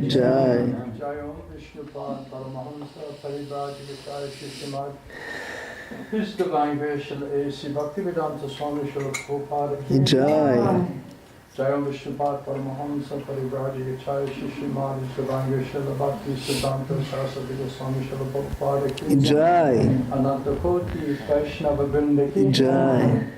Jai. Jai Om Vishnupad Paramahamsa Parivrajagacharya Shishimad His Divine Grace Srila A.C. Bhaktivedanta Swami Srila Prabhupada Ki Jai. Jai Om Vishnupad Paramahamsa Parivrajagacharya Shishimad His Divine Grace Srila Bhakti Siddhanta Saraswati Goswami Srila Prabhupada Ki Jai. Ananta Koti Vaishnava Vrinda Ki Jai.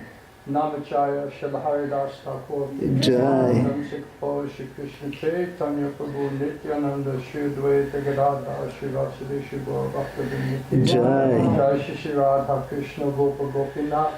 Namacharya Srila Haridas Thakur Jai. Namsikpo Shri Krishna Chaitanya Prabhu Nityananda Shri Dvaita Gadadhar Shri Vasudeva Shri Gaur Bhaktivinoda Jai. Jai Shri Radha Krishna Gopa Gopinath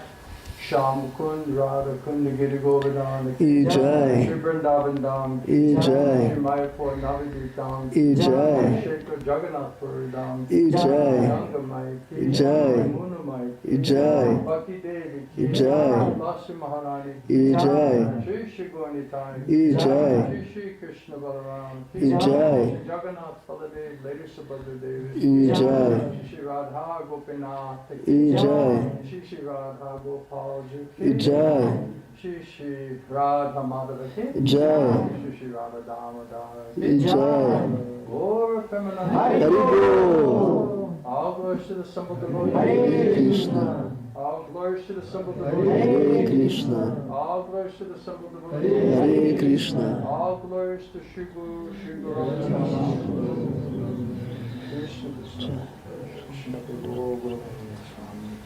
Shyam Kund Radha Kund Giri Govardhana Jai. Shri Vrindavan Dham Jai. Shri Mayapur Navadvip Dham Jai. Shekhar Jagannath Puri Dham Jai. Gangamai Jai. Munamai Jai. Bhakti Devi Jai. Lasi Maharani Jai. Shri Shri Gaunitai Jai. Shri Shri Krishna Balaram Jai. Jagannath Baladev Lady Subhadra Devi Jai. Shri Radha Gopinath Jai. Shri Shri Radha Gopal Jai. Shri Shri Radha Madhava Jai. Shri Shri Radha Damodar Jai. Gaur Feminine Haribo. All glories to the simple devotee Hare Krishna. All glories to the simple Hare devotee Krishna. All glories to the simple devotee Hare Krishna. All glories to Shri Guru, Shri Guru Krishna Krishna Krishna Guru Guru Swami.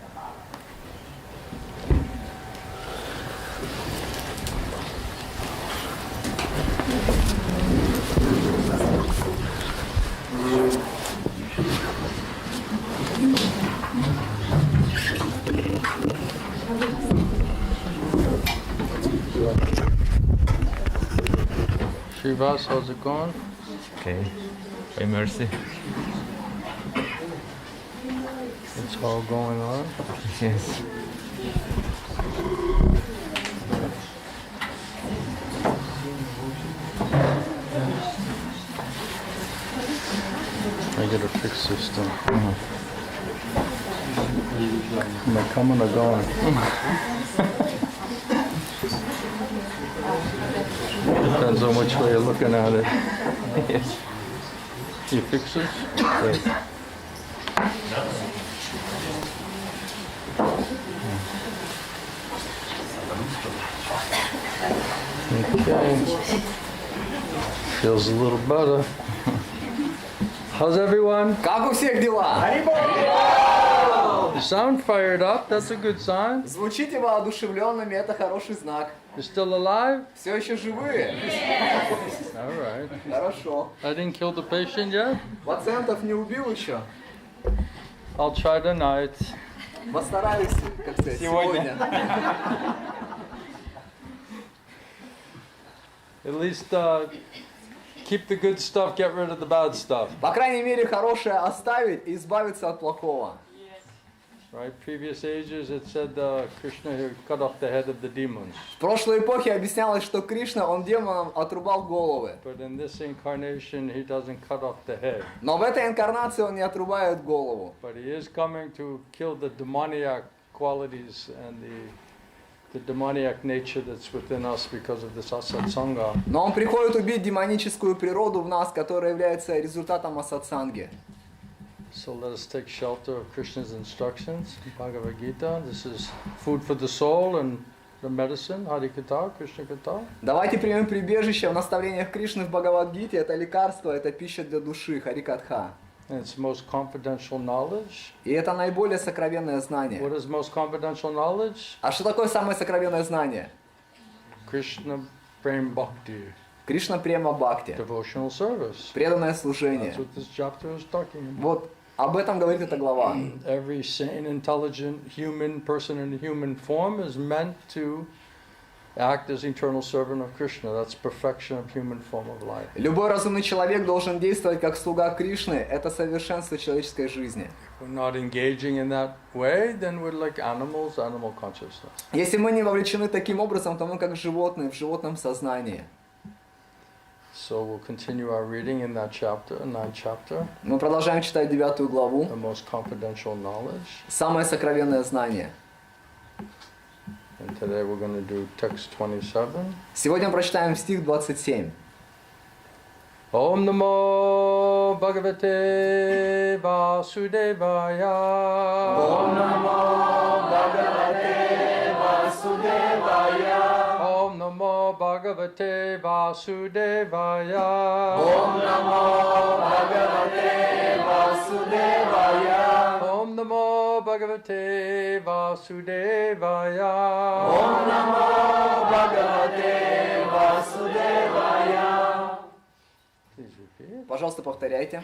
Shrivas, how's it going? Okay, by mercy. It's all going on. Yes. I gotta fix this thing. Am I coming or going? Depends on which way you're looking at it. Yes. You fix this? Yes. Okay. Feels a little better. How's everyone? Как у всех дела? You sound fired up. That's a good sign. Звучите воодушевленными, это хороший знак. You're still alive? Все еще живые? All right. Хорошо. I didn't kill the patient yet. Пациентов не убил еще? I'll try tonight. Постараюсь, как сказать, сегодня. At least keep the good stuff, get rid of the bad stuff. По крайней мере, хорошее оставить и избавиться от плохого. Right? Previous ages it said Krishna had cut off the head of the demons. В прошлой эпохе объяснялось, что Кришна, он демонам отрубал головы. But in this incarnation he doesn't cut off the head. Но в этой инкарнации он не отрубает голову. But he is coming to kill the demoniac qualities and the demoniac nature that's within us because of this asatsanga. Но он приходит убить демоническую природу в нас, которая является результатом асатсанги. So let us take shelter of Krishna's instructions, Bhagavad Gita. This is food for the soul and the medicine, Harikatha, Krishna-katha. Давайте примем прибежище в наставлениях Кришны в Бхагавад-гите. Это лекарство, это пища для души, Харикатха. And it's most confidential knowledge. И это наиболее сокровенное знание. What is most confidential knowledge? А что такое самое сокровенное знание? Krishna Prem Bhakti, Кришна Према Бхакти. devotional service. Преданное That's служение. what this chapter is talking about. Вот об этом говорит эта глава. Every sane, intelligent human person in human form is meant to act as eternal servant of Krishna. That's perfection of human form of life. Любой разумный человек должен действовать как слуга Кришны. Это совершенство человеческой жизни. If we're not engaging in that way, then we're like animals, animal consciousness. Если мы не вовлечены таким образом, то мы как животные в животном сознании. So we'll continue our reading in that chapter, 9th chapter, Мы продолжаем читать 9 главу. the most confidential knowledge. Самое сокровенное знание. And today we're going to do text 27. Сегодня прочитаем стих 27. Om Namo Bhagavate Vasudevaya. Om Namo Bhagavate Vasudevaya. Om Namo Bhagavate Vasudevaya. Om Namo Bhagavate Vasudevaya. Om Namo Bhagavate Vasudevaya. Om Namo Bhagavate Vasudevaya. Please repeat. Пожалуйста, повторяйте.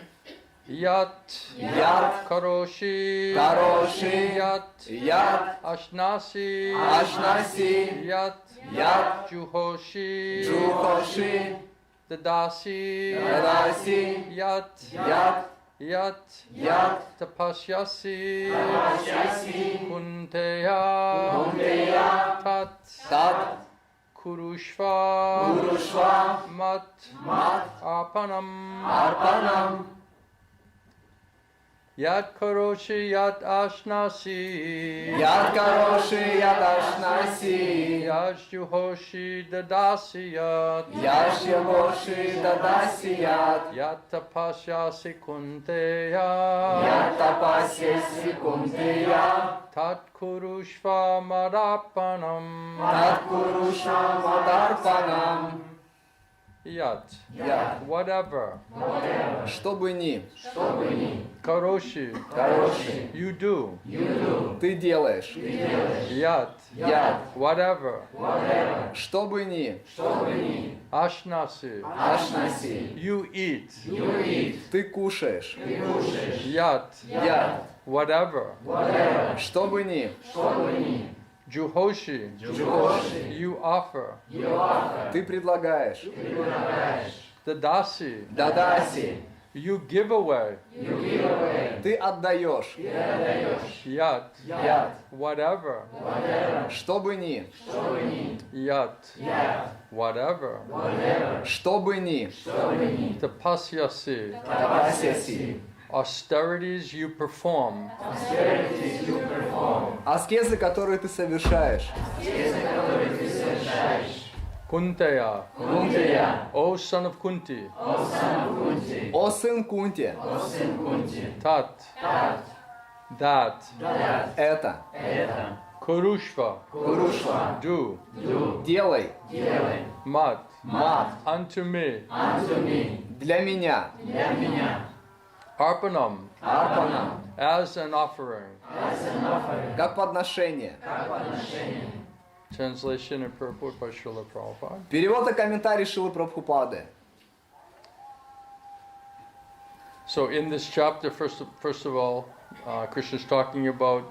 Yat Yat Karoshi Karoshi Yat Yat Ashnasi Ashnasi Yat Yat Juhoshi Juhoshi Dadasi Dadasi Yat Yat Yat Yat Tapasyasi Tapashyasi Kunteya Kunteya Tat Tat Kurushva Kurushva Mat Mat Arpanam Arpanam Yat Karoshi Yat Ashnasi Yat Karoshi Yat Ashnashi Yat Juhoshi Dadasi Yat Yat Yagoshi Dadasi Yat Yat Tapasyasi Kunteya Yat Tapasyasi Kunteya Tat Kurushva Madapanam Tat Kurushva Madarpanam Yat Yat Whatever Что бы ни Karoshi Karoshi You do ты делаешь Yat Yat Whatever Что бы ни Ashnasi Ашнаси You eat ты кушаешь Yat Yat Whatever Что бы ни Juhoshi Джухоши You offer ты предлагаешь Dadasi Дадаси You give away ты отдаешь Yat Yat Whatever Что бы ни Yat Whatever Что бы ни Tapasyasi Tapасяси Austerities you perform аскезы, которые ты совершаешь Kunteya Кунтия O son of Kunti О сын Кунти Tat That это Kurushva Курушва Do делай Mat мат Unto me для меня Arpanam арпанам As an offering как подношение. Translation and purport by Srila Prabhupada. Перевод и комментарий Шилы Прабхупады. So in this chapter, first of all, Krishna is talking about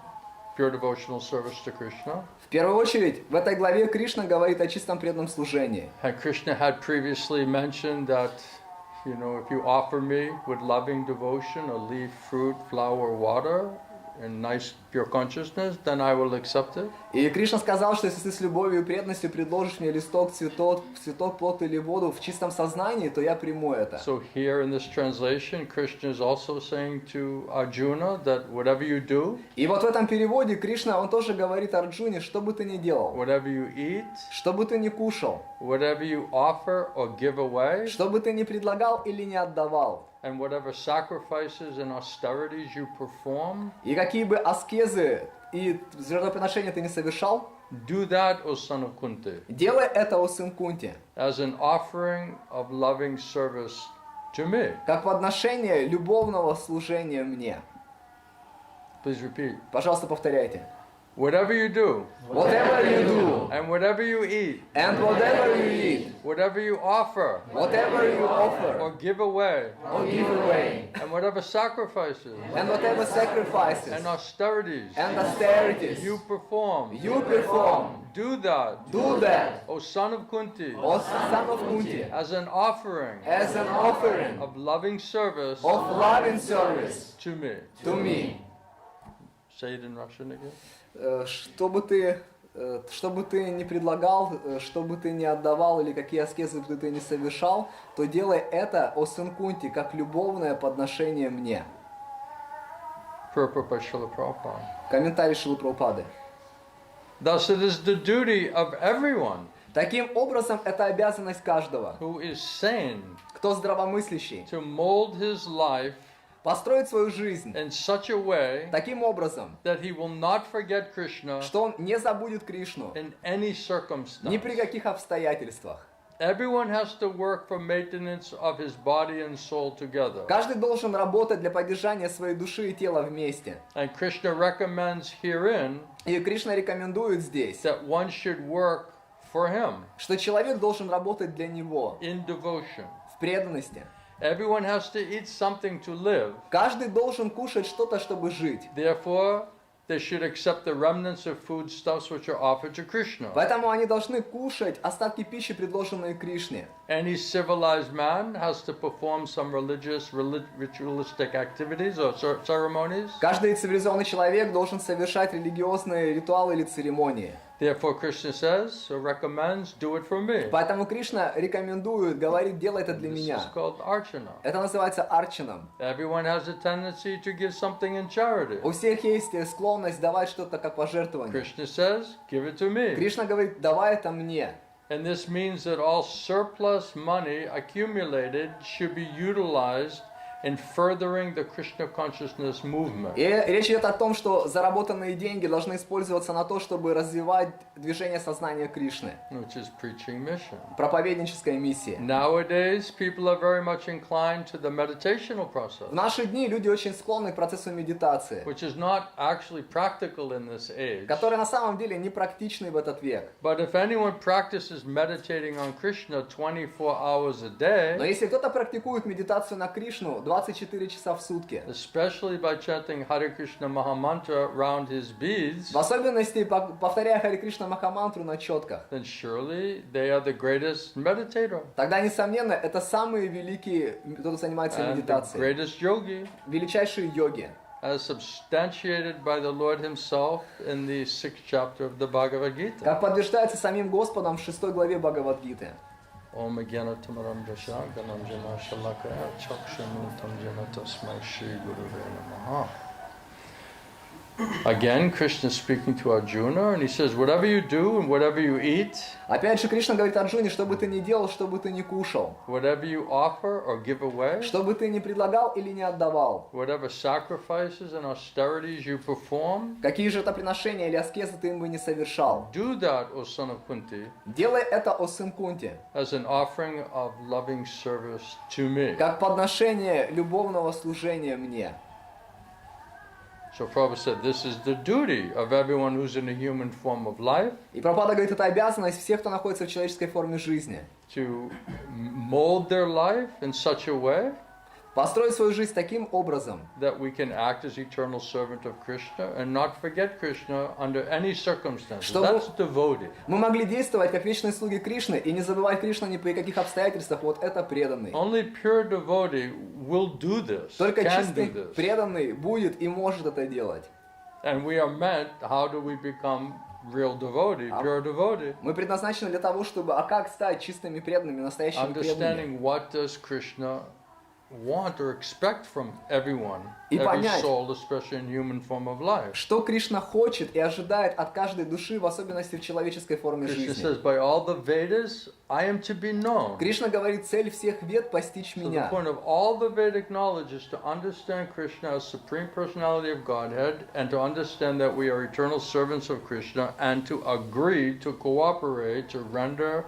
pure devotional service to Krishna. В первую очередь, в этой главе Кришна говорит о чистом преданном служении. And Krishna had previously mentioned that, you know, if you offer me with loving devotion a leaf, fruit, flower, water, and nice pure consciousness, then I will accept it. И Кришна сказал, что если ты с любовью и преданностью предложишь мне листок, цветок, плод или воду в чистом сознании, то я приму это. So here in this translation, Krishna is also saying to Arjuna that whatever you do, И вот в этом переводе Кришна, он тоже говорит Арджуне, что бы ты ни делал, whatever you eat, что бы ты ни кушал, whatever you offer or give away, что бы ты ни предлагал или не отдавал, and whatever sacrifices and austerities you perform, и какие бы аскезы и жертвоприношения ты не совершал, do that, O son of Kunti, делай это, о сын Кунти, as an offering of loving service to me. как подношение любовного служения мне. Please repeat. Пожалуйста, повторяйте. whatever you do, whatever you do, and whatever you eat, and whatever you eat, whatever you offer, whatever you or offer, give away, or give away, and whatever sacrifices and whatever sacrifices, and austerities and austerities you perform, do that, that, O son of Kunti, O son of Kunti, as an offering as an offering of loving service of loving service to me. to me. Say it in Russian again. Что бы ты ни предлагал, что бы ты ни отдавал или какие аскезы бы ты ни совершал, то делай это, о сын Кунти, как любовное подношение мне. Purport by Srila Prabhupada. Комментарий Шрилы Прабхупады. Thus it is the duty of everyone Таким образом, это обязанность каждого, who is sane кто здравомыслящий, to mold his life построить свою жизнь in such a way таким образом, that he will not forget Krishna что он не забудет Кришну in any ни circumstance. при каких обстоятельствах. Everyone has to work for maintenance of his body and soul together. Каждый должен работать для поддержания своей души и тела вместе. And Krishna recommends herein И Кришна рекомендует здесь, that one should work for him что человек должен работать для него in devotion. в преданности. Everyone has to eat something to live. Каждый должен кушать что-то, чтобы жить. Therefore, they should accept the remnants of foodstuffs which are offered to Krishna. Поэтому они должны кушать остатки пищи, предложенные Кришне. Any civilized man has to perform some ritualistic activities or ceremonies. Каждый цивилизованный человек должен совершать религиозные ритуалы или церемонии. Therefore, Krishna says, or recommends, do it for me. Поэтому Кришна рекомендует, говорит, делай это для This меня. is called archana. Это называется арчаном. Everyone has a tendency to give something in charity. У всех есть склонность давать что-то как пожертвование. Krishna says, give it to me. Кришна говорит, давай это мне. And this means that all surplus money accumulated should be utilized in furthering the Krishna consciousness movement. И речь идет о том, что заработанные деньги должны использоваться на то, чтобы развивать движение сознания Кришны. Which is preaching mission. Проповедническая миссия. Nowadays, people are very much inclined to the meditational process, В наши дни люди очень склонны к процессу медитации, which is not actually practical in this age. который на самом деле не практичный в этот век. But if anyone practices meditating on Krishna 24 hours a day, Но если кто-то практикует медитацию на Кришну 24 часа в сутки, especially by chanting Hare Krishna Mahamantra round his beads, в особенности повторяя Харе Кришна Махамантру на четках, then surely they are the greatest meditator тогда, несомненно, это самые великие, кто занимается and the медитацией, greatest yogi, величайшие йоги, as substantiated by the Lord himself in the 6th chapter of the Bhagavad Gita. как подтверждается самим Господом в 6 главе Бхагавад-гиты. Om Jnana Tamaram Dasha Ganam Jana Shalakaya Chakshanutam Jana Tasmai Shri Gurave Namaha. Again, Krishna is speaking to Arjuna and he says, whatever you do and whatever you eat, Опять же, Кришна говорит Арджуне, что бы ты ни делал, что бы ты ни кушал, whatever you offer or give away, что бы ты ни предлагал или не отдавал, whatever sacrifices and austerities you perform, какие же это приношения или аскезы ты бы не совершал, do that, O son of Kunti, делай это, о сын Кунти, as an offering of loving service to me. как подношение любовного служения мне. So Prabhupada said, this is the duty of everyone who's in a human form of life, И Прабхупада говорит, это обязанность всех, кто находится в человеческой форме жизни. to mold their life in such a way Построить свою жизнь таким образом, that we can act as eternal servant of Krishna and not forget Krishna under any circumstances. Чтобы- That's devotee. мы могли действовать как вечные слуги Кришны и не забывать Кришну ни при каких обстоятельствах. Вот это преданный. Only pure devotee will do this, Только can do чистый this. преданный будет и может это делать. And we are meant, how do we become real devotee, pure devotee? Мы предназначены для того, чтобы, а как стать чистыми преданными, настоящими преданными? Understanding what does Krishna want or expect from everyone, И every понять, soul, especially in human form of life. Что Кришна хочет и ожидает от каждой души, в особенности в человеческой форме Krishna жизни. says, by all the Vedas, I am to be known. Кришна говорит, цель всех вед постичь So the меня. point of all the Vedic knowledge is to understand Krishna as Supreme Personality of Godhead and to understand that we are eternal servants of Krishna and to agree to cooperate to render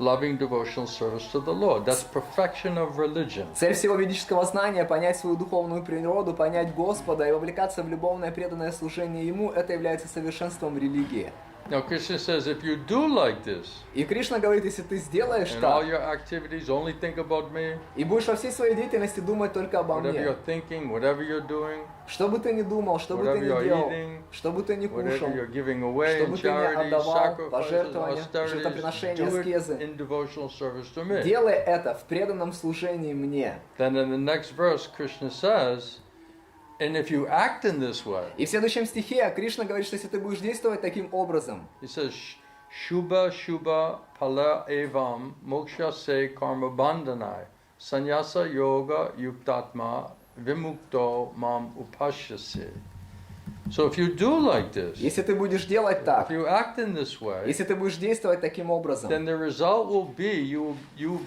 loving devotional service to the Lord. That's perfection of religion. Цель всего ведического знания — понять свою духовную природу, понять Господа и вовлекаться в любовное преданное служение Ему — это является совершенством религии. Now Krishna says, if you do like this, И Кришна говорит, если ты сделаешь in all так, your activities, only think about me, и будешь во всей своей деятельности думать только обо whatever мне, you're thinking, whatever you're doing, что бы ты ни думал, что бы ты whatever you're ни делал, eating, что бы ты ни кушал, whatever you're giving away что in бы ты ни charity, отдавал, sacrifices, пожертвования, austerities, жертвоприношения, do it аскезы, in devotional service to me. делай это в преданном служении мне. Then in the next verse, Krishna says, and if you act in this way, И в следующем стихе Кришна говорит, что если ты будешь действовать таким образом, he says, Shubha Shubha Pala Evam Moksha Se Karma Bandhanai Sannyasa Yoga Yuktatma Vimukto Mam Upashyase. So if you do like this, если ты будешь делать if так, you act in this way, если ты будешь действовать таким образом, then the result will be you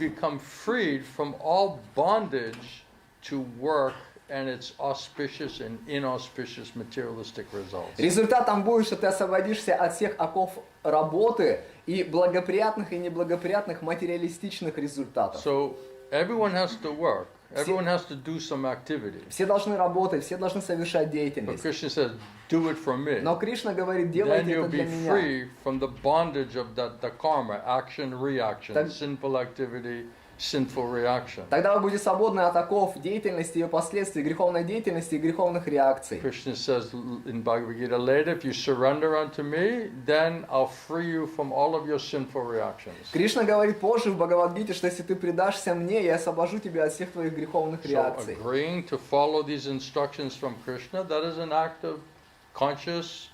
become freed from all bondage to work and its auspicious and inauspicious materialistic results. результатом будет, что ты освободишься от всех оков работы и благоприятных и неблагоприятных материалистичных результатов. So everyone has to work. Everyone has to do some activity. Все должны работать, все должны совершать But деятельность. Krishna says, do it for me. Но Кришна говорит, Then делайте you'll это be для меня. free from the bondage of the karma, action, reaction, Так- sinful activity, sinful reaction. Тогда вы будете свободны от оков деятельности, ее последствий, греховной деятельности и греховных реакций. Krishna says in Bhagavad Gita later, if you surrender unto me, then I'll free you from all of your sinful reactions. Кришна говорит позже в Бхагавад-гите, что если ты предашься мне, я освобожу тебя от всех твоих греховных So реакций. agreeing to follow these instructions from Krishna, that is an act of conscious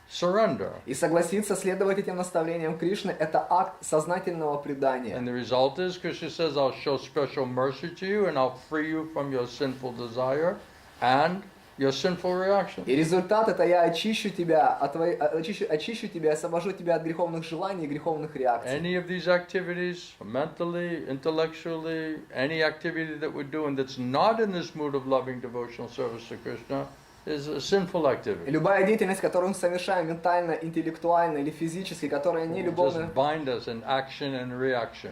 surrender. И согласиться следовать этим наставлениям Кришны — это акт сознательного предания. And the result is, Krishna says, I'll show special mercy to you and I'll free you from your sinful desire and your sinful reaction. И результат — это я очищу тебя, очищу тебя, освобожу тебя от греховных желаний и греховных реакций. Any of these activities, mentally, intellectually, any activity that we're doing that's not in this mood of loving devotional service to Krishna is a sinful activity. Любая деятельность, которую мы совершаем ментально, интеллектуально или физически, которая не любовная, Just bind us in action and reaction.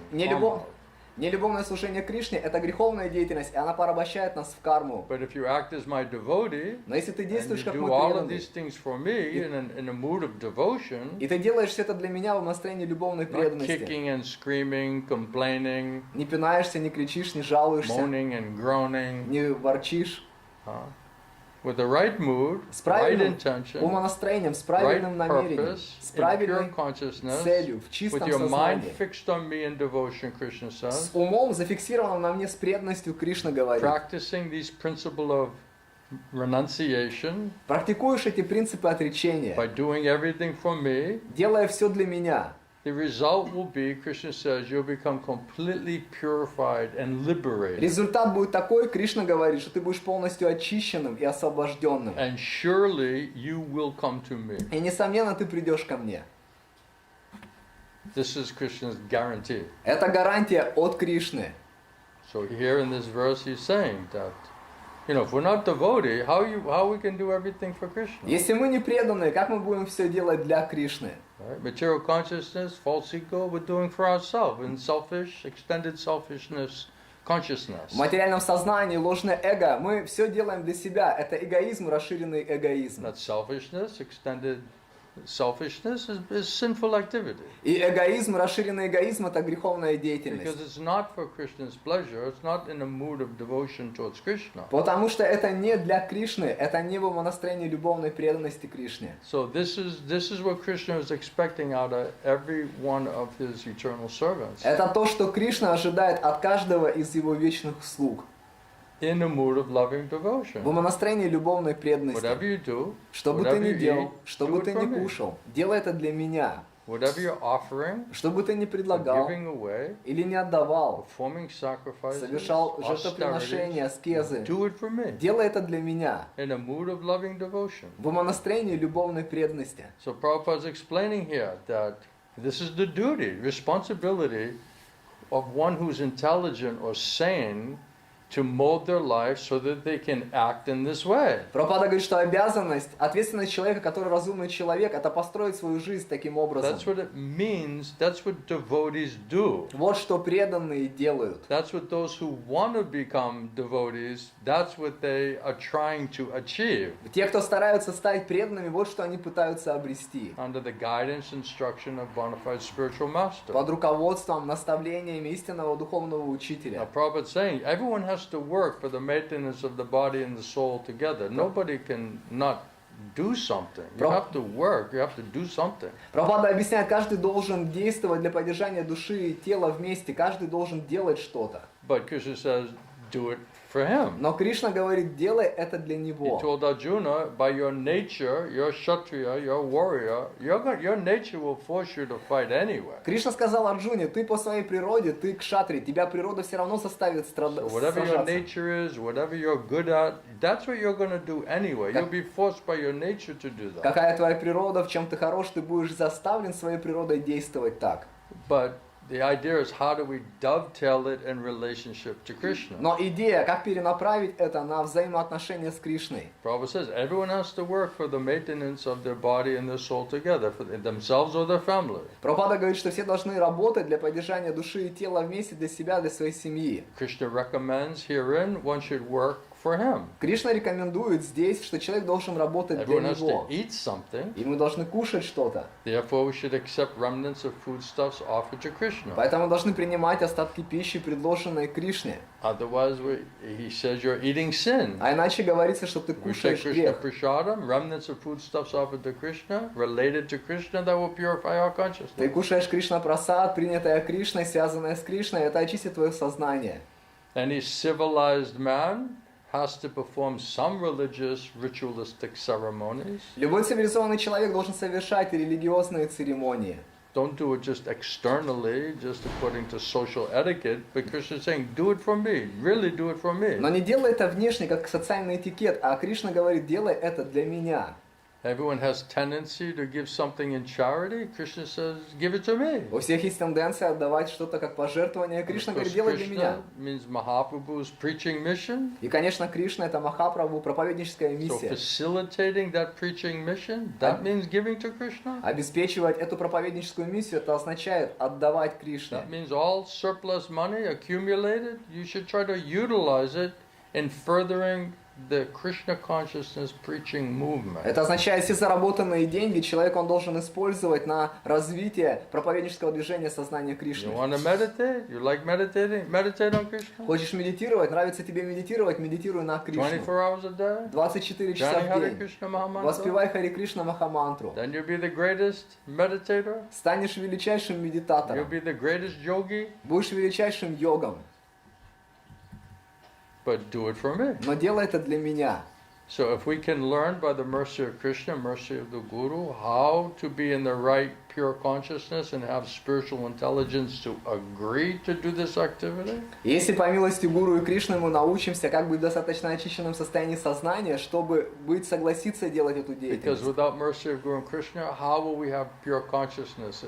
нелюбовное служение Кришне — это греховная деятельность, и она порабощает нас в карму. But if you act as my devotee, Но если ты and действуешь you как do мой all of преданный, these things for me in a mood of devotion, и ты делаешь все это для меня в настроении любовной not преданности, kicking and screaming, complaining, не пинаешься, не кричишь, не жалуешься, moaning and groaning, не ворчишь, with the right mood, с right правильным intention, умонастроением, с right правильным намерением, purpose, с in pure правильной consciousness, целью, в with чистом your mind сознании, fixed on me in devotion, Krishna с says, умом, зафиксированным на мне, с преданностью, Кришна говорит. practicing these principles of renunciation Практикуешь эти принципы отречения, by doing everything for me, делая все для меня. the result will be, Krishna says, you'll become completely purified and liberated. Результат будет такой, Кришна говорит, что ты будешь полностью очищенным и освобожденным. And surely you will come to me. И, несомненно, ты придешь ко мне. This is Krishna's guarantee. Это гарантия от Кришны. So here in this verse he's saying that, if we're not devotee, how we can do everything for Krishna? Если мы не преданные, как мы будем все делать для Кришны? Right? Material consciousness, false ego, we're doing for ourselves in selfish, extended selfishness consciousness. В материальном сознании ложное эго, мы все делаем для себя. Это эгоизм, расширенный эгоизм. That selfishness, extended selfishness is sinful activity. И эгоизм, расширенный эгоизм — это греховная Because деятельность. it's not for Krishna's pleasure, it's not in a mood of devotion towards Krishna. Потому что это не для Кришны, это не в умонастроении любовной преданности Кришне. So this is what Krishna is expecting out of every one of his eternal servants. Это то, что Кришна ожидает от каждого из его вечных слуг. In a mood of loving devotion. В умонастроении любовной преданности. Whatever you do, Что бы ты whatever ни you делал, eat, что do бы it ты for ни me. кушал, делай это для меня. Whatever you're offering, Что бы ты ни or предлагал giving away, или не отдавал, performing sacrifices, совершал жертвоприношения, austerities, аскезы, do it for me. делай это для меня. In a mood of loving devotion. В умонастроении любовной преданности. So Prabhupada is explaining here that this is the duty, responsibility of one who's intelligent or sane to mold their life so that they can act in this way. Прабхупада говорит, что ответственность человека, который разумный человек, это построить свою жизнь таким образом. That's what it means. That's what devotees do. Вот что преданные делают. That's what those who want to become devotees, that's what they are trying to achieve. Те, кто стараются стать преданными, вот что они пытаются обрести. Under the guidance, instruction of bona fide spiritual master. Под руководством, наставлениями истинного духовного Now, учителя. Prabhupada is saying everyone has to work for the maintenance of the body and the soul together. Nobody can not do something. You have to work. You have to do something. Прабхупада объясняет, каждый должен действовать для поддержания души и тела вместе, каждый должен делать что-то. But Krishna says, do it for him. Но Кришна говорит, делай это для He него. told Arjuna, by your nature, you're Kshatriya, you're warrior, your nature will force you to fight anyway. Кришна сказал Арджуне, ты по своей природе, ты кшатри, тебя природа все равно заставит So whatever your сражаться. nature is, whatever you're good at, that's what you're going to do anyway. You'll be forced by your nature to do that. Какая твоя природа, в чем ты хорош, ты будешь заставлен своей природой действовать так. But the idea is how do we dovetail it in relationship to Krishna? Но идея, как перенаправить это на взаимоотношения с Кришной. Prabhupada says everyone has to work for the maintenance of their body and their soul together, for themselves or their family. Прабхупада говорит, что все должны работать для поддержания души и тела вместе для себя, для своей семьи. Krishna recommends herein one should work for him. Кришна рекомендует здесь, что человек должен работать для Everyone has to него. eat something. И мы должны кушать что-то. Therefore, we should accept remnants of foodstuffs offered to Krishna. Поэтому мы должны принимать остатки пищи, предложенные Кришне. Otherwise, he says you're eating sin. А иначе говорится, что ты We take кушаешь Krishna грех. prasadam, remnants of foodstuffs offered to Krishna, related to Krishna, that will purify our Ты consciousness. кушаешь Кришна прасад, принятое Кришной, связанное с Кришной, это очистит твое сознание. Any civilized man has to perform some religious, ritualistic ceremonies. Любой цивилизованный человек должен совершать религиозные церемонии. Don't do it just externally, just according to social etiquette, but Krishna is saying, do it for me, really do it for me. Но не делай это внешне, как социальный этикет, а Кришна говорит, делай это для меня. Everyone has tendency to give something in charity. Krishna says, give it to me. У всех есть тенденция отдавать что-то как пожертвование. Кришна говорит, делай для меня. Krishna means Mahaprabhu's preaching mission. И, конечно, Кришна это Махапрабху, проповедническая So миссия. facilitating that preaching mission, that means giving to Krishna. Обеспечивать эту проповедническую миссию, это означает отдавать Кришне. That means all surplus money accumulated, you should try to utilize it in furthering the Krishna consciousness preaching movement. Это означает, все заработанные деньги человек он должен использовать на развитие проповеднического движения сознания Кришны. You want to meditate? You like meditating? Meditate on Krishna? Хочешь медитировать? Нравится тебе медитировать? Медитируй на Кришну. 24 hours a day? 24 часа Chanting в Hare день. Krishna Mahamantra? Воспевай Хари Кришна Махамантру. Then you'll be the greatest meditator? Станешь величайшим You'll медитатором. be the greatest yogi? Будешь величайшим йогом. But do it for me. Но делай это для меня. So if we can learn by the mercy of Krishna, mercy of the Guru, how to be in the right pure consciousness and have spiritual intelligence to agree to do this activity, Если по милости Гуру и Кришны мы научимся, как быть в достаточно очищенном состоянии сознания, чтобы согласиться делать эту because деятельность. without mercy of Guru and Krishna, how will we have pure consciousness,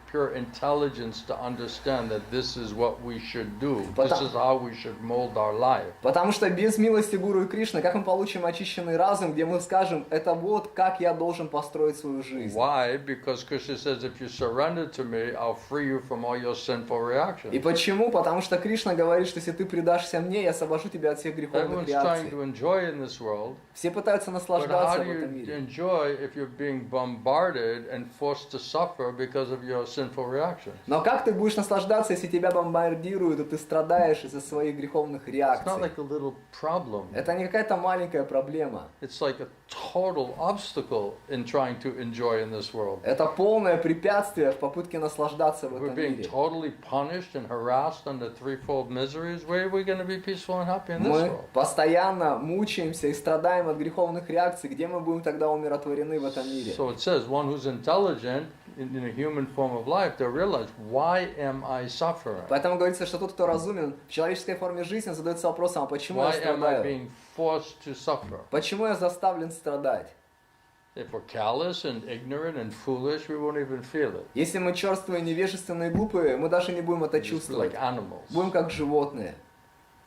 pure intelligence to understand that this is what we should do, this is how we should mold our life? Потому что без милости Гуру и Кришны, как мы получим очищенный разум, где мы скажем, это вот как я должен построить свою жизнь. Why? Because Krishna says, if you surrender to me, I'll free you from all your sinful reactions. И почему? Потому что Кришна говорит, что если ты предашься мне, я освобожу тебя от всех греховных Everyone's trying реакций. to enjoy in this world, Все пытаются but наслаждаться how в do этом you мире. enjoy if you're being bombarded and forced to suffer because of your sinful reactions? Но как ты будешь наслаждаться, если тебя бомбардируют, и ты страдаешь из-за своих греховных It's not реакций? like a little problem. Это не какая-то маленькая проблема. It's like a total obstacle in trying to enjoy in this world. Это полное препятствие в попытке наслаждаться в If we're этом being мире. totally punished and harassed under threefold miseries, where are we going to be peaceful and happy in this Мы world? постоянно мучаемся и страдаем от греховных реакций. Где мы будем тогда умиротворены в этом мире? So it says, one who's intelligent in a human form of life, they'll realize, why am I suffering? Поэтому говорится, что тот, кто разумен в человеческой форме жизни, задается вопросом, а почему я Why am I страдаю? being forced to suffer? Почему я заставлен страдать? If we're callous and ignorant and foolish, we won't even feel it. Если мы черствые, невежественные, глупые, мы даже не будем это We're just чувствовать. like animals. Будем как животные.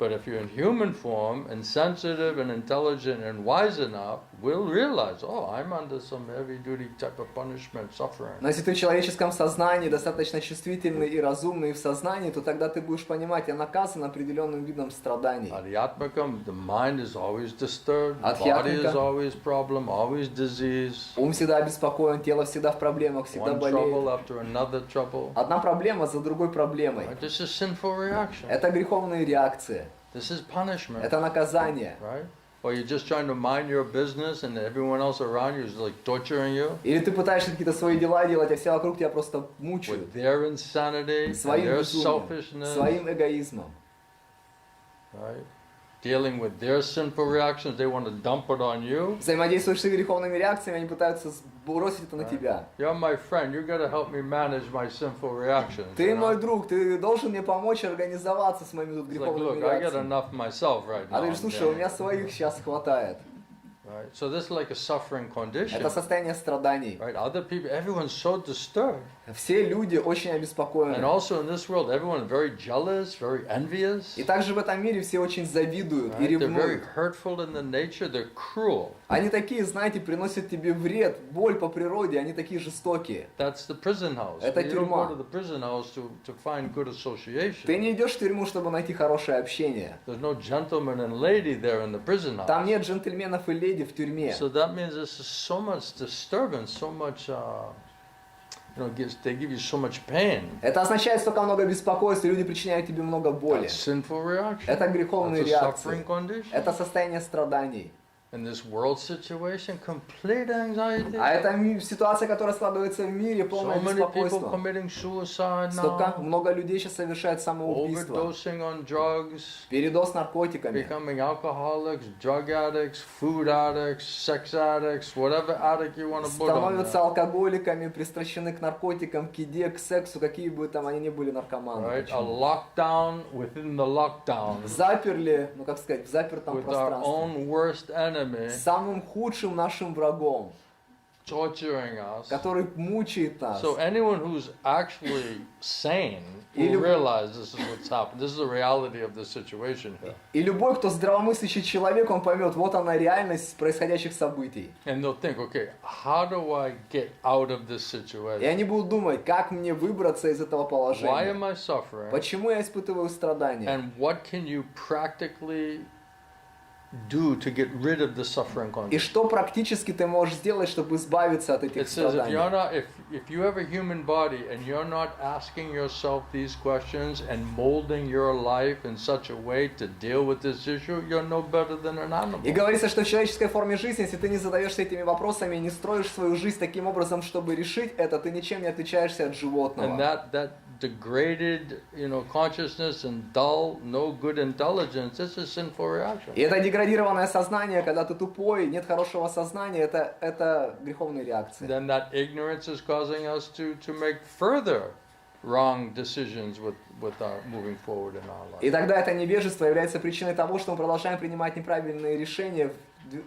But if you're in human form and sensitive and intelligent and wise enough, we'll realize, oh, I'm under some heavy-duty type of punishment, suffering. Но если ты в человеческом сознании достаточно чувствительный и разумный в сознании, то тогда ты будешь понимать, я наказан определенным видом страданий. Adhyatmakam, the mind is always disturbed, the body Adhyatmika. is always problem, always disease. Ум всегда обеспокоен, тело всегда в проблемах, всегда One trouble болеет. after another trouble. Одна проблема за другой проблемой. Right? This is sinful reaction. Это греховные реакции. This is punishment. Это наказание. Right? Or you're just trying to mind your business and everyone else around you is like torturing you Или ты пытаешься какие-то свои дела делать, а все вокруг тебя просто мучают. with their insanity and Своим their безумием, selfishness. своим эгоизмом. Right? Dealing with their sinful reactions, they want to dump it on you. Взаимодействуешь с их греховными реакциями, они пытаются бросить это на тебя. You're my friend, you got to help me manage my sinful reactions. Ты you know? мой друг, ты должен мне помочь организоваться с моими тут It's like, греховными look, I got реакциями. enough myself right А now. ты говоришь, слушай, у меня Yeah. своих сейчас хватает. Right? So this is like a suffering condition. Это состояние страданий. Right? Other people, everyone's so disturbed. Все люди очень And обеспокоены. also in this world, everyone's very jealous, very envious. И также в этом мире все очень завидуют и Right? They're very ревнуют. hurtful in the nature, they're cruel. Они такие, знаете, приносят тебе вред, боль по природе, они такие жестокие. That's the prison house. Это You don't тюрьма. go to the prison house to find good association. Ты не идешь в тюрьму, чтобы найти хорошее общение. There's no gentleman and lady there in the prison house. Там нет джентльменов и леди в тюрьме. So that means there's so much disturbance, so much, they give you so much pain. Это означает столько много беспокойства, люди причиняют тебе много боли. That's sinful reaction. Это греховные That's a реакции. suffering condition. Это состояние страданий. In this world situation, complete anxiety. А это ситуация, которая складывается в мире, полное So many people беспокойство. committing suicide Столько now, много людей сейчас совершает самоубийство. overdosing on drugs, Передоз наркотиками. becoming alcoholics, drug addicts, food addicts, sex addicts, whatever addict you want to put on Становятся there. алкоголиками, пристращены к наркотикам, к еде, к сексу, какие бы там они ни были наркоманы. Right? A Почему? lockdown within the lockdown Заперли, ну как сказать, в запертом with our пространстве. own worst enemy Самым худшим нашим врагом, torturing us. который мучает нас. So anyone who's actually sane Или- will realize this is what's happened. This is the reality of the situation here. И любой, кто здравомыслящий человек, он поймет, вот она реальность происходящих событий. And they'll think, okay, how do I get out of this И situation? они будут думать, как мне выбраться из этого Why положения. am I suffering? Почему я испытываю страдания? And what can you practically do to get rid of the suffering И condition? что практически ты можешь сделать, чтобы избавиться от It этих says if you're страданий? not, if you have a human body and you're not asking yourself these questions and molding your life in such a way to deal with this issue, you're no better than an animal. И говорится, что в человеческой форме жизни, если ты не задаешься этими вопросами и не строишь свою жизнь таким образом, чтобы решить это, ты ничем не отличаешься от And животного. that degraded, consciousness and dull, no good intelligence, this is sinful reaction. И это деградированное сознание, когда ты тупой, нет хорошего сознания, это греховные реакции. Then that ignorance is causing us to make further wrong decisions with our moving forward in our И life. тогда это невежество является причиной того, что мы продолжаем принимать неправильные решения,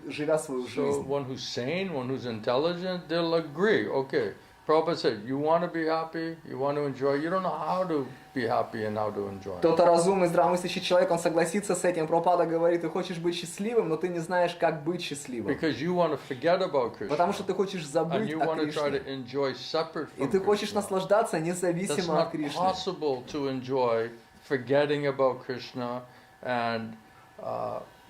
живя свою So жизнь. one who's sane, one who's intelligent, they'll agree, okay, Prabhupada said, you want to be happy, you want to enjoy, you don't know how to be happy and how to enjoy. Кто-то разумный, здравомыслящий человек, он согласится с этим. Прабхупада говорит, ты хочешь быть счастливым, но ты не знаешь, как быть счастливым. Because you want to forget about Krishna. Потому что ты хочешь And забыть you о want to try to Кришне. enjoy separate И from ты хочешь Krishna. наслаждаться That's независимо от not Кришны. possible to enjoy forgetting about Krishna and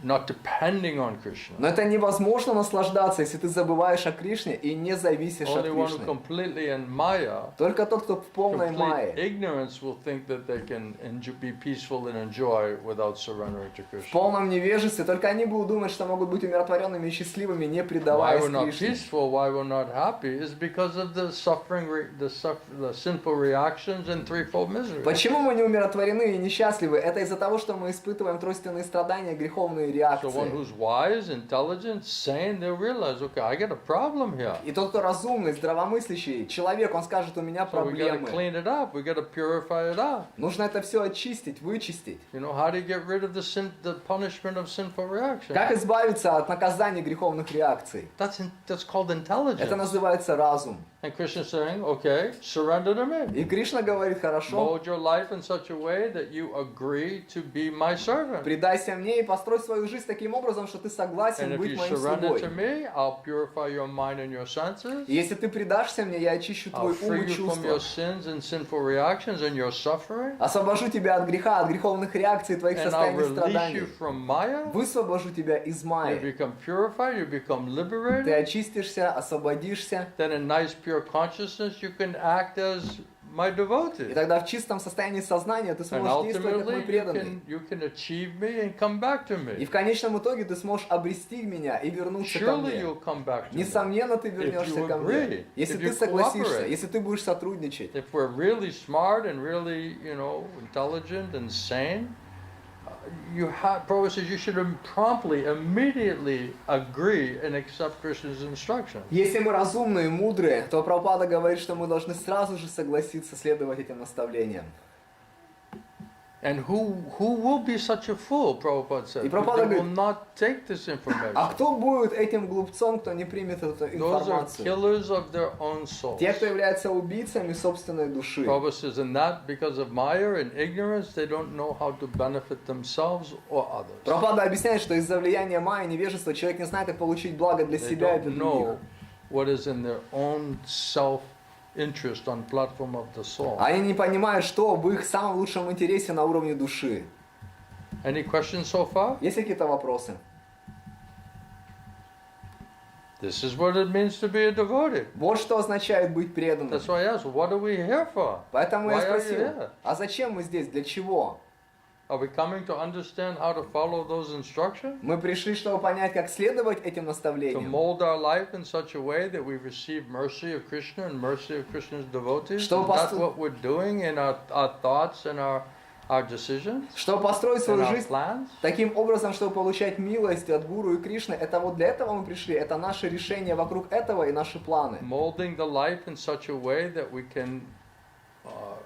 not depending on Krishna. Но это невозможно наслаждаться, если ты забываешь о Кришне и не зависишь от Only one who Кришны. completely in Maya, Только тот, кто в полной complete майе, ignorance will think that they can be peaceful and enjoy without surrendering to в Krishna. полном невежестве, только они будут думать, что могут быть умиротворенными и счастливыми, не Why предаваясь we're not Кришне. peaceful, why we're not happy, is because of the suffering, the sinful reactions and threefold misery. Почему мы не умиротворены и несчастливы? Это из-за того, что мы испытываем тройственные страдания, греховные разумные So one реакции. who's wise, intelligent, sane, they'll realize, okay, I got a problem here. И тот, кто разумный, здравомыслящий человек, он скажет, у меня So we got to проблемы. clean it up. We got to purify it out. Нужно это все очистить, вычистить. You know, how do you get rid of the punishment of sinful reaction? Как избавиться от наказания греховных реакций? That's called Это intelligence. называется разум. And Krishna is saying, okay, surrender to me. И Кришна говорит, хорошо, Mold your life in such a way that you agree to be my servant. предайся мне и построй свою жизнь таким образом, что ты And согласен if быть you моим surrender to слугой. me, I'll purify your mind and your senses. И если ты предашься мне, я очищу I'll твой ум free и you from your чувства. sins and sinful reactions and your suffering. Освобожу тебя от греха, от греховных реакций, твоих And I'll состояний release you страданий. from Maya. Высвобожу тебя из You Майи. become purified, you become Ты liberated. очистишься, освободишься. Then in nice pure consciousness you can act as my И devotee. тогда в чистом состоянии сознания ты And сможешь действовать как мой ultimately преданный. you can achieve me and come back to И me. в конечном итоге ты сможешь обрести меня и вернуться ко Surely мне. you'll come back to me. Несомненно, ты If вернешься you ко agree, мне. Если if ты you согласишься, cooperate. если ты будешь сотрудничать. If we're really smart and really, intelligent and sane, Prabhupada says you should promptly, immediately agree and accept Krishna's instruction. Если мы разумные и мудрые, то Прабхупада говорит, что мы должны сразу же согласиться следовать этим наставлениям. And who will be such a fool, Prabhupada said, И who Прабхупада will говорит, not take this information. а кто будет этим глупцом, кто не примет эту Those are информацию? killers of their own souls. Те, кто являются убийцами собственной души. Prabhupada says, and that because of Maya and ignorance, they don't know how to benefit themselves or others. Прабхупада объясняет, что из-за влияния майя, невежества, человек не знает, как получить благо для They себя и для don't других. know what is in their own self-interest on platform of the soul. Они не понимают, что в их самом лучшем интересе на уровне души. Any questions so far? Есть какие-то вопросы? This is what it means to be a devotee. Вот что означает быть преданным. That's why I asked, what are we here for? Поэтому я Why are you спросил, here? а зачем мы здесь, для чего? Are we coming to understand how to follow those instructions? Мы пришли, чтобы понять, как следовать этим To наставлениям. mold our life in such a way that we receive mercy of Krishna and mercy of Krishna's devotees? Чтобы Is that посту- what we're doing in our thoughts and our decisions Чтобы построить and свою our жизнь plans? таким образом, чтобы получать милость от Гуру и Кришны, это вот для этого мы пришли, это наше решение вокруг этого и наши планы. Molding the life in such a way that we can,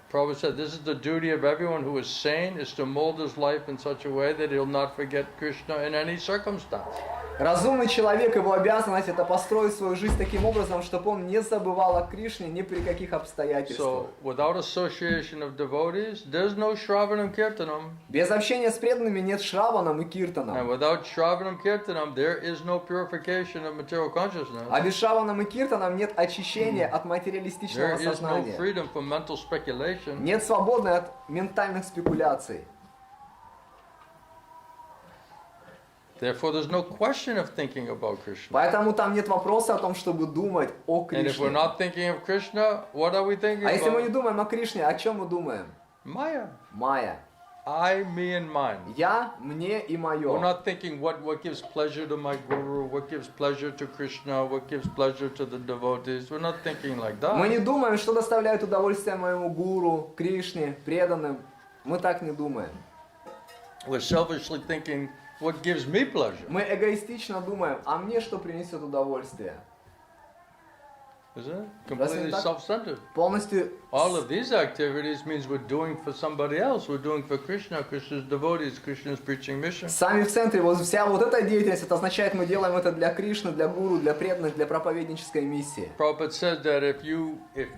Prabhupada said, this is the duty of everyone who is sane, is to mold his life in such a way that he'll not forget Krishna in any circumstance. Разумный человек, его обязанность это построить свою жизнь таким образом, чтобы он не забывал о Кришне ни при каких обстоятельствах. So, without association of devotees, there's no Shravanam Kirtanam. Без общения с преданными нет Шраванам и And Киртанам. without Shravanam Kirtanam, there is no purification of material consciousness. А без Шраванам и Киртанам нет очищения от материалистичного There is no сознания. freedom from mental speculation. Нет свободы от ментальных спекуляций. Therefore, there's no question of thinking about Krishna. Поэтому там нет вопроса о том, чтобы думать о And if we're Кришне. not thinking of Krishna, what are we thinking А если мы не about? думаем о Кришне, о чем мы думаем? Maya. Майя. I, me, and mine. Я, мне и We're мое. not thinking what gives pleasure to my guru, what gives pleasure to Krishna, what gives pleasure to the devotees. We're not thinking like Мы that. не думаем, что доставляет удовольствие моему гуру, Кришне, преданным. Мы так не думаем. We're selfishly thinking what gives me pleasure. Мы эгоистично думаем, а мне что принесет удовольствие? Isn't it? Completely так? self-centered. Полностью All of these activities means we're doing for somebody else. We're doing for Krishna, Krishna's devotees, Krishna's preaching mission. сами в центре. Вот вся вот эта деятельность, это означает, мы делаем это для Кришны, для гуру, для преданных, для проповеднической миссии. Prabhupada said that if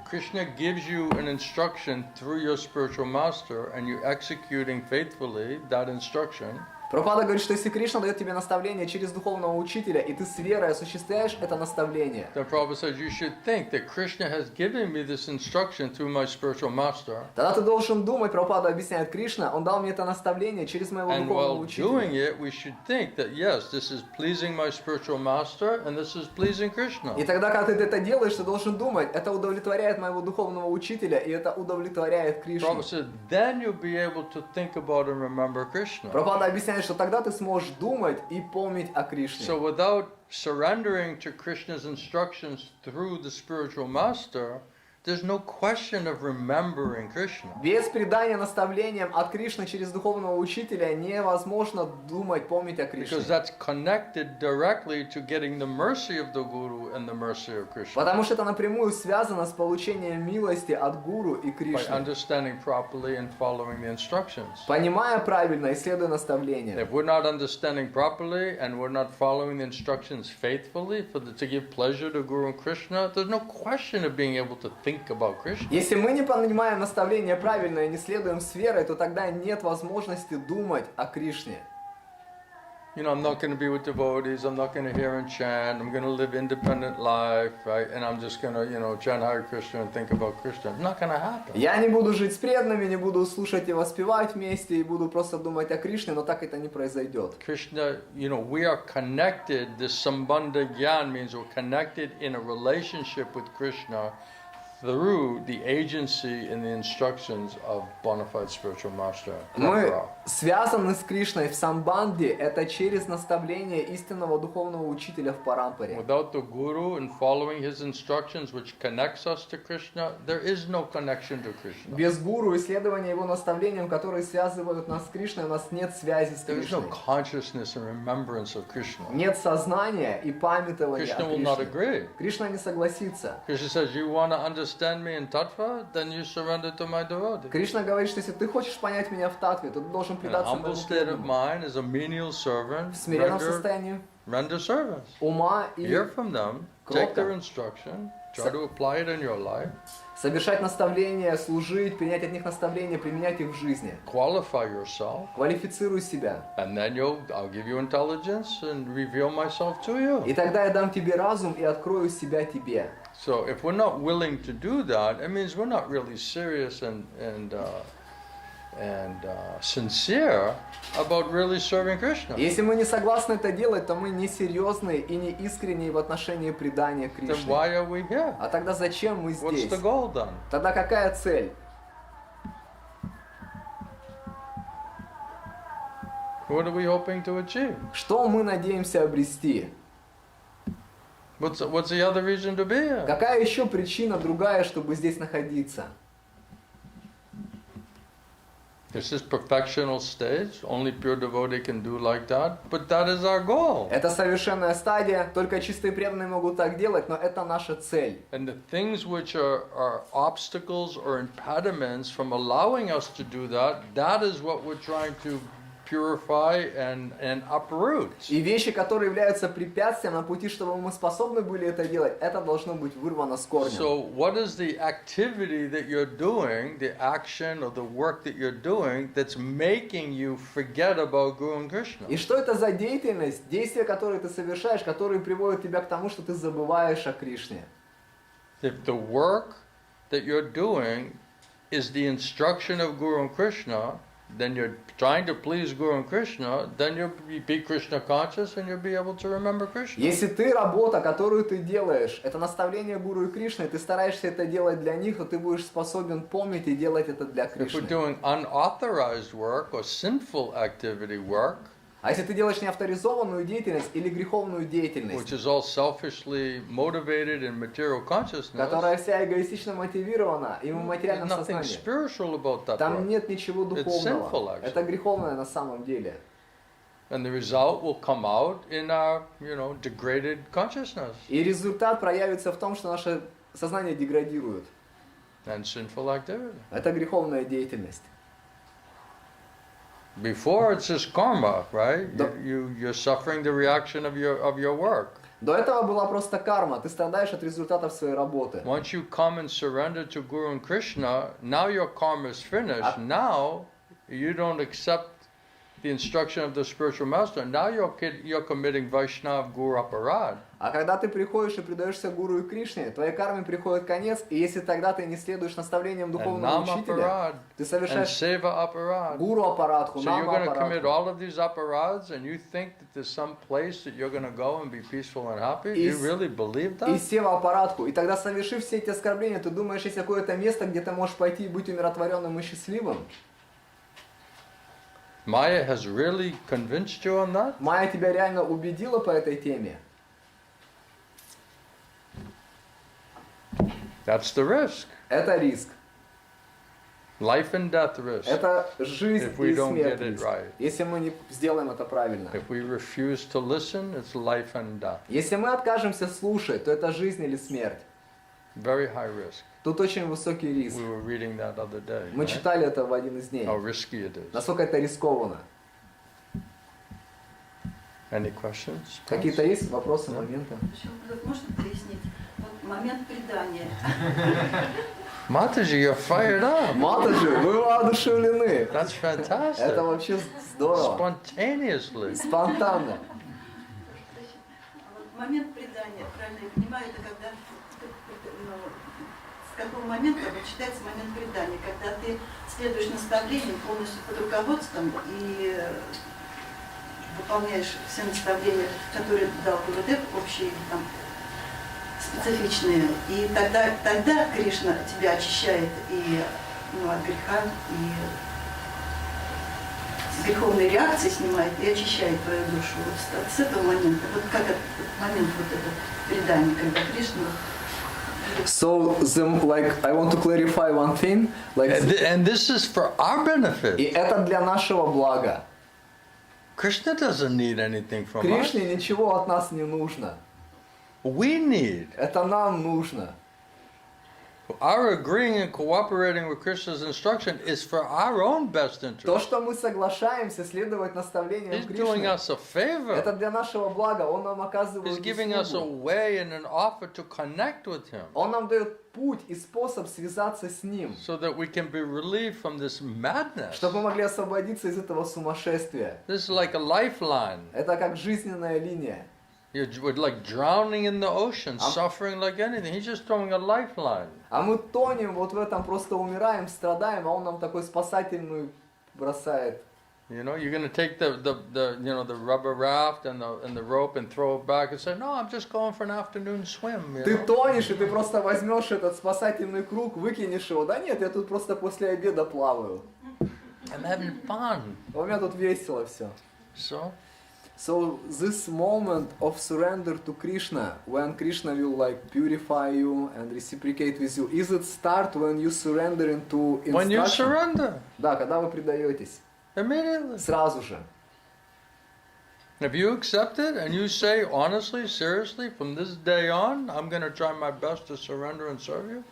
Krishna gives you an instruction through your spiritual master and you're executing faithfully that instruction, Прабхупада говорит, что если Кришна дает тебе наставление через духовного учителя, и ты с верой осуществляешь это наставление, then Prabhupada says you should think that Krishna has given me this instruction through my spiritual master. тогда ты должен думать, Прабхупада объясняет, Кришна, он дал мне это наставление через моего And духовного while учителя. doing it, we should think that yes, this is pleasing my spiritual master and this is pleasing Krishna. И тогда, когда ты это делаешь, ты должен думать, это удовлетворяет моего духовного учителя, и это удовлетворяет Кришну. Prabhupada said, then you'll be able to think about and remember Krishna. Прабхупада объясняет, что тогда ты сможешь думать и помнить о Кришне. So without surrendering to Krishna's instructions through the spiritual master, there's no question of remembering Krishna. Без предания наставлениям от Кришны через духовного учителя невозможно думать, помнить о Кришне. Because that's connected directly to getting the mercy of the Guru and the mercy of Krishna. Потому что это напрямую связано с получением милости от Гуру и By Кришны. understanding properly and following the instructions. Понимая правильно и следуя наставлениям. If we're not understanding properly and we're not following the instructions faithfully to give pleasure to Guru and Krishna, there's no question of being able to think about Krishna. Если мы не понимаем наставления правильно и не следуем с верой, то тогда нет возможности думать о Кришне. You know, I'm not going to be with devotees, I'm not going to hear and chant, I'm going to live independent life, right? And I'm just going to, chant Hare Krishna and think about Krishna. It's not going to happen. Я не буду жить с преданными, не буду слушать и воспевать вместе, и буду просто думать о Кришне, но так это не произойдет. Krishna, we are connected. This Sambandha Gyan means we're connected in a relationship with Krishna through the agency and the instructions of bona fide spiritual master. Мы связаны с Кришной в самбанде, это через наставление истинного духовного учителя в парампаре. Without the Guru and following his instructions, which connects us to Krishna, there is no connection to Krishna. Без гуру и следования его наставлениям, которые связывают нас с Кришной, у нас нет связи с There is no Кришной. consciousness and remembrance of Krishna. Нет сознания и памятования Krishna о will not Кришне. agree. Кришна не согласится. Krishna says, you want to understand me in tattva, then you surrender to my devotee. Кришна говорит, что если ты хочешь понять меня в татве, то ты должен In a предаться humble моему state of преданному. mind, as a menial servant, В смиренном состоянии render service. ума и Hear from them, take their instruction, try to apply it in your life, совершать наставления, служить, принять от них наставления, применять их в жизни. qualify yourself, Квалифицируй себя. and then I'll give you intelligence and reveal myself to you. И тогда я дам тебе разум и открою себя тебе. So if we're not willing to do that, it means we're not really serious and sincere about really serving Krishna. Если мы не согласны это делать, то мы не серьезны и не искренние в отношении предания Then Кришне. why are we here? А тогда зачем мы What's здесь? the goal then? Тогда какая цель? What are we hoping to achieve? Что мы надеемся обрести? What's the other reason to be here? Какая еще причина другая, чтобы здесь находиться? This is perfectional stage. Only pure devotee can do like that. But that is our goal. Это совершенная стадия, только чистые преданные могут так делать, но это наша цель. And the things which are obstacles or impediments from allowing us to do that, that is what we're trying to purify and uproot. И вещи, которые являются препятствием на пути, чтобы мы способны были это делать, это должно быть вырвано с корнем. So what is the activity that you're doing, the action or the work that you're doing that's making you forget about Guru and Krishna? И что это за деятельность, действия, которые ты совершаешь, которые приводят тебя к тому, что ты забываешь о Кришне? If the work that you're doing is the instruction of Guru and Krishna, then you're trying to please Guru and Krishna, then you'll be Krishna conscious and you'll be able to remember Krishna. Если ты работа, которую ты делаешь, это наставление Гуру и Кришны, и ты стараешься это делать для них, то ты будешь способен помнить и делать это для If we're Кришны. doing unauthorized work or sinful activity work, А если ты делаешь неавторизованную деятельность или греховную which деятельность, is all selfishly motivated in material consciousness, которая вся эгоистично мотивирована и в there's материальном nothing сознании, spiritual about that там work. нет ничего sinful, духовного. actually. Это греховное на самом деле. And the result will come out in our, degraded consciousness И результат проявится в том, что наше сознание деградирует. and sinful activity. Это греховная деятельность. Before it's just karma, right? Да. You're suffering the reaction of your work. До этого была просто карма, ты страдаешь от результатов своей работы. Once you come and surrender to Guru and Krishna, now your karma is finished. Now you don't accept the instruction of the spiritual master. Now you're committing Vaishnava Guru Aparad. А когда ты приходишь и предаешься Гуру и Кришне, твоей карме приходит конец, и если тогда ты не следуешь наставлениям And духовного Nam учителя, Aparad ты and совершаешь Seva Aparad. Гуру аппаратху, So Нама you're going to commit аппаратху. all of these aparads and you think that there's some place that you're going to go and be peaceful and happy? И You really believe И that? сева аппаратху. И тогда, совершив все эти оскорбления, ты думаешь, есть какое-то место, где ты можешь пойти и быть умиротворенным и счастливым? Maya has really convinced you on that? Майя тебя реально убедила по этой теме? That's the risk. Это риск. Life and death risk. Это жизнь If we и don't смерть get it риск. right. Если мы не сделаем это правильно. If we refuse to listen, it's life and death. Если мы откажемся слушать, то это жизнь или смерть. Very high risk. Тут очень высокий риск. We were reading that other day. Мы right? читали это в один из дней. How risky it is. Насколько это рискованно. Any questions? Какие-то есть вопросы, моменты? Можно пояснить? Вот момент предания. Mataji, you're fired up. Матаджи, вы воодушевлены. That's fantastic. Это вообще здорово. Spontaneously. Спонтанно. Вот момент предания, правильно я понимаю, это когда, ну, с какого момента вот считается момент предания, когда ты следуешь наставлениям полностью под руководством и выполняешь все наставления, которые дал Гурудев, общие там, специфичные, и тогда Кришна тебя очищает и от греха, и греховные реакции снимает и очищает твою душу. Вот с этого момента, вот как этот момент вот это предание, когда Кришна. So, I want to clarify one thing. And this is for our benefit. И это для нашего блага. Krishna doesn't need anything from us. Кришне ничего от нас не нужно. We need. Это нам нужно. Our agreeing and cooperating with Krishna's instruction is for our own best То, interest. что мы соглашаемся следовать наставлениям He's doing Кришны, us a favor. это для нашего блага. Он нам He's оказывает giving us a услугу. way and an offer to connect with Him Он нам дает путь и способ связаться с Ним, so that we can be relieved from this madness. чтобы мы могли освободиться из этого сумасшествия. This is like a lifeline. Это как жизненная линия. We're like drowning in the ocean, suffering like anything. He's just throwing a lifeline. А мы тонем вот в этом, просто умираем, страдаем, а Он нам такой спасательную бросает. You know, you're going to take the rubber raft and the rope and throw it back and say, no, I'm just going for an afternoon swim. You Ты know? тонешь, и ты просто возьмешь этот спасательный круг, выкинешь его. Да нет, я тут просто после обеда плаваю. I'm having fun. У меня тут весело все. So this moment of surrender to Krishna, when Krishna will like purify you and reciprocate with you, is it start when you surrender into instruction? When you surrender, Да, когда вы предаетесь. immediately. Сразу же. If you accept it and you say honestly, seriously, from this day on, I'm going to try my best to surrender and serve you,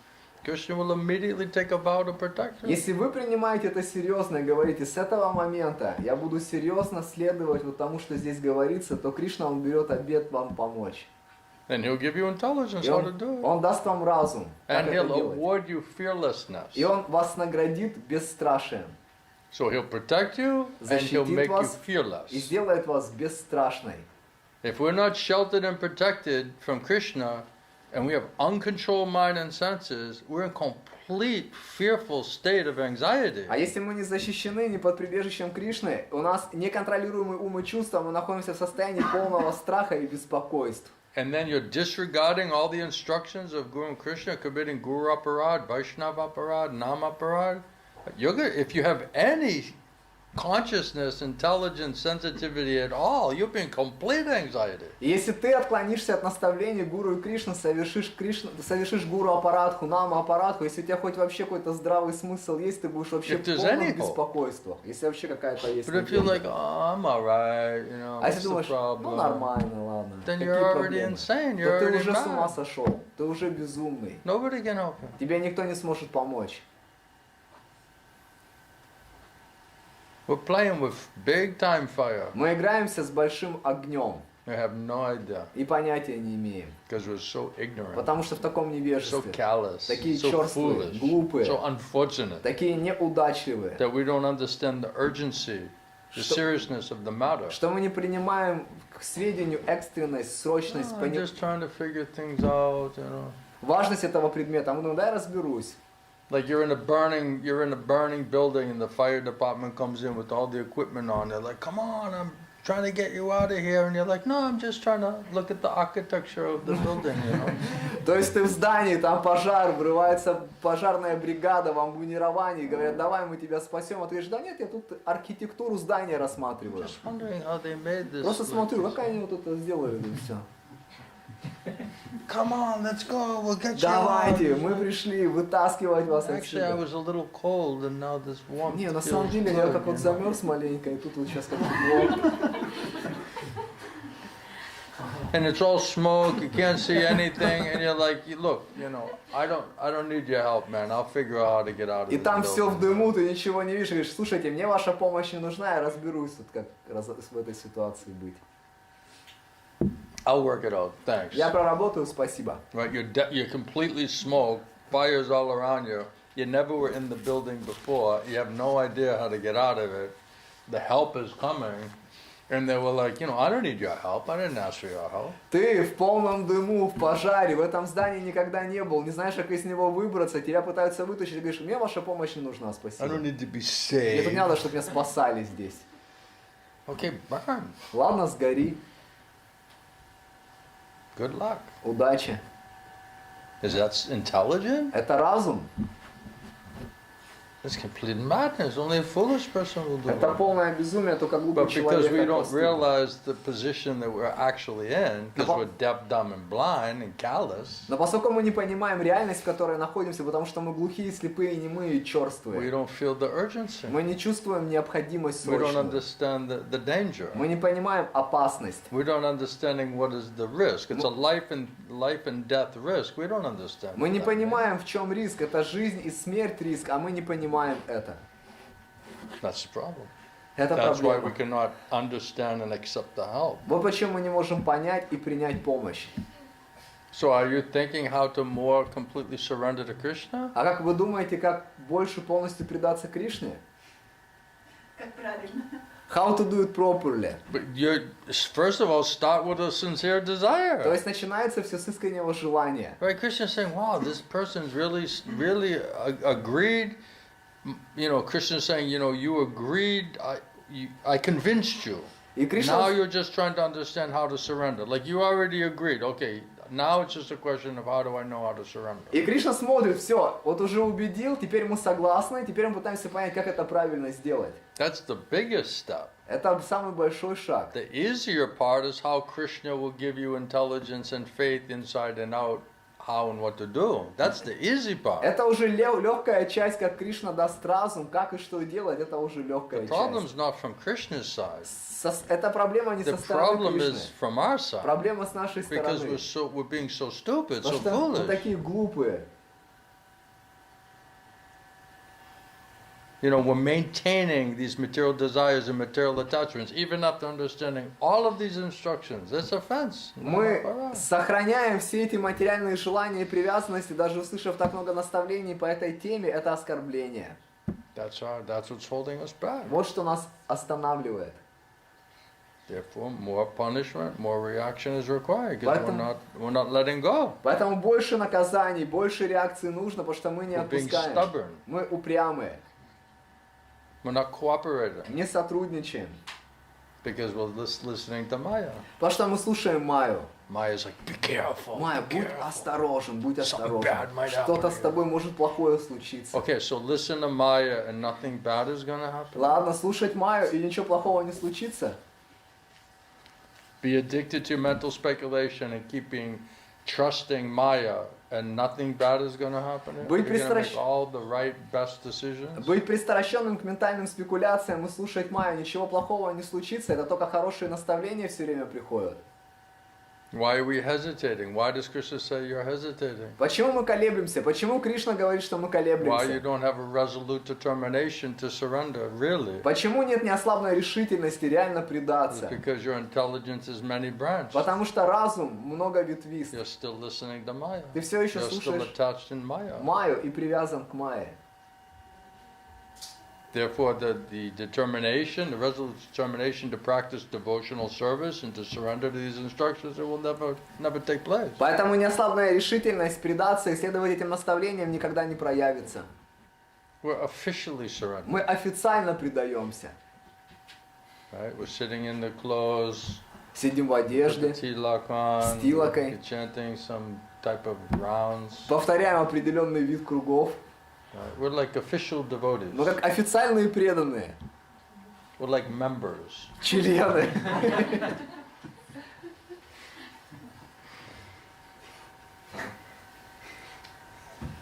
Krishna will immediately take a vow to protect you. Если вы принимаете это серьезно и говорите, с этого момента я буду серьезно следовать вот тому, что здесь говорится, то Кришна, Он берет обет вам помочь. And He'll give you intelligence И how to do it. Он даст вам разум, как And это He'll делать. award you fearlessness. И Он вас наградит бесстрашием. So He'll protect you and He'll Защитит make you вас fearless. и сделает вас бесстрашной. If we're not sheltered and protected from Krishna, and we have uncontrolled mind and senses, we're in complete fearful state of anxiety. А если мы не защищены, не под прибежищем Кришны, у нас неконтролируемый ум и чувства, мы находимся в состоянии полного страха и беспокойств. And then you're disregarding all the instructions of Guru and Krishna, committing Guru Aparad, Vaishnava Aparad, Nama Aparad. If you have any consciousness, intelligence, sensitivity at all, you'll be in complete anxiety. И если ты отклонишься от наставлений Гуру и Кришны, совершишь Гуру Апарадху, Нама Апарадху, если у тебя хоть вообще какой-то здравый смысл есть, ты будешь вообще в If there's полном any hope. беспокойстве. Если вообще какая-то есть But if you're like, надежда. oh, I'm alright, you know, А what's если the думаешь, problem? ну нормально, ладно, Then какие you're already проблемы? insane, То you're ты already уже с ума mad. сошел, ты уже безумный. Nobody can help you. Тебе никто не сможет помочь. We're playing with big time fire. Мы играемся с большим огнем We have no idea и понятия не имеем. because we're so ignorant, Потому что в таком so невежестве, callous, такие so черствые, foolish, глупые, so unfortunate такие неудачливые, that we don't understand the urgency, the Что- seriousness of the matter. что мы не принимаем к сведению экстренность, срочность, I'm just trying to figure things out, you know. важность этого предмета. Мы думаем, да, я разберусь. Like you're in a burning building and the fire department comes in with all the equipment on. They're like, "Come on, I'm trying to get you out of here," and you're like, "No, I'm just trying to look at the architecture of the building," you know. То есть ты в здании, там пожар, врывается пожарная бригада в амбунировании, говорят, давай мы тебя спасем. А ты говоришь, да нет, я тут архитектуру здания рассматриваю. Just wondering how they made this. Просто like смотрю, this. как они вот это сделали, и все. come on, let's go, we'll get you Давайте, out. мы пришли вытаскивать вас Actually, I отсюда. was a little cold, and now this warmth Не, на feels самом деле я good, как вот you know. замерз маленько, и тут вот сейчас как тепло. And it's all smoke, you can't see anything, and you're like, look, you know, I don't need your help, man. I'll figure out how to get out of И this там все в building. дыму, ты ничего не видишь, говоришь, слушайте, мне ваша помощь не нужна, я разберусь, вот как в этой ситуации быть. I'll work it out, thanks. Я проработаю, спасибо. Right, you're completely smoked, fires all around you. You never were in the building before. You have no idea how to get out of it. The help is coming. And they were like, you know, I don't need your help. I didn't ask for your help. Ты в полном дыму, в пожаре, в этом здании никогда не был, не знаешь, как из него выбраться, тебя пытаются вытащить, и говоришь, мне ваша помощь не нужна, I спасибо. don't need to be Мне тут saved. не надо, чтобы меня спасали здесь. Okay, burn. Ладно, сгори, Good luck. удачи. Is that intelligent? Это разум, It's complete madness. Only a foolish person will do это it. полное безумие, только глупый But because we человек. don't поступит. realize the position that we're actually in, because we're deaf, dumb, and blind, and callous, Но поскольку мы не понимаем реальность, в которой находимся, потому что мы глухие, слепые, немые и we черствые, don't feel the urgency. мы не чувствуем необходимость We don't срочную. understand the danger. Мы не понимаем опасность. We don't understanding what is the risk. It's a life and death risk. We don't understand. Мы не that, понимаем, в чем риск. Это жизнь и смерть риск, а мы не понимаем это. man. That's the problem. Это That's why we проблема. cannot understand and accept the help. Вот почему мы не можем понять и принять помощь. So are you thinking how to more completely surrender to Krishna? А как вы думаете, как больше полностью предаться Кришне? Как правильно. How to do it properly. But you first of all start with a sincere То desire. есть начинается все с искреннего желания. Right? Krishna's saying, "Wow, this person's really agreed." You know, Krishna's saying, you know, you agreed. I convinced you. И Now Кришна, you're just trying to understand how to surrender. Like you already agreed. Okay, now it's just a question of how do I know how to surrender. и Кришна смотрит, все, вот уже убедил, теперь мы согласны, теперь мы пытаемся понять, как это правильно сделать. That's the biggest step. Это самый большой шаг. The easier part is how Krishna will give you intelligence and faith inside and out, how and what to do. That's the easy part. Это уже легкая часть, как Кришна даст разум, как и что делать, это уже легкая The часть. problem's not from Krishna's side. Эта проблема не The со стороны problem Кришны. is from our side. Проблема с нашей Because стороны. we're being so stupid, so Потому что мы foolish. такие глупые. You know, we're maintaining these material desires and material attachments, even after understanding all of these instructions. It's offense. Мы сохраняем все эти материальные желания и привязанности, даже услышав так много наставлений по этой теме, это оскорбление. That's what's holding us back. Вот что нас останавливает. Therefore, more punishment, more reaction is required because Поэтому- we're not letting go. Поэтому больше наказаний, больше реакций нужно, потому что мы не We're being отпускаем. stubborn. Мы упрямые, We're not cooperating не сотрудничаем. because we're listening to Maya. Потому что мы слушаем Майю. Maya's like, be careful. Майя, be будь careful." осторожен, будь Something осторожен. bad might happen Что-то to с you. тобой может плохое случиться. Okay, so listen to Maya and nothing bad is going to happen. Ладно, слушать Майю, и ничего плохого не случится. Be addicted to mental speculation and keeping trusting Maya, and nothing bad is going to happen. Быть You're going to make пристращ- all the right, best decisions. Быть пристращенным к ментальным спекуляциям и слушать Майю, ничего плохого не случится, это только хорошие наставления все время приходят. Why are we hesitating? Why does Krishna say you're hesitating? Почему мы колеблемся? Почему Кришна говорит, что мы Why you колеблемся? don't have a resolute determination to surrender, really? Почему нет неослабной решительности реально It's предаться? because your intelligence is many branched. Потому что разум многоветвист. You're still listening to Maya. Ты все еще You're still слушаешь attached in Maya. Майю и привязан к Майе. Therefore, the determination, the resolute determination to practice devotional service and to surrender to these instructions, it will never take place. Поэтому неослабная решительность предаться и следовать этим наставлениям никогда не проявится. We're officially surrendered. Мы официально предаемся. Right? We're sitting in the clothes, Сидим в with the одежде, tilak on, С тилакой. we're chanting some type of rounds. повторяем определенный вид кругов. Right? We're like official devotees. Мы как официальные преданные, We're like members. члены.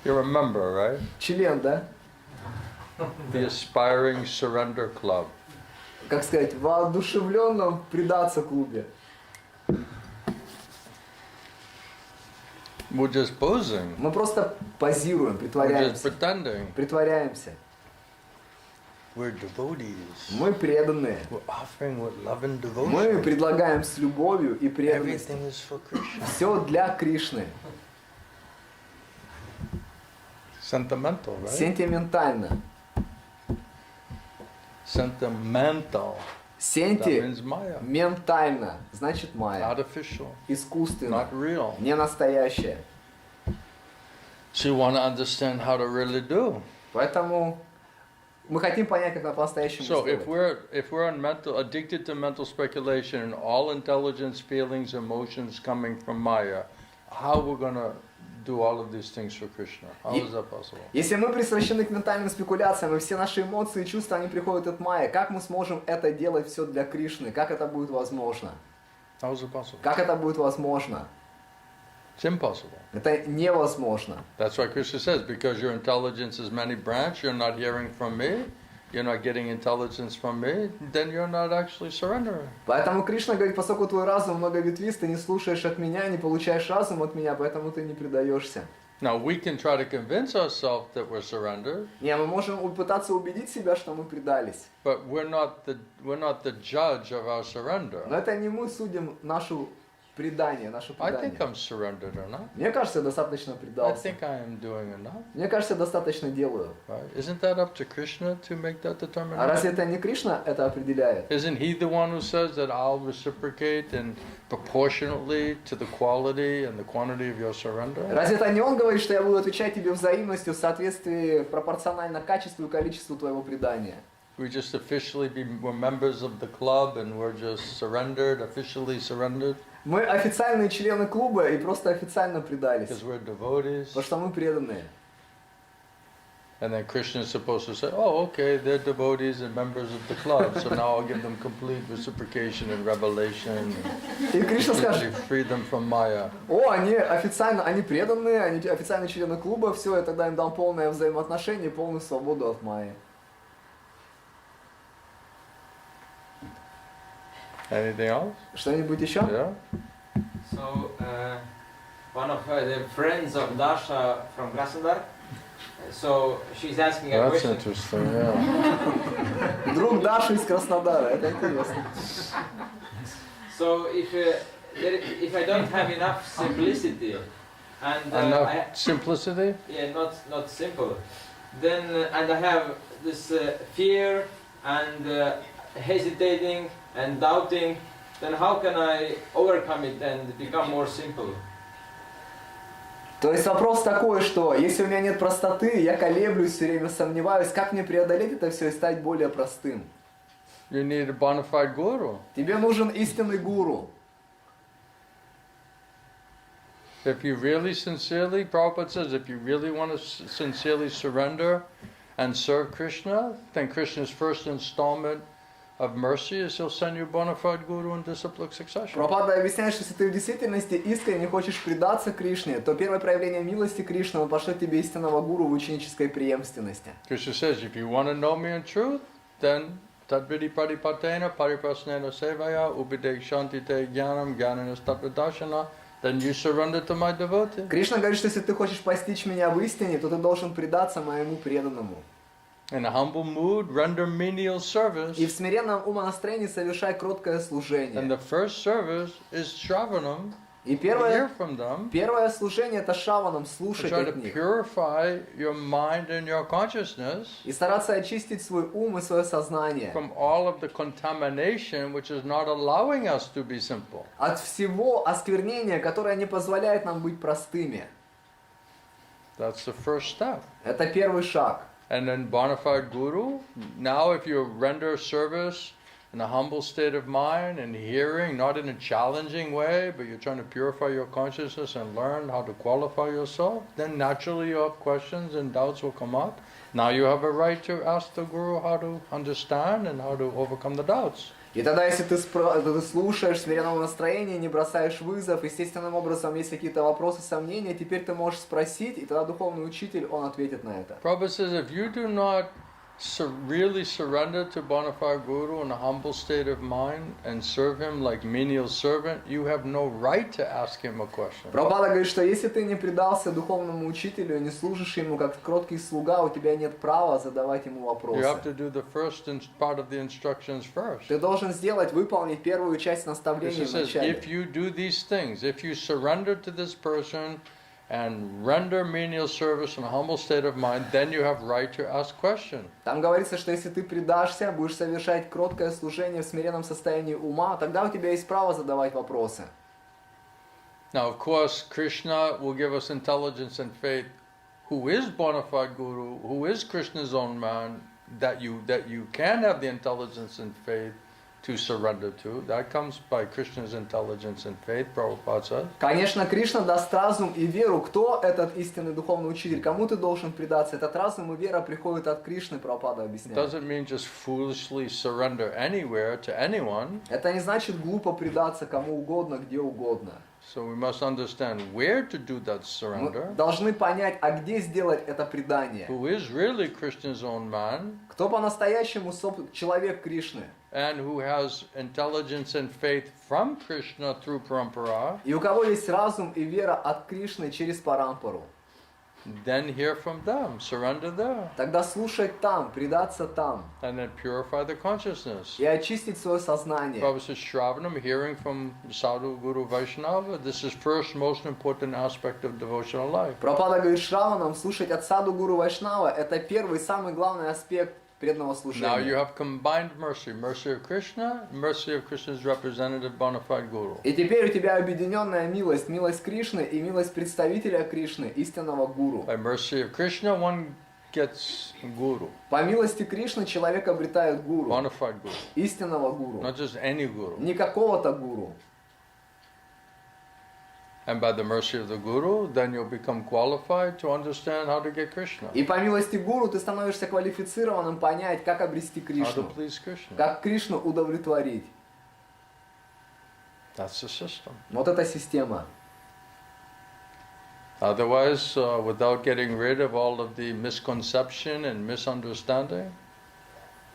You're a member, right? Член, да? The Aspiring Surrender Club. Как сказать, в воодушевленном предаться клубе. We're just posing. Мы просто позируем, We're just притворяемся. pretending. Притворяемся. We're devotees. Мы преданные. We're offering with love and Мы devotion. предлагаем с любовью и преданностью. Everything is for Krishna. Все для Кришны. Sentimental, right? Сентиментально. Sentimental. That means Maya. Сентиментально. Значит майя. Artificial. Искусственно. Not real. Не настоящее. So you want to understand how to really do. Поэтому мы хотим понять, как по-настоящему So сделать. if we're addicted to mental speculation and all intelligence, feelings, emotions coming from Maya, how we're going to do all of these things for Krishna? How is that possible? Если мы присвящены к ментальным спекуляциям, и все наши эмоции и чувства, они приходят от майя, как мы сможем это делать все для Кришны? Как это будет возможно? How is it possible? Как это будет возможно? It's impossible. Это невозможно. That's why Krishna says, because your intelligence is many branch, you're not hearing from me, you're not getting intelligence from me, then you're not actually surrendering. Поэтому Кришна говорит, поскольку твой разум многоветвист, ты не слушаешь от меня, не получаешь разум от меня, поэтому ты не предаешься. Now we can try to convince ourselves that we're surrendered, Не, мы можем пытаться убедить себя, что мы предались. but we're not the judge of our surrender. Но это не мы судим нашу предание, наше I think предание. I'm surrendered or not. Мне кажется, я достаточно I предался. think I am doing enough. Мне кажется, я достаточно делаю. Right? Isn't that up to Krishna to make that А разве determination? это не Кришна это определяет? Isn't he the one who says that I'll reciprocate and proportionately to the quality and the quantity of your surrender? Разве это не он говорит, что я буду отвечать тебе взаимностью в соответствии пропорционально качеству и количеству твоего предания? We just we're members of the club and we're just surrendered, officially surrendered, Мы официальные члены клуба и просто официально предались. because we're devotees. Потому что мы преданные. And then Krishna is supposed to say, oh, okay, they're devotees and members of the club, so now I'll give them complete reciprocation and revelation И Кришна and скажет, free them from Maya. о, они официально, они преданные, они официальные члены клуба, все, я тогда им дам полное взаимоотношение, полную свободу от майи. Anything else? Что-нибудь еще? Yeah? So, one of the friends of Dasha from Krasnodar, so she's asking a That's question. interesting, yeah. Друг Даши из Краснодара, это интересно. So, if I don't have enough simplicity and Enough simplicity? not simple, then and I have this fear and hesitating and doubting, then how can I overcome it and become more simple? То есть вопрос такой, что если у меня нет простоты, я колеблюсь, все время сомневаюсь, как мне преодолеть это все и стать более простым? You need a bona fide guru. Тебе нужен истинный гуру. If you really sincerely, Prabhupada says, if you really want to sincerely surrender and serve Krishna, then Krishna's first installment of mercy is he'll send you a bona fide guru in disciplic succession. Прабхупада объясняет, что если ты в действительности искренне хочешь предаться Кришне, то первое проявление милости Кришны, он пошлет тебе истинного гуру в ученической преемственности. Krishna says, if you want to know me in truth, then tadvidi pradipatena pariprasnena sevaya ubide shantite jnanam jnananas tattvadarshana, then you surrender to my devotee. Кришна говорит, что если ты хочешь постичь меня в истине, то ты должен предаться моему преданному. In a humble mood, render menial service. И в смиренном умонастроении совершай кроткое And служение. the first service is Shravanam, И hear первое from them, служение это шаванам, to слушать try to от них. purify your mind and your consciousness И стараться очистить свой ум и свое сознание from all of the contamination which is not allowing us to be simple. от всего осквернения, которое не позволяет нам быть простыми. That's the first step. Это первый шаг. And then bona fide guru, now if you render service in a humble state of mind and hearing, not in a challenging way, but you're trying to purify your consciousness and learn how to qualify yourself, then naturally you have questions and doubts will come up. Now you have a right to ask the guru how to understand and how to overcome the doubts. И тогда, если ты слушаешь в смиренном настроении, не бросаешь вызов, естественным образом есть какие-то вопросы, сомнения, теперь ты можешь спросить, и тогда духовный учитель, он ответит на это. Prabhupada says, if you do not really surrender to bona fide Guru in a humble state of mind and serve him like menial servant, you have no right to ask him a question. Прабхупада говорит, что если ты не предался духовному учителю, не служишь ему как кроткий слуга, у тебя нет права задавать ему вопросы. You have to do the first part of the instructions first. Ты должен выполнить первую часть наставлений Krishna says, вначале. if you do these things, if you surrender to this person and render menial service in a humble state of mind, then you have right to ask questions. Там говорится, что если ты предашься, будешь совершать кроткое служение в смиренном состоянии ума, тогда у тебя есть право задавать вопросы. Now, of course, Krishna will give us intelligence and faith, who is bona fide Guru, who is Krishna's own man, that you can have the intelligence and faith to surrender to. That comes by Krishna's intelligence and faith, Prabhupada says. Конечно, Кришна даст разум и веру. Кто этот истинный духовный учитель? Кому ты должен предаться? Этот разум и вера приходят от Кришны, Прабхупада объясняет. Doesn't mean just foolishly surrender anywhere to anyone. Это не значит глупо предаться кому угодно, где угодно. So we must understand where to do that Мы surrender. должны понять, а где сделать это предание. Who is really Krishna's own man Кто по-настоящему человек Кришны? and who has intelligence and faith from Krishna through parampara. И у кого есть разум и вера от Кришны через парампару. Then hear from them, surrender there, Тогда слушать там, предаться там. and then purify the consciousness. И очистить свое сознание. Prabhupada says, Shravanam, hearing from Sadhu, Guru, Vaishnava, this is first most important aspect of devotional life. Прабхупада говорит Шраванам, слушать от Саду Гуру Вайшнава, это первый, самый главный аспект преданного Now you служения. have combined mercy, mercy of Krishna's representative bona fide Guru. И теперь у тебя объединенная милость, милость Кришны и милость представителя Кришны, истинного гуру. By mercy of Krishna, one gets Guru, По милости Кришны человек обретает гуру, bona fide Guru, истинного гуру, not just any Guru. не какого-то гуру. And by the mercy of the Guru, then you'll become qualified to understand how to get Krishna, И по милости гуру ты становишься квалифицированным понять, как обрести how to Кришну, please Krishna. как Кришну удовлетворить. That's the system. Вот эта система. Otherwise, without getting rid of all of the misconception and misunderstanding,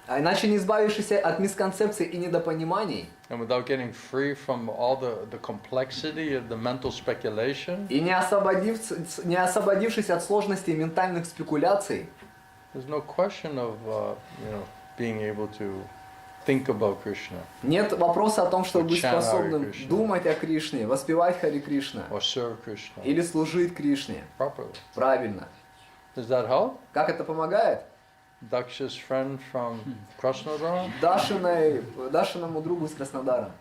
А иначе не избавившись от мисконцепций и недопониманий, and without getting free from all the complexity of the mental speculation, и не освободившись от сложностей ментальных спекуляций, there's no question of being able to think about Krishna нет вопроса о том, чтобы быть Chant Hare способным Krishna. думать о Кришне, воспевать Хари Кришна or serve Krishna или служить Кришне. properly. Правильно. Does that help? Как это помогает? Daksha's friend from Krasnodar? Дашиному другу из Краснодара.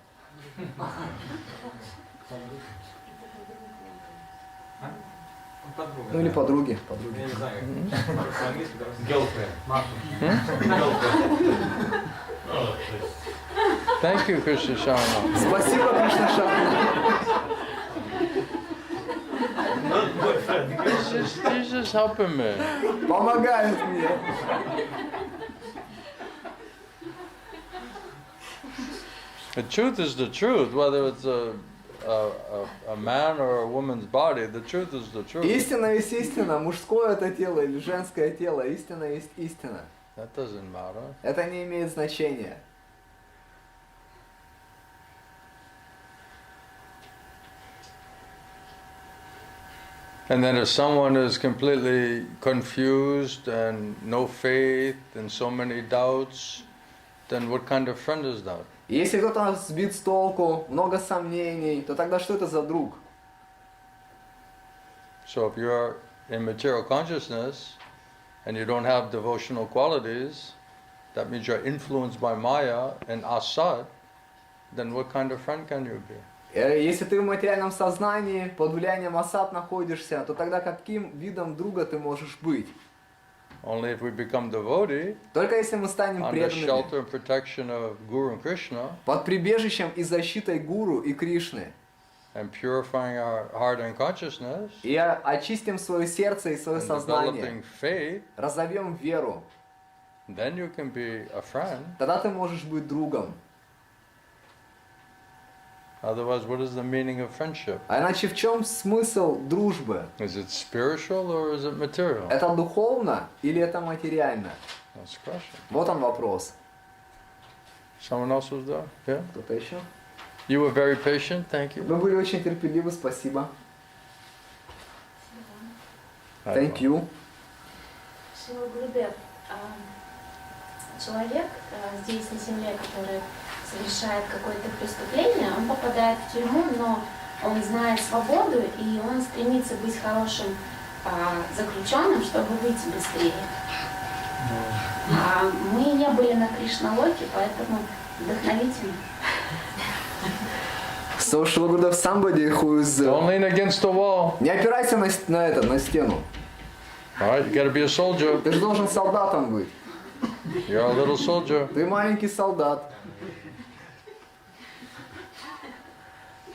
Подруга, Ну или да. подруги. Я не знаю, как по-английски, girlfriend. Thank you, Krishna Sharma. Спасибо, Кришна Шарма. He's just helping me. Помогает мне. The truth is the truth, whether it's a man or a woman's body, the truth is the truth. Истина есть истина. Мужское это тело или женское тело. Истина есть истина. That doesn't matter. Это не имеет значения. And then if someone is completely confused and no faith and so many doubts, then what kind of friend is that? Если кто-то сбит с толку, много сомнений, то тогда что это за друг? So if you're in material consciousness and you don't have devotional qualities, that means you're influenced by Maya and Asad, then what kind of friend can you be? Если ты в материальном сознании, под влиянием асад находишься, то тогда каким видом друга ты можешь быть? Only if we become devotee, Только если мы станем under преданными, shelter and protection of Guru and Krishna, под прибежищем и защитой Гуру и Кришны, and purifying our heart and consciousness, и очистим свое сердце и свое and сознание, developing faith, разовьем веру, then you can be a friend. тогда ты можешь быть другом. Otherwise, what is the meaning of friendship? А иначе в чем смысл дружбы? Is it spiritual or is it material? Это духовно или это материально? That's the question. Вот он вопрос. Someone else was there? Yeah? Кто-то еще? You were very patient, thank you. Вы были очень терпеливы, спасибо. Thank you. Шила Гурудев, человек здесь на земле, который совершает какое-то преступление, он попадает в тюрьму, но он знает свободу и он стремится быть хорошим заключенным, чтобы выйти быстрее. Мы не были на Кришна-локе, поэтому вдохновительно. So Шила Гурудев, somebody who is... Don't lean against the wall. Не опирайся на стену. All right, you got to be a soldier. Ты же должен солдатом быть. You're a little soldier. Ты маленький солдат.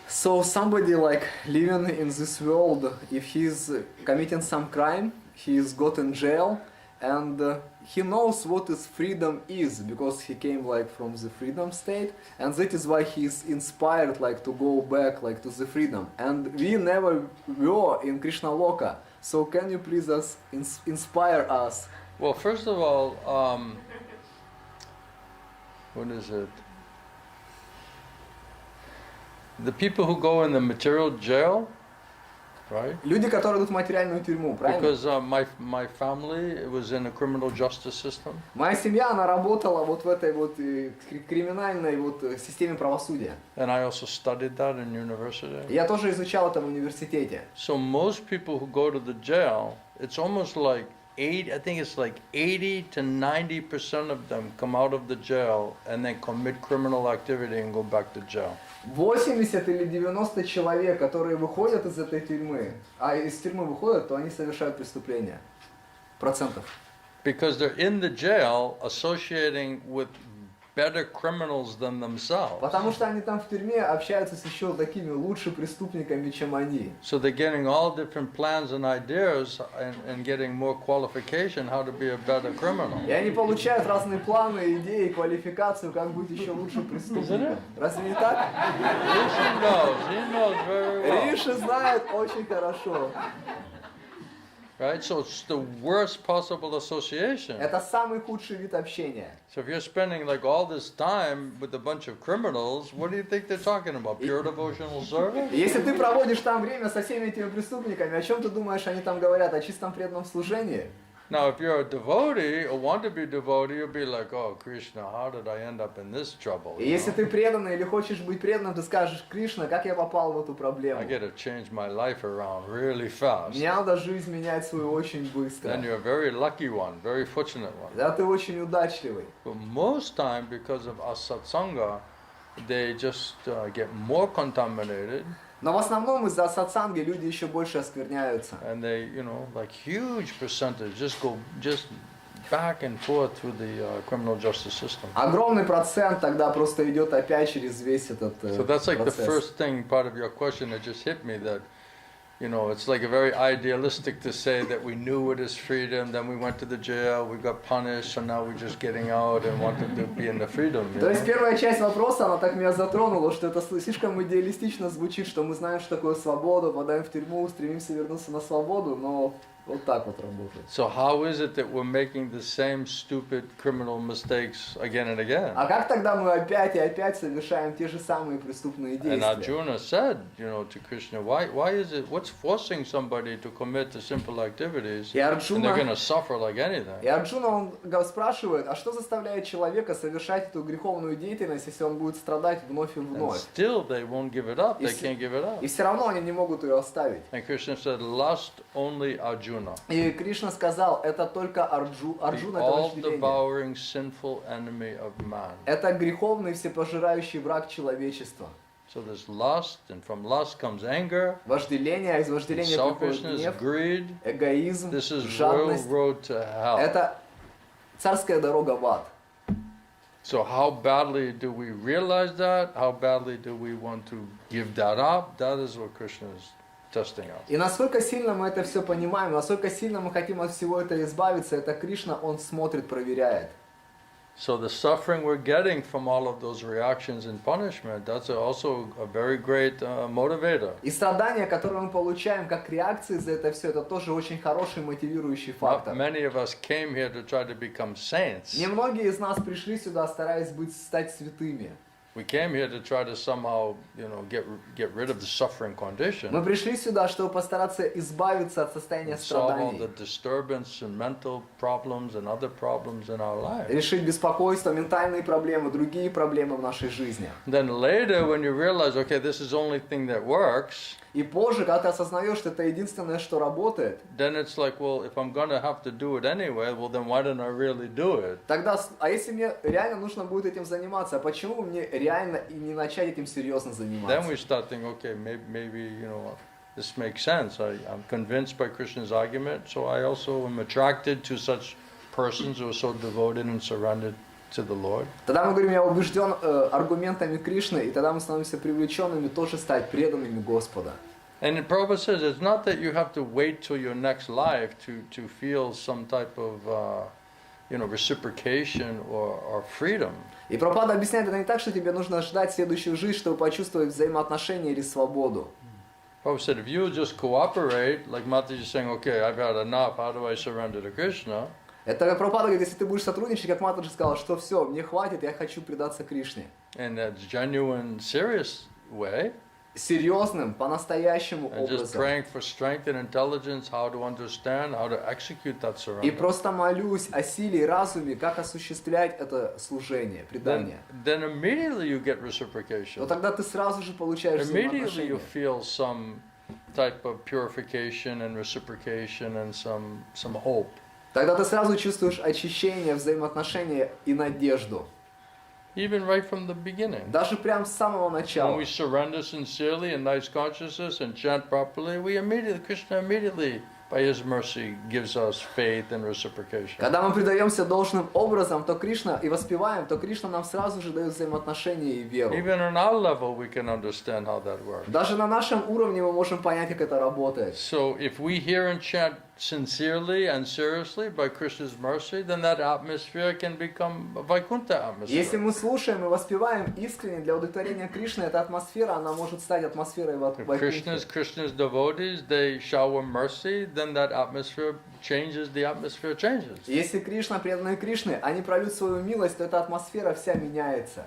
So somebody like living in this world, if he's committing some crime, he's got in jail, and he knows what is freedom is because he came like from the freedom state, and that is why he's inspired like to go back like to the freedom. And we never were in Krishna Loka. So can you please inspire us? Well, first of all, what is it? The people who go in the material jail, right? Люди, которые идут в материальную тюрьму, правильно? Because my family was in a criminal justice system. Моя семья, она работала вот в этой вот криминальной вот системе правосудия. And I also studied that in university. Я тоже изучал это в университете. So most people who go to the jail, it's almost like 80 to 90% of them come out of the jail and then commit criminal activity and go back to jail. 80 или 90 человек, которые выходят из этой тюрьмы, а из тюрьмы выходят, то они совершают преступления. Процентов. Because they're in the jail associating with better criminals than themselves. Потому что они там в тюрьме общаются с еще такими лучше преступниками, чем они. So they're getting all different plans and ideas and getting more qualification how to be a better criminal. И они получают разные планы, идеи, квалификацию, как быть еще лучше преступником. Разве не так? He knows very well. Риши знает очень хорошо. Right? So it's the worst possible association. Это самый худший вид общения. So if you're spending like all this time with a bunch of criminals, what do you think they're talking about? Pure devotional service? Если ты проводишь там время со всеми этими преступниками, о чем ты думаешь, они там говорят? О чистом преданном служении? Now, if you're a devotee or want to be a devotee, you'll be like, oh, Krishna, how did I end up in this trouble? И если ты преданный или хочешь быть преданным, ты скажешь: Кришна, как я попал в эту проблему? I got to change my life around really fast. Мне надо жизнь менять свою очень быстро. Then you're a very lucky one, very fortunate one. Да, ты очень удачливый. But most time, because of our satsanga, they just get more contaminated. Но в основном из-за сатсанги люди еще больше оскверняются. And they, like huge percentage just go back and forth through the criminal justice system. Огромный процент тогда просто идет опять через весь этот So that's like the процесс. first thing, part of your question that just hit me, that it's like a very idealistic to say that we knew what is freedom, then we went to the jail, we got punished, so now we're just getting out and wanted to be in the freedom. То есть первая часть вопроса, она так меня затронула, что это слишком идеалистично звучит, что мы знаем, что такое свобода, попадаем в тюрьму, стремимся вернуться на свободу, но вот так вот работает. So how is it that we're making the same stupid criminal mistakes again and again? А как тогда мы опять и опять совершаем те же самые преступные And действия? Arjuna said, to Krishna, why is it, what's forcing somebody to commit to simple activities И and they're going to suffer like И anything? Арджуна, он спрашивает, а что заставляет человека совершать эту греховную деятельность, если он будет страдать вновь и And вновь? still they won't give it up, they Если- can't give it up. И все равно они не могут ее оставить. And Krishna said, lust only Arjuna. И Кришна сказал, это только Арджуна, The это вожделение. all-devouring sinful enemy of man. Это греховный всепожирающий враг человечества. So there's lust, and from lust comes anger, Вожделение, а из вожделения приходит selfishness, гнев, greed. эгоизм, This is real жадность. road to hell. Это царская дорога в ад. So how badly do we realize that? How badly do we want to give that up? That is what Krishna is testing us. И насколько сильно мы это все понимаем, насколько сильно мы хотим от всего этого избавиться, это Кришна, он смотрит, проверяет. So the suffering we're getting from all of those reactions and punishment, that's also a very great motivator. И страдания, которые мы получаем как реакции за это все, это тоже очень хороший мотивирующий Not фактор. many of us came here to try to become saints. Немногие из нас пришли сюда, стараясь стать святыми. We came here to try to somehow, get rid of the suffering condition. Мы пришли сюда, чтобы постараться избавиться от состояния Solve all the страданий. disturbance and mental problems and other problems in our life. Решить беспокойство, ментальные проблемы, другие проблемы в нашей жизни. Then later, when you realize, okay, this is the only thing that works, И позже, когда ты осознаешь, что это единственное, что работает, then it's like, well, if I'm going to have to do it anyway, well, then why don't I really do it? тогда, а если мне реально нужно будет этим заниматься, а почему мне реально и не начать этим серьезно Then заниматься? we start thinking, okay, maybe this makes sense. I'm convinced by Krishna's argument, so I also am attracted to such persons who are so devoted and surrendered to the Lord. Тогда мы говорим, я убежден аргументами Кришны, и тогда мы становимся привлеченными тоже стать преданными Господа. And Prabhupada says it's not that you have to wait till your next life to feel some type of reciprocation or freedom. И Прабхупада объясняет, это не так, что тебе нужно ждать следующую жизнь, чтобы почувствовать взаимоотношения или свободу. Prabhupada said if you just cooperate, like Mataji is saying, okay, I've had enough, how do I surrender to Krishna? Это как Прабхупада говорит, если ты будешь сотрудничать, как Матаджи сказал, что все, мне хватит, я хочу предаться Кришне. In a genuine, serious way, Серьезным, по-настоящему and just образом. praying for strength and intelligence, how to understand, how to execute that И surrender. просто молюсь о силе и разуме, как осуществлять это служение, предание. Then immediately you get reciprocation. Но тогда ты сразу же получаешь Immediately you взаимоотношения. feel some type of purification and reciprocation and some hope. Тогда ты сразу чувствуешь очищение, взаимоотношения и надежду. Even right from the beginning. Даже прям с самого When начала. we surrender sincerely in nice consciousness and chant properly, Krishna immediately, by His mercy, gives us faith and reciprocation. Когда мы предаемся должным образом, то Кришна и воспеваем, то Кришна нам сразу же дает взаимоотношения и веру. Even on our level, we can understand how that works. Даже на нашем уровне мы можем понять, как это работает. So if we hear and chant sincerely and seriously by Krishna's mercy, then that atmosphere can become a Vaikuntha Если atmosphere. мы слушаем и воспеваем искренне для удовлетворения Кришны, эта атмосфера, она может стать атмосферой If Вайкунтхи. Krishna's devotees, they shower mercy, then that atmosphere changes, the atmosphere changes. Если Кришна, преданные Кришны, они прольют свою милость, то эта атмосфера вся меняется.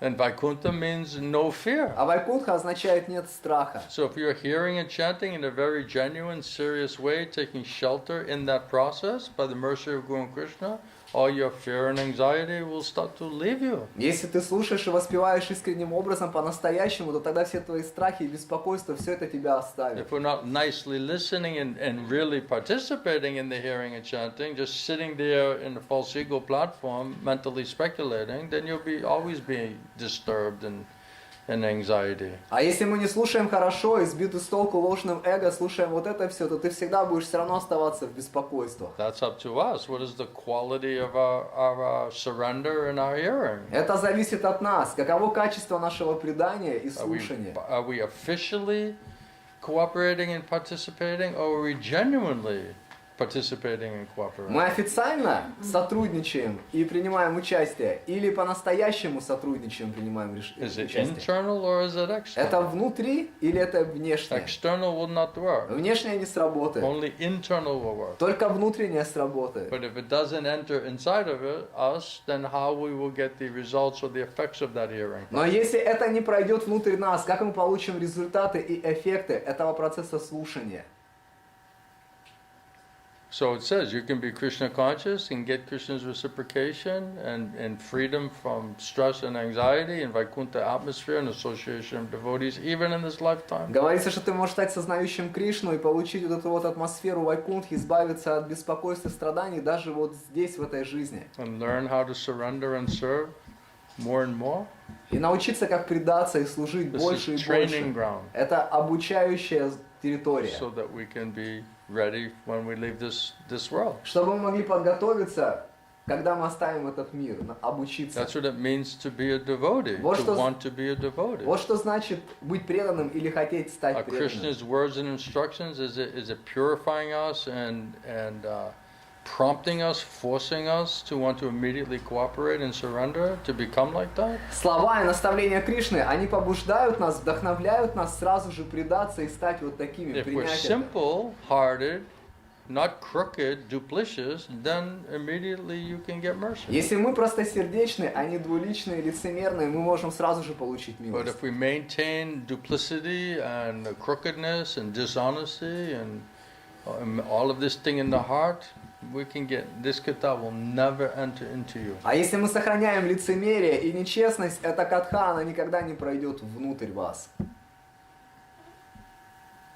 And Vaikuntha means no fear. А Вайкунтха означает нет страха. So if you're hearing and chanting in a very genuine, serious way, taking shelter in that process by the mercy of Guru Krishna, all your fear and anxiety will start to leave you. Если ты слушаешь и воспеваешь искренним образом по-настоящему, то тогда все твои страхи и беспокойства, все это тебя оставит. If we're not nicely listening and really participating in the hearing and chanting, just sitting there in the false ego platform, mentally speculating, then you'll always be disturbed and anxiety. А если мы не слушаем хорошо, избиты с толку ложным эго, слушаем вот это все, то ты всегда будешь все равно оставаться в беспокойствах. That's up to us. What is the quality of our surrender and our hearing? Это зависит от нас. Каково качество нашего предания и слушания? Are we officially cooperating and participating, or are we genuinely participating and cooperating? Мы официально сотрудничаем и принимаем участие, или по-настоящему сотрудничаем, принимаем Is it участие? internal or is it external? Это внутри или это внешнее? External will not work. Внешнее не сработает. Only internal will work. Только внутреннее сработает. But if it doesn't enter inside of us, then how we will get the results or the effects of that hearing? Но если это не пройдет внутрь нас, как мы получим результаты и эффекты этого процесса слушания? So it says you can be Krishna conscious and get Krishna's reciprocation and freedom from stress and anxiety and Vaikuntha atmosphere and association of devotees even in this lifetime. Говорится, что ты можешь стать сознающим Кришну и получить вот эту вот атмосферу Вайкунтхи, избавиться от беспокойства и страданий даже вот здесь, в этой жизни. And learn how to surrender and serve more and more. И научиться, как предаться и служить This больше is и training больше. ground Это обучающая территория. so that we can be ready when we leave this world. Чтобы мы могли подготовиться, когда мы оставим этот мир, обучиться. That's what it means to be a devotee, Вот to что- want to be a devotee. Вот что значит быть преданным или хотеть стать преданным. Krishna's words and instructions is it purifying us and prompting us, forcing us to want to immediately cooperate and surrender, to become like that? Слова и наставления Кришны, они побуждают нас, вдохновляют нас сразу же предаться и стать вот такими, If we're принять это. simple-hearted, not crooked, duplicitous, then immediately you can get mercy. Если мы простосердечны, а не двуличные, лицемерные, мы можем сразу же получить But милость. if we maintain duplicity and crookedness and dishonesty and all of this thing in the heart, we can get Discourse will never enter into you. А если мы сохраняем лицемерие и нечестность, эта катха, она никогда не пройдет внутрь вас.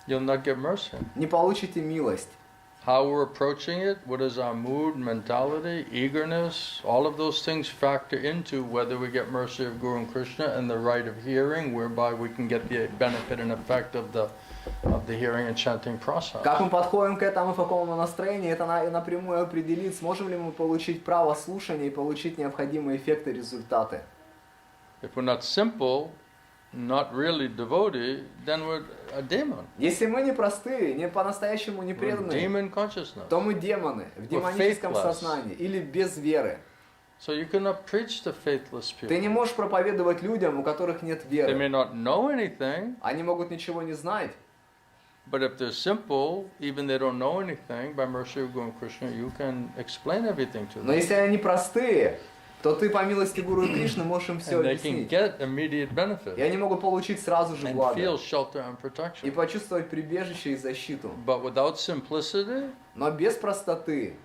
You'll not get mercy. Не получите милость. How we're approaching it, what is our mood, mentality, eagerness, all of those things factor into whether we get mercy of Guru and Krishna and the right of hearing, whereby we can get the benefit and effect of the hearing and chanting process. Как мы подходим к этому, в каком мы настроении, это напрямую определит, сможем ли мы получить право слушания и получить необходимые эффекты, результаты. If we're not simple, not really devotee, then we're a demon. Если мы не простые, не по-настоящему не We're преданные, demon consciousness. то мы демоны в демоническом faithless. сознании или без веры. So you cannot preach to faithless Ты не people. можешь проповедовать людям, у которых нет They may веры. not know anything, Они могут ничего не знать. but if they're simple, even they don't know anything, by mercy of Guru and Krishna, you can explain everything to Но them. если они простые, то ты по милости Гуру и Кришны можешь им все And they can объяснить. get immediate И benefit они могут получить сразу же and благо. feel shelter and И protection. почувствовать прибежище и защиту. But without simplicity, Но без простоты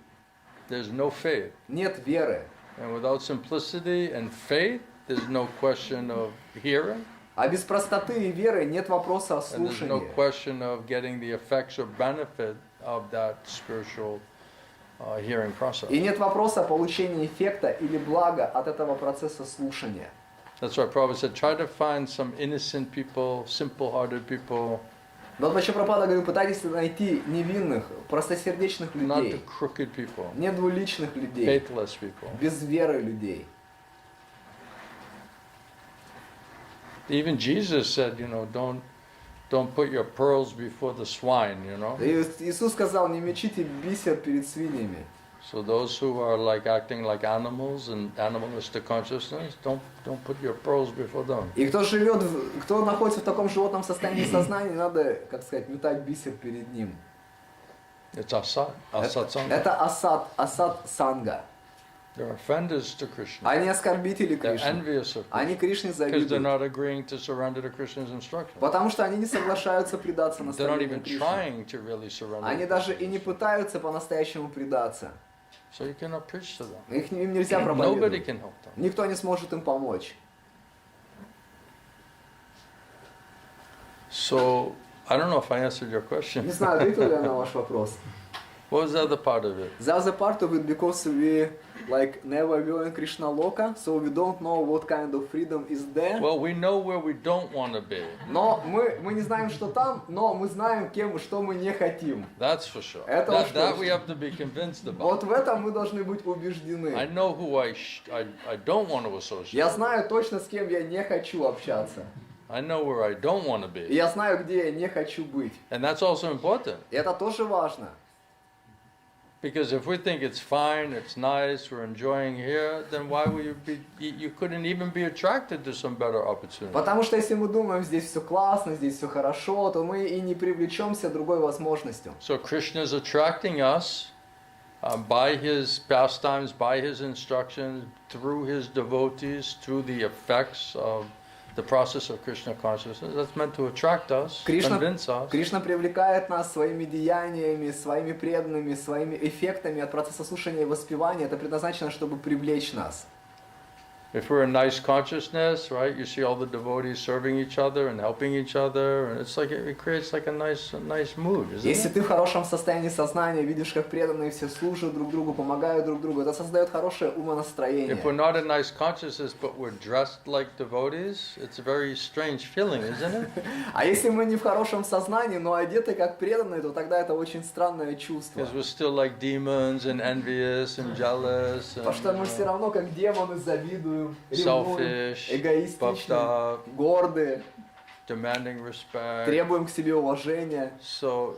there's no faith. нет веры. And without simplicity and faith, there's no question of hearing, А без простоты и веры нет вопроса о and there's no слушании. question of getting the effects or benefit of that spiritual hearing process. И нет вопроса о получении эффекта или блага от этого процесса слушания. That's why Prabhupada said, try to find some innocent people, simple-hearted people, Но вот почему Прабхупада говорит, пытайтесь найти невинных, простосердечных not the людей, crooked people, не двуличных людей, faithless people. без веры людей. Even Jesus said, don't put your pearls before the swine, И Иисус сказал, не мечите бисер перед свиньями. So those who are like acting like animals and animalistic consciousness, don't put your pearls before them. И кто находится в таком животном состоянии сознания, не надо, как сказать, метать бисер перед ним. It's asat sangha. Это асад санга. They're offenders to Krishna. Они оскорбители They're Кришны. envious of Они Krishna Кришне because they're завидуют. not agreeing to surrender to Krishna's instruction. Потому что они не соглашаются предаться They're not наставлению even Кришны. trying to really surrender. Они to даже и Krishna's не instruction. пытаются по-настоящему предаться. So you cannot preach to them. Им нельзя Nobody проповедовать. can help them. Никто не сможет им помочь. So I don't know if I answered your Не question. знаю, ответил ли я на ваш вопрос. What was the other part of it? The other part of it, because we never were in Krishna Loka, so we don't know what kind of freedom is there. Well, we know where we don't want to be. Но мы не знаем, что там, но мы знаем, что мы не хотим. That's for sure. Это уж That точно. we have to be convinced about. Вот в этом мы должны быть I убеждены. know who I don't want to associate. Я знаю точно, с кем я не хочу общаться. I know where I don't want to И be. я знаю, где я не хочу быть. And that's also important. И это тоже важно. Because if we think it's fine, it's nice, we're enjoying here, then why would you couldn't even be attracted to some better opportunity. Потому что если мы думаем, здесь все классно, здесь все хорошо, то мы и не привлечемся другой возможностью. So Krishna is attracting us by his pastimes, by his instructions, through his devotees, through the effects of the process of Krishna consciousness. That's meant to attract us, convince us. Кришна привлекает нас своими деяниями, своими преданными, своими эффектами от процесса слушания и воспевания. Это предназначено, чтобы привлечь нас. If we're in nice consciousness, right, you see all the devotees serving each other and helping each other, and it's like it creates like a nice mood, isn't Если it? ты в хорошем состоянии сознания, видишь, как преданные все служат друг другу, помогают друг другу, это создает хорошее умонастроение. If we're not in nice consciousness, but we're dressed like devotees, it's a very strange feeling, isn't it? А если мы не в хорошем сознании, но одеты как преданные, то тогда это очень странное чувство. Because we're still like demons and envious and jealous Потому что мы все and равно как демоны завидуем, ревнуем, selfish, puffed эгоистичны, up, гордые, demanding respect. требуем к себе уважения. So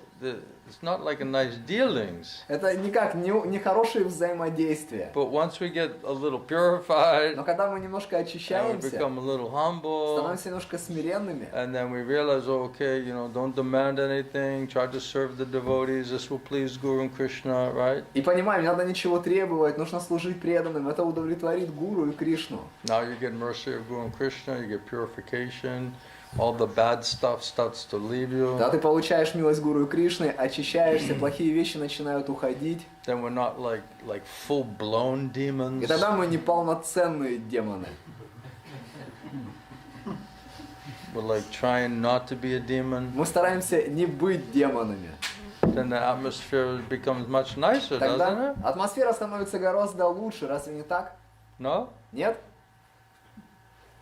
it's not like a nice dealings. Это никак не хорошие взаимодействия. But once we get a little purified, Но когда мы немножко and we очищаемся, become a little humble, становимся немножко смиренными, and then we realize, oh, okay, you know, don't demand anything, try to serve the devotees, this will please Guru and Krishna, right? и понимаем, не надо ничего требовать, нужно служить преданным, это удовлетворит Гуру и Кришну. Now you get mercy of Guru and Krishna, you get purification, all the bad stuff starts to leave you. Когда ты получаешь милость Гуру и Кришны, очищаешься, плохие вещи начинают уходить. Then we're not like full-blown demons. И тогда мы не полноценные демоны. We're like trying not to be a demon. Мы стараемся не быть демонами. Then the atmosphere becomes much nicer, doesn't Тогда it? атмосфера становится гораздо лучше, разве не так? No? Нет?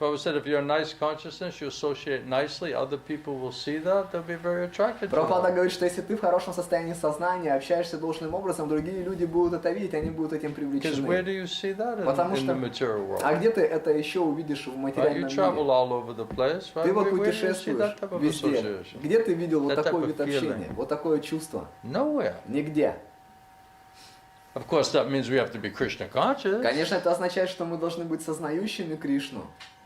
Prabhupada said if you're a nice consciousness, you associate nicely, other people will see that, they'll be very attracted to Прабхупада that. говорит, что если ты в хорошем состоянии сознания, общаешься должным образом, другие люди будут это видеть, они будут этим Because where привлечены. do you see that Потому in что- the material world? А где ты это еще увидишь в Right? You материальном travel мире? all over the place, right? Ты вот Where do you see путешествуешь that type of везде. association? Где ты видел вот That такой type of вид общения, feeling. вот такое чувство? Nowhere. Нигде. Of course, that means we have to be Krishna conscious, Конечно, это означает, что мы должны быть сознающими Кришну.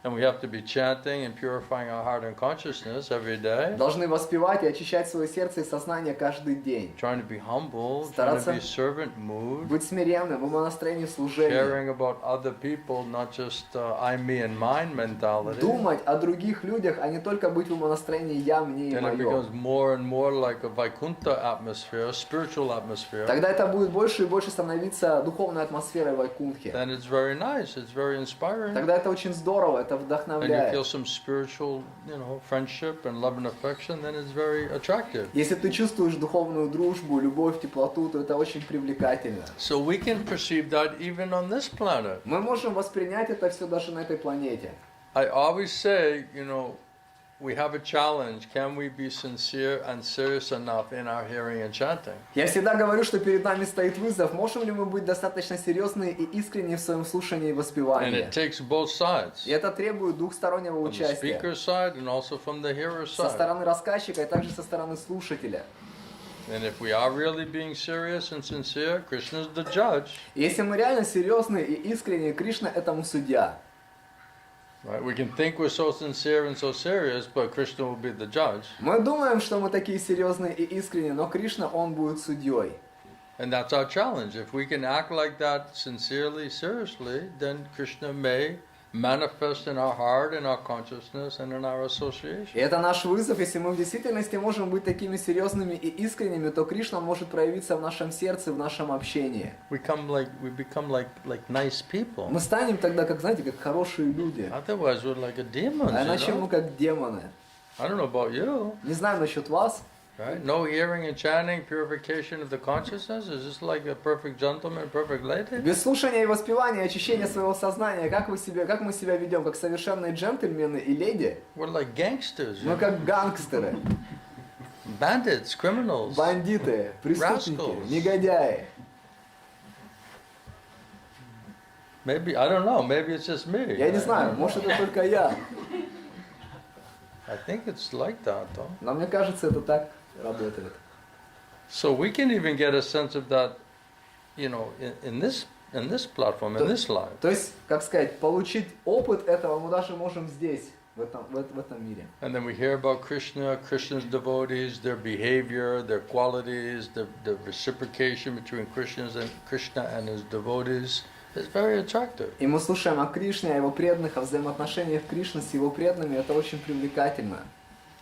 and we have to be chanting and purifying our heart and consciousness every day, Должны воспевать и очищать свое сердце и сознание каждый день. trying to be humble, trying to Стараться be servant mood, быть смиренным в умонастроении служения. caring about other people, not just I, me, and mine mentality. Думать о других людях, а не только быть в умонастроении «я», «мне» и Then it «моё». becomes more and more like a Vaikuntha atmosphere, spiritual atmosphere. Тогда это будет больше и больше становиться духовной атмосферой Вайкунтхи. Then it's very nice, it's very inspiring. Тогда это очень здорово, это And you вдохновляет. feel some spiritual, friendship and love and affection, then it's very attractive. Если ты чувствуешь духовную дружбу, любовь, теплоту, то это очень привлекательно. So we can perceive that even on this planet. Мы можем воспринять это все даже на этой планете. I always say, we have a challenge. Can we be sincere and serious enough in our hearing and chanting? Я всегда говорю, что перед нами стоит вызов. Можем ли мы быть достаточно серьезны и искренни в своем слушании и And воспевании? it takes both sides. И это требует двухстороннего From the участия. speaker's side and also from the hearer's Со side. стороны рассказчика и также со стороны слушателя. And if we are really being serious and sincere, Krishna's the judge. И если мы реально серьезны и искренни, Кришна этому судья. Right? We can think we're so sincere and so serious, but Krishna will be the judge. Мы думаем, что мы такие серьезные и искренние, но Кришна, Он будет судьей. And that's our challenge. If we can act like that sincerely, seriously, then Krishna may manifest in our heart, in our consciousness, and in our И association. это наш вызов. Если мы в действительности можем быть такими серьезными и искренними, то Кришна может проявиться в нашем сердце, в нашем общении. We become like nice people. Мы станем тогда, как знаете, как хорошие люди. Otherwise, we're like a demon. А иначе мы как демоны. I don't know about you. Не знаю насчет вас. Right? No hearing and chanting, purification of the consciousness. Is this like a perfect gentleman, perfect lady? Без слушания и воспевания, очищения своего сознания, как мы себя ведем, как совершенные джентльмены и леди? We're like gangsters, Мы как гангстеры, bandits, criminals. бандиты, преступники, Rascals. негодяи. Maybe, I don't know, maybe it's just me. Я не знаю, может это только я, I think it's like that though. но мне кажется, это так работает. So we can even get a sense of that, in this platform, in this life. То есть, как сказать, получить опыт этого мы даже можем здесь, в этом мире. And then we hear about Krishna, Krishna's devotees, their behavior, their qualities, the reciprocation between Krishna and his devotees is very attractive. И мы слушаем о Кришне, о его преданных, о взаимоотношениях Кришны с его преданными, это очень привлекательно.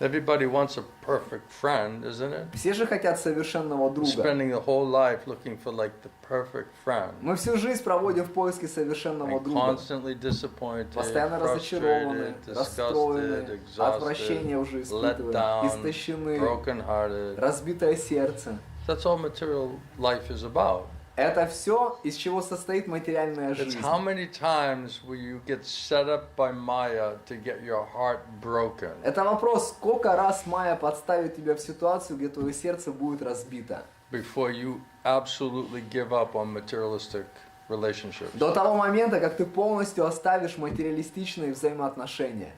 Everybody wants a perfect friend, isn't it? Все же хотят совершенного друга. Spending the whole life looking for like the perfect friend. Мы всю жизнь проводим в поиске совершенного And друга. constantly disappointed, Постоянно разочарованы, frustrated, расстроены, disgusted, отвращение exhausted, уже let испытываем, down, истощены, broken-hearted. разбитое сердце. That's all material life is about. Это все, из чего состоит материальная It's жизнь. how many times will you get set up by Maya to get your heart broken? Это вопрос, сколько раз Майя подставит тебя в ситуацию, где твое сердце будет разбито. Before you absolutely give up on materialistic relationships. До того момента, как ты полностью оставишь материалистичные взаимоотношения.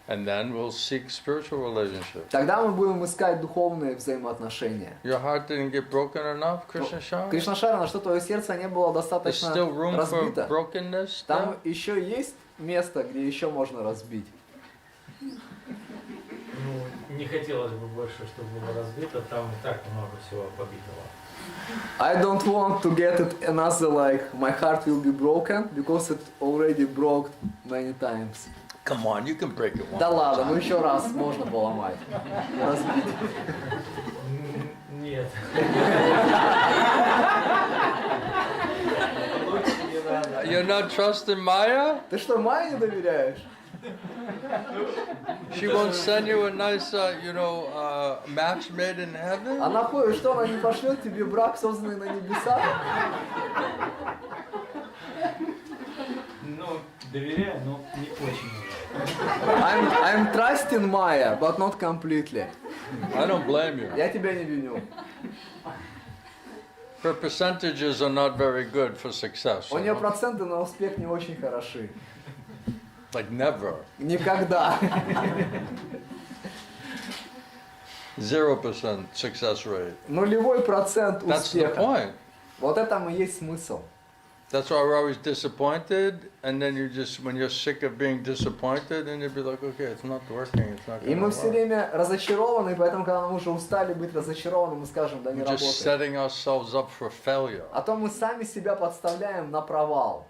And then we'll seek spiritual relationships. Тогда мы будем искать духовные взаимоотношения. Your heart didn't get broken enough, Krishna Shara? Кришна-шарана, что твое сердце не было There's достаточно still room for разбито? brokenness. Там Still? еще есть место, где еще можно разбить. Ну, не хотелось бы больше, чтобы было разбито, там и так много всего побитого. I don't want to get it another like my heart will be broken because it already broke many times. Come on, you can break it one Да more ладно, time. ну еще раз можно поломать, разбить. Нет. Лучше не надо. You're not trusting Maya? Ты что, Майе не доверяешь? She won't send you a nice, match made in heaven? Она ходит, что она не пошлет тебе брак, созданный на небесах? Ну, доверяю, но не очень. I'm trusting Maya, but not completely. I don't blame you. Я тебя не виню. Her percentages are not very good for success. У you нее know? проценты на успех не очень хороши. Like never. Никогда. 0% success rate. Нулевой процент That's the успеха. point. Вот это и есть смысл. That's why we're always disappointed, and then when you're sick of being disappointed, then you'll be like, okay, it's not working, it's not И going мы to все work. время разочарованы, и поэтому, когда мы уже устали быть разочарованы, мы скажем, да не We're just работает. setting ourselves up for failure. А то мы сами себя подставляем на провал.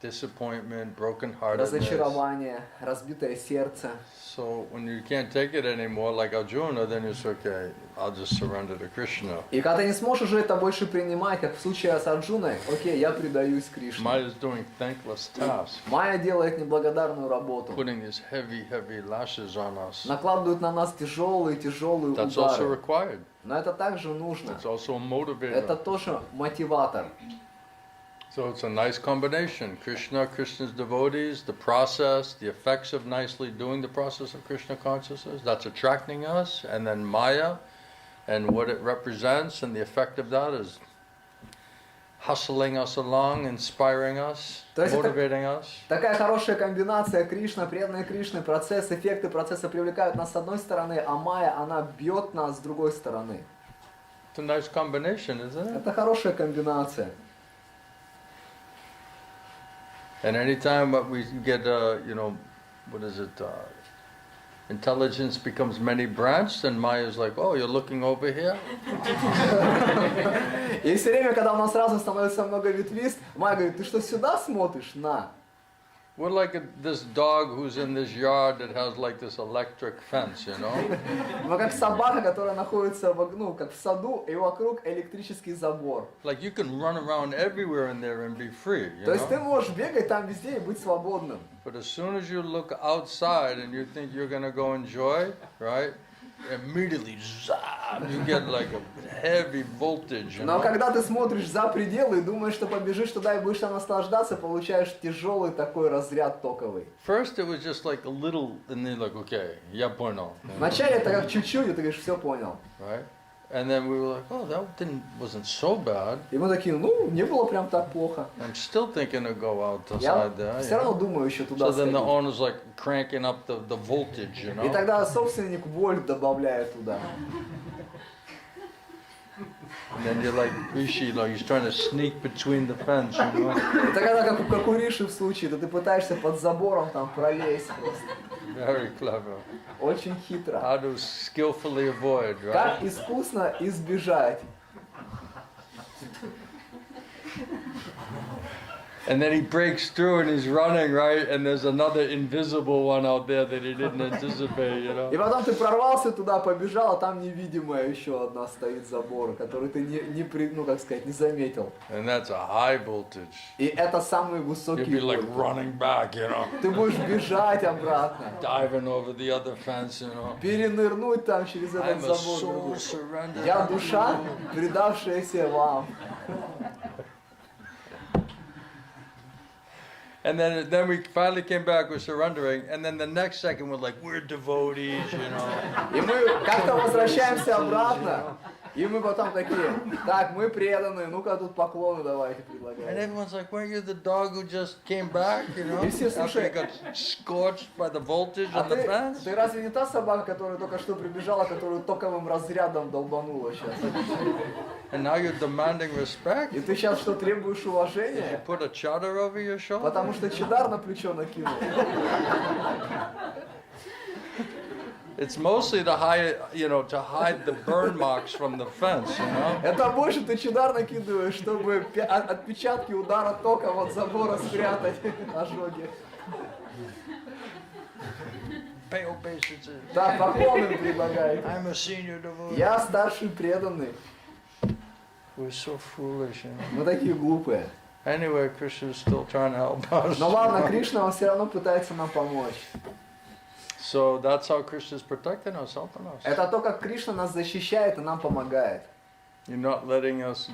Disappointment, brokenheartedness. Разочарование, разбитое сердце. So when you can't take it anymore, like Arjuna, then it's okay, I'll just surrender to Krishna. И когда ты не сможешь уже это больше принимать, как в случае с Арджуной, окей, я предаюсь Кришне. Maya is doing thankless tasks, Майя делает неблагодарную работу. putting these heavy lashes on us. Накладывают на нас тяжелые That's also удары. required. Но это также нужно. It's also a motivator. Это тоже мотиватор. So it's a nice combination. Krishna, Krishna's devotees, the process, the effects of nicely doing the process of Krishna consciousness, that's attracting us, and then Maya, and what it represents, and the effect of that is hustling us along, inspiring us, То есть это motivating us. такая хорошая комбинация Кришна, преданные Кришны, процесс, эффекты процесса привлекают нас с одной стороны, а Майя, она бьет нас с другой стороны. It's a nice combination, isn't it? Это хорошая комбинация. And anytime we get, intelligence becomes many branched, and Maya's like, oh, you're looking over here? И все время, когда у нас разум становится много ветвист, Майя говорит, ты что, сюда смотришь? На. We're like this dog who's in this yard that has like this electric fence, you know? Мы как собака, которая находится как в саду, и вокруг электрический забор. Like you can run around everywhere in there and be free, you То есть ты know? можешь бегать там везде и быть свободным. But as soon as you look outside and you think you're gonna go enjoy, right? Immediately, zap, you get like a heavy voltage, you Но know? когда ты смотришь за пределы и думаешь, что побежишь туда и будешь там наслаждаться, получаешь тяжелый такой разряд токовый. First it was just like a little, and then like, okay, ya pono, Вначале это как чуть-чуть, и ты говоришь, все понял. right? And then we were like, oh, that wasn't so bad. И мы такие, не было прям так плохо. I'm still thinking to go outside Я there. все равно думаю еще туда So then the сходить. owner's like cranking up the voltage, you И know? тогда собственник вольт добавляет туда. And then you're like Rishi, like he's trying to sneak between the fence, you know? И тогда, как у Риши в случае, то ты пытаешься под забором там пролезть просто. Very clever. Очень хитро. How to skillfully avoid, right? Как искусно избежать. And then he breaks through and he's running, right? And there's another invisible one out there that he didn't anticipate, you know? И потом ты прорвался туда, побежал, а там невидимая еще одна стоит забор, который ты не заметил. And that's a high voltage. И это самый You'll высокий be like вольт. running back, you know? Ты будешь бежать обратно, Diving over the other fence, you know? перенырнуть там через I'm этот a забор. soul другой. surrendered. Я душа, предавшаяся вам. And then we finally came back with surrendering, and then the next second we're like, we're devotees, you know. И мы как-то возвращаемся обратно, и мы потом такие, так, мы преданные, ну-ка тут поклоны давайте And предлагаем. everyone's like, weren't you the dog who just came back, you know? И все, After you слушай, got scorched by the voltage а on the ты fence? разве не та собака, которая только что прибежала, которую токовым разрядом долбанула сейчас? And now you're demanding respect? И ты сейчас что, требуешь You уважения? put a chadar over your shoulder? Потому что чедар на плечо накинул. It's mostly to hide, you know, to hide the burn marks from the fence, you know? Это больше ты чедар накидываешь, чтобы отпечатки удара током от забора спрятать, ожоги. Pay obeisance. Да, поклоны предлагает. I'm a senior devotee. Я старший преданный. We're so foolish, you know? Мы такие глупые. Anyway, Krishna's still trying to help us. Но ладно, Кришна, он все равно пытается нам помочь. So that's how Krishna's protecting us, helping us. Это то, как Кришна нас защищает и нам помогает. You're not letting us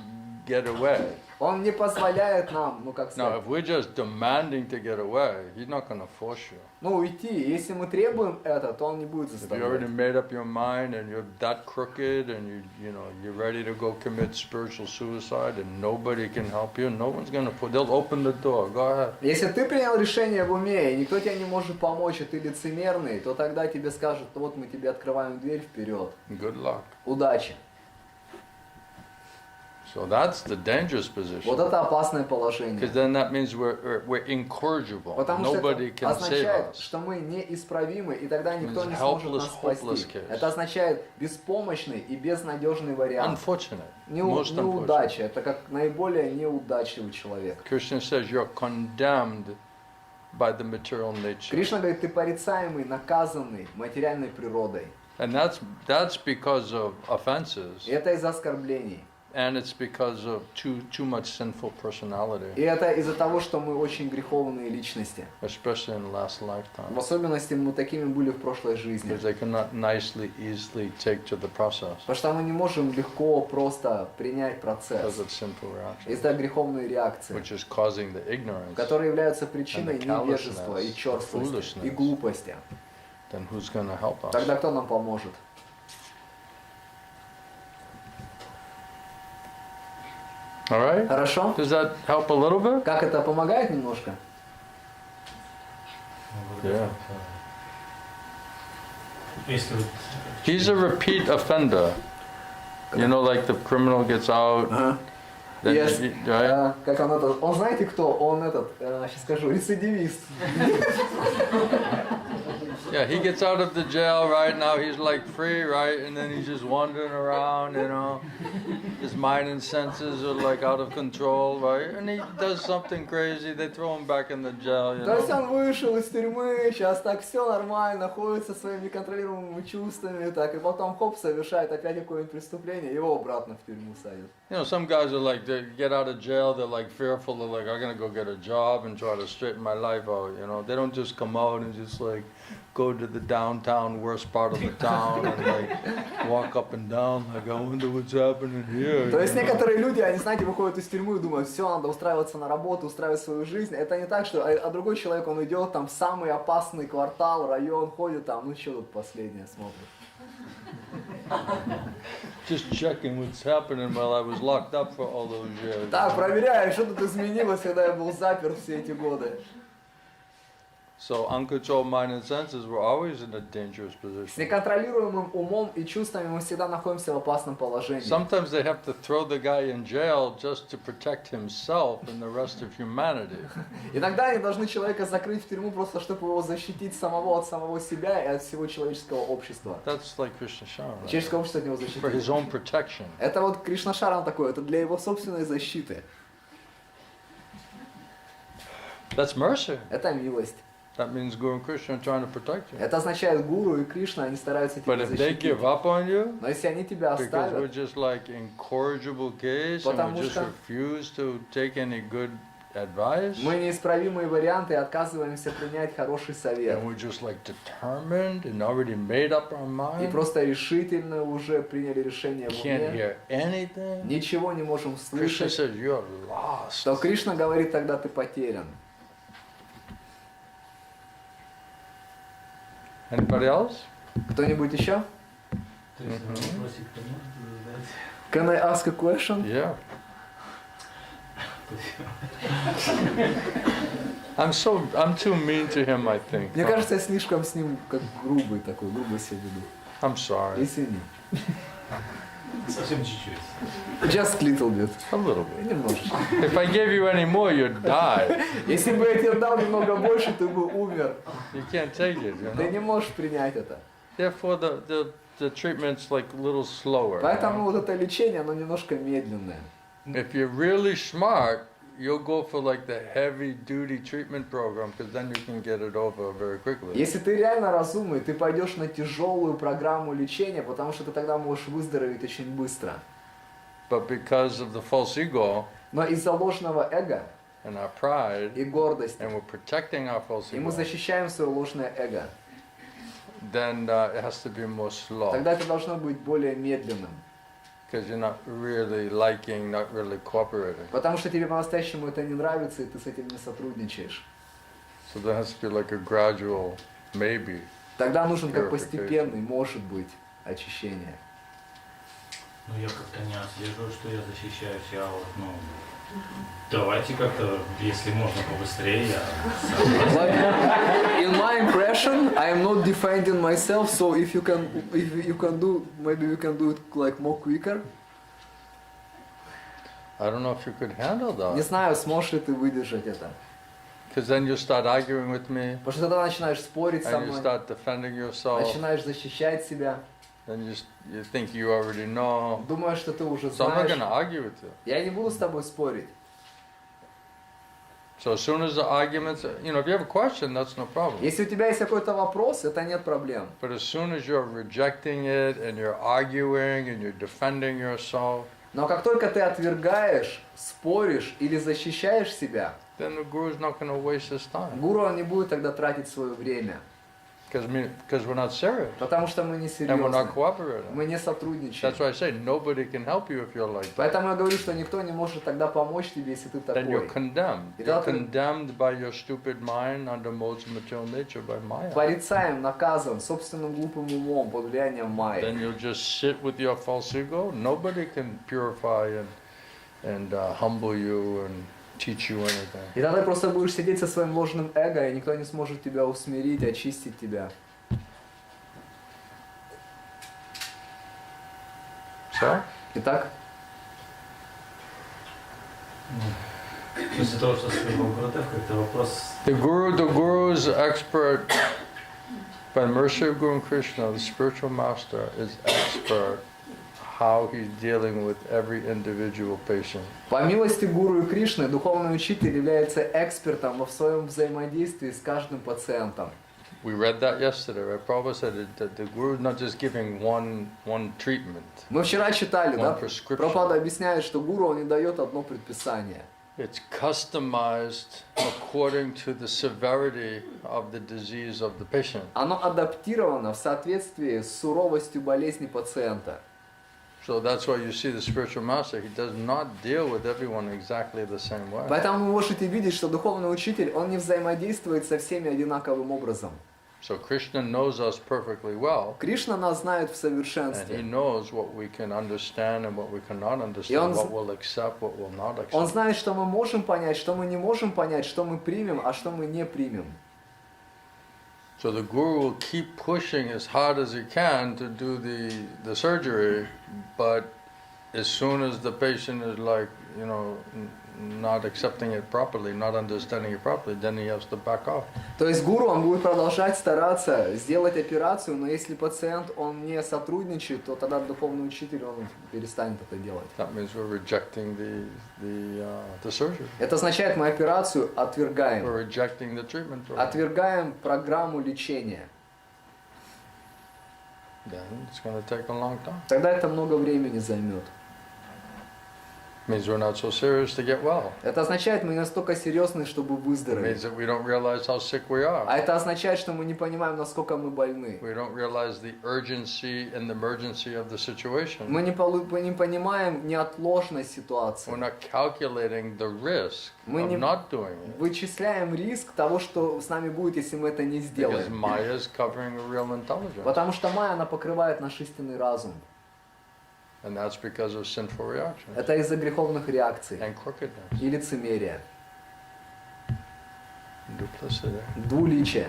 get away. Он не позволяет нам, ну как Now, сказать, if we're just demanding to get away, he's not going to force you. ну уйти. Если мы требуем это, то он не будет If you already заставлять. made up your mind and you're that crooked and you're ready to go commit spiritual suicide and nobody can help you, no one's going to they'll open the door. Go ahead. Если ты принял решение в уме, и никто тебе не может помочь, и ты лицемерный, то тогда тебе скажут, вот мы тебе открываем дверь вперед. Good luck. Удачи. So that's the dangerous position. Вот это опасное положение. Because then that means we're incorrigible. Потому что Nobody это can save означает, us. что мы неисправимы, и тогда никто Means не сможет нас helpless, спасти. hopeless case. Это означает беспомощный и безнадежный вариант. Unfortunate. Most unfortunate. Неудача. Это как наиболее неудачливый человек. Krishna says you're condemned by the material nature. Кришна говорит, ты порицаемый, наказанный материальной природой. And that's because of offenses. И это из-за оскорблений. And it's because of too much sinful personality, И это из-за того, что мы очень греховные личности. especially in the last В lifetime. особенности мы такими были в прошлой жизни. Because they cannot easily take to the process Потому что мы не можем легко просто принять because процесс of sinful reaction, из-за греховной реакции, which is causing the ignorance. которые являются причиной And the невежества и callousness, черствости, foolishness. и глупости. Then who's going to help us? Тогда кто нам поможет? All right? Хорошо? Does that help a little bit? Как это помогает немножко? Yeah. Если вот He's a repeat offender. You know, like the criminal gets out. Ага. Then Yes. right? Как он этот? Он знаете кто? Он этот, сейчас скажу, рецидивист. Yeah, he gets out of the jail right now. He's like free, right? And then he's just wandering around, you know. His mind and senses are like out of control, right? And he does something crazy. They throw him back in the jail, you То есть know. он вышел из тюрьмы, сейчас так все нормально, ходит со своими неконтролируемыми чувствами, так, и потом хоп, совершает опять какое-нибудь преступление, его обратно в тюрьму садят. You know, some guys are like, they get out of jail, they're like fearful, they're like, I'm gonna go get a job and try to straighten my life out, you know. They don't just come out and just like go to the downtown, worst part of the town and like walk up and down like, I wonder what's happening here. То есть you know? некоторые люди, они, знаете, выходят из тюрьмы и думают, все, надо устраиваться на работу, устраивать свою жизнь. Это не так, что а другой человек, он идет там в самый опасный квартал, район, ходит там, ну что тут последнее смотрит. Just checking what's happening while I was locked up for all those years. Так, проверяю, что тут изменилось, когда я был заперт все эти годы. So uncontrolled mind and senses were always in a dangerous С position. неконтролируемым умом и чувствами мы всегда находимся в опасном положении. Sometimes they have to throw the guy in jail just to protect himself and the rest of humanity. Иногда они должны человека закрыть в тюрьму просто, чтобы его защитить самого от самого себя и от всего человеческого общества. That's like Krishna Shara, right? Человеческое общество от него For защитить. his own protection. Это вот Кришна-шаран такой, это для его собственной защиты. That's mercy. Это милость. That means Guru and Krishna are trying to protect you. Это означает, гуру и Кришна, они стараются But тебя if they защитить. give up on you, Но если они тебя because we're оставят, just like incorrigible case and Потому we just что- refuse to take any good advice, мы неисправимые варианты и отказываемся принять хороший совет. and we're just like determined and already made up our И mind, просто решительно уже приняли решение в can't уме, hear anything, ничего не можем Krishna слышать, says you're lost. то Кришна говорит, тогда ты потерян. Anybody else? Кто-нибудь еще? То есть вопросик кто может задать? Can I ask a question? Yeah. I'm too mean to him, I think. Мне кажется, я слишком с ним как грубый такой, грубо себя веду. I'm sorry. Извини. Совсем чуть-чуть. Just little bit. A little bit. Немножечко. If I gave you any more, you'd die. Если бы я тебе дал немного больше, ты бы умер. You can't take it, you Ты know. не можешь принять это. Therefore, the treatment's like a little slower. Поэтому вот это лечение, оно немножко медленное. If you're really smart, you'll go for like the heavy-duty treatment program, because then you can get it over very quickly. Если ты реально разумный, ты пойдешь на тяжелую программу лечения, потому что ты тогда можешь выздороветь очень быстро. But because of the false ego Но из-за ложного эго and our pride, и гордости, and we're protecting our false и мы ego, защищаем свое ложное эго, then it has to be more slow, тогда это должно быть более медленным. because you're not really liking, not really cooperating. Потому что тебе по-настоящему это не нравится, и ты с этим не сотрудничаешь. So there has to be like a gradual, maybe. Тогда нужен как Purification. постепенный, может быть, очищение. Ну я как-то не отслеживаю, что я защищаюсь. Я вот, ну, давайте как-то, если можно побыстрее, я... Like, in my impression, I am not defending myself, so if you can do, maybe we can do it like more quicker. I don't know if you could handle Не that, знаю, сможешь ли ты выдержать это. because then you start arguing with me, Потому что тогда начинаешь спорить со and you мной, start defending yourself, начинаешь защищать себя, and you think you already know. думаешь, что ты уже So I'm not going to знаешь. argue with you. Я не буду с тобой спорить. So as soon as the arguments, if you have a question, that's no problem. Если у тебя есть какой-то вопрос, это нет проблем. But as soon as you're rejecting it and you're arguing and you're defending yourself, Но как только ты отвергаешь, споришь или защищаешь себя, then the guru's not going to waste his time. гуру он не будет тогда тратить свое время. Because we're not serious Потому что мы не and we're not серьезны. cooperating. Мы не сотрудничаем. That's why I say nobody can help you if you're like that. Поэтому я говорю, что никто не может тогда помочь тебе, если ты Then you're такой. condemned. И You're тогда ты condemned by your stupid mind under modes of material nature by Maya. порицаем, наказан собственным глупым умом под влиянием майи. Then you'll just sit with your false ego. Nobody can purify and humble you and teach you anything. И тогда ты просто будешь сидеть со своим ложным эго, и никто не сможет тебя усмирить, очистить тебя. So? Итак, После того, что сказал Гурудев, как-то вопрос... The guru is expert. By the mercy of Guru and Krishna, the spiritual master is expert how he's dealing with every individual patient. по милости Гуру и Кришны, духовный учитель является экспертом во своем взаимодействии с каждым пациентом. We read that yesterday, right? Prabhupada said that the guru is not just giving one treatment, Мы вчера читали, да? one prescription. Прабхупада объясняет, что гуру он не дает одно предписание. It's customized according to the severity of the disease of the patient. Оно адаптировано в соответствии с суровостью болезни пациента. So that's why you see the spiritual master, he does not deal with everyone exactly the same way. Поэтому вы можете видеть, что духовный учитель, он не взаимодействует со всеми одинаковым образом. So Krishna knows us perfectly well, Кришна нас знает в and he совершенстве. knows what we can understand and what we cannot он understand, з- what we'll accept, what we'll not Он accept. знает, что мы можем понять, что мы не можем понять, что мы примем, а что мы не примем. So the guru will keep pushing as hard as he can to do the surgery, but as soon as the patient is like, not accepting it properly, not understanding it properly, then he has to back off. То есть гуру, он будет продолжать стараться сделать операцию, но если пациент, он не сотрудничает, то тогда духовный учитель, он перестанет это делать. That means we're rejecting the surgery. Это означает, мы операцию отвергаем. We're rejecting the treatment program. Отвергаем программу лечения. Then it's going to take a long time. Тогда это много времени займет. Means we're not so serious to get well. Это означает, мы не настолько серьезны, чтобы It means выздороветь. that we don't realize how sick we А are. это означает, что мы не понимаем, насколько мы больны. We don't realize the urgency and the emergency of the situation. Мы не понимаем неотложность We're ситуации. not calculating the risk Мы of не not doing it. вычисляем риск того, что с нами будет, если мы это не Because сделаем. Maya is covering a real intelligence. Потому что майя, она покрывает наш истинный разум. And that's because of sinful reactions Это из-за греховных реакций and crookedness, и лицемерия, duplicity. двуличия.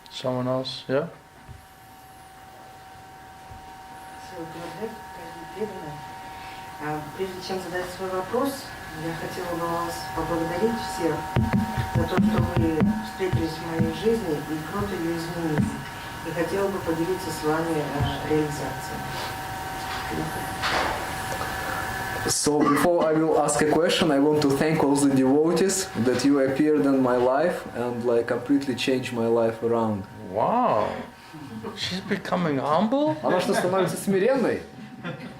Someone else? Yeah? Прежде чем задать свой вопрос, я хотела бы вас поблагодарить всех за то, что вы встретились в моей жизни и круто ее изменили. И хотела бы поделиться с вами реализацией. So before I will ask a question, I want to thank all the devotees that you appeared in my life and like completely changed my life around. Wow. She's becoming humble? Она что, становится смиренной?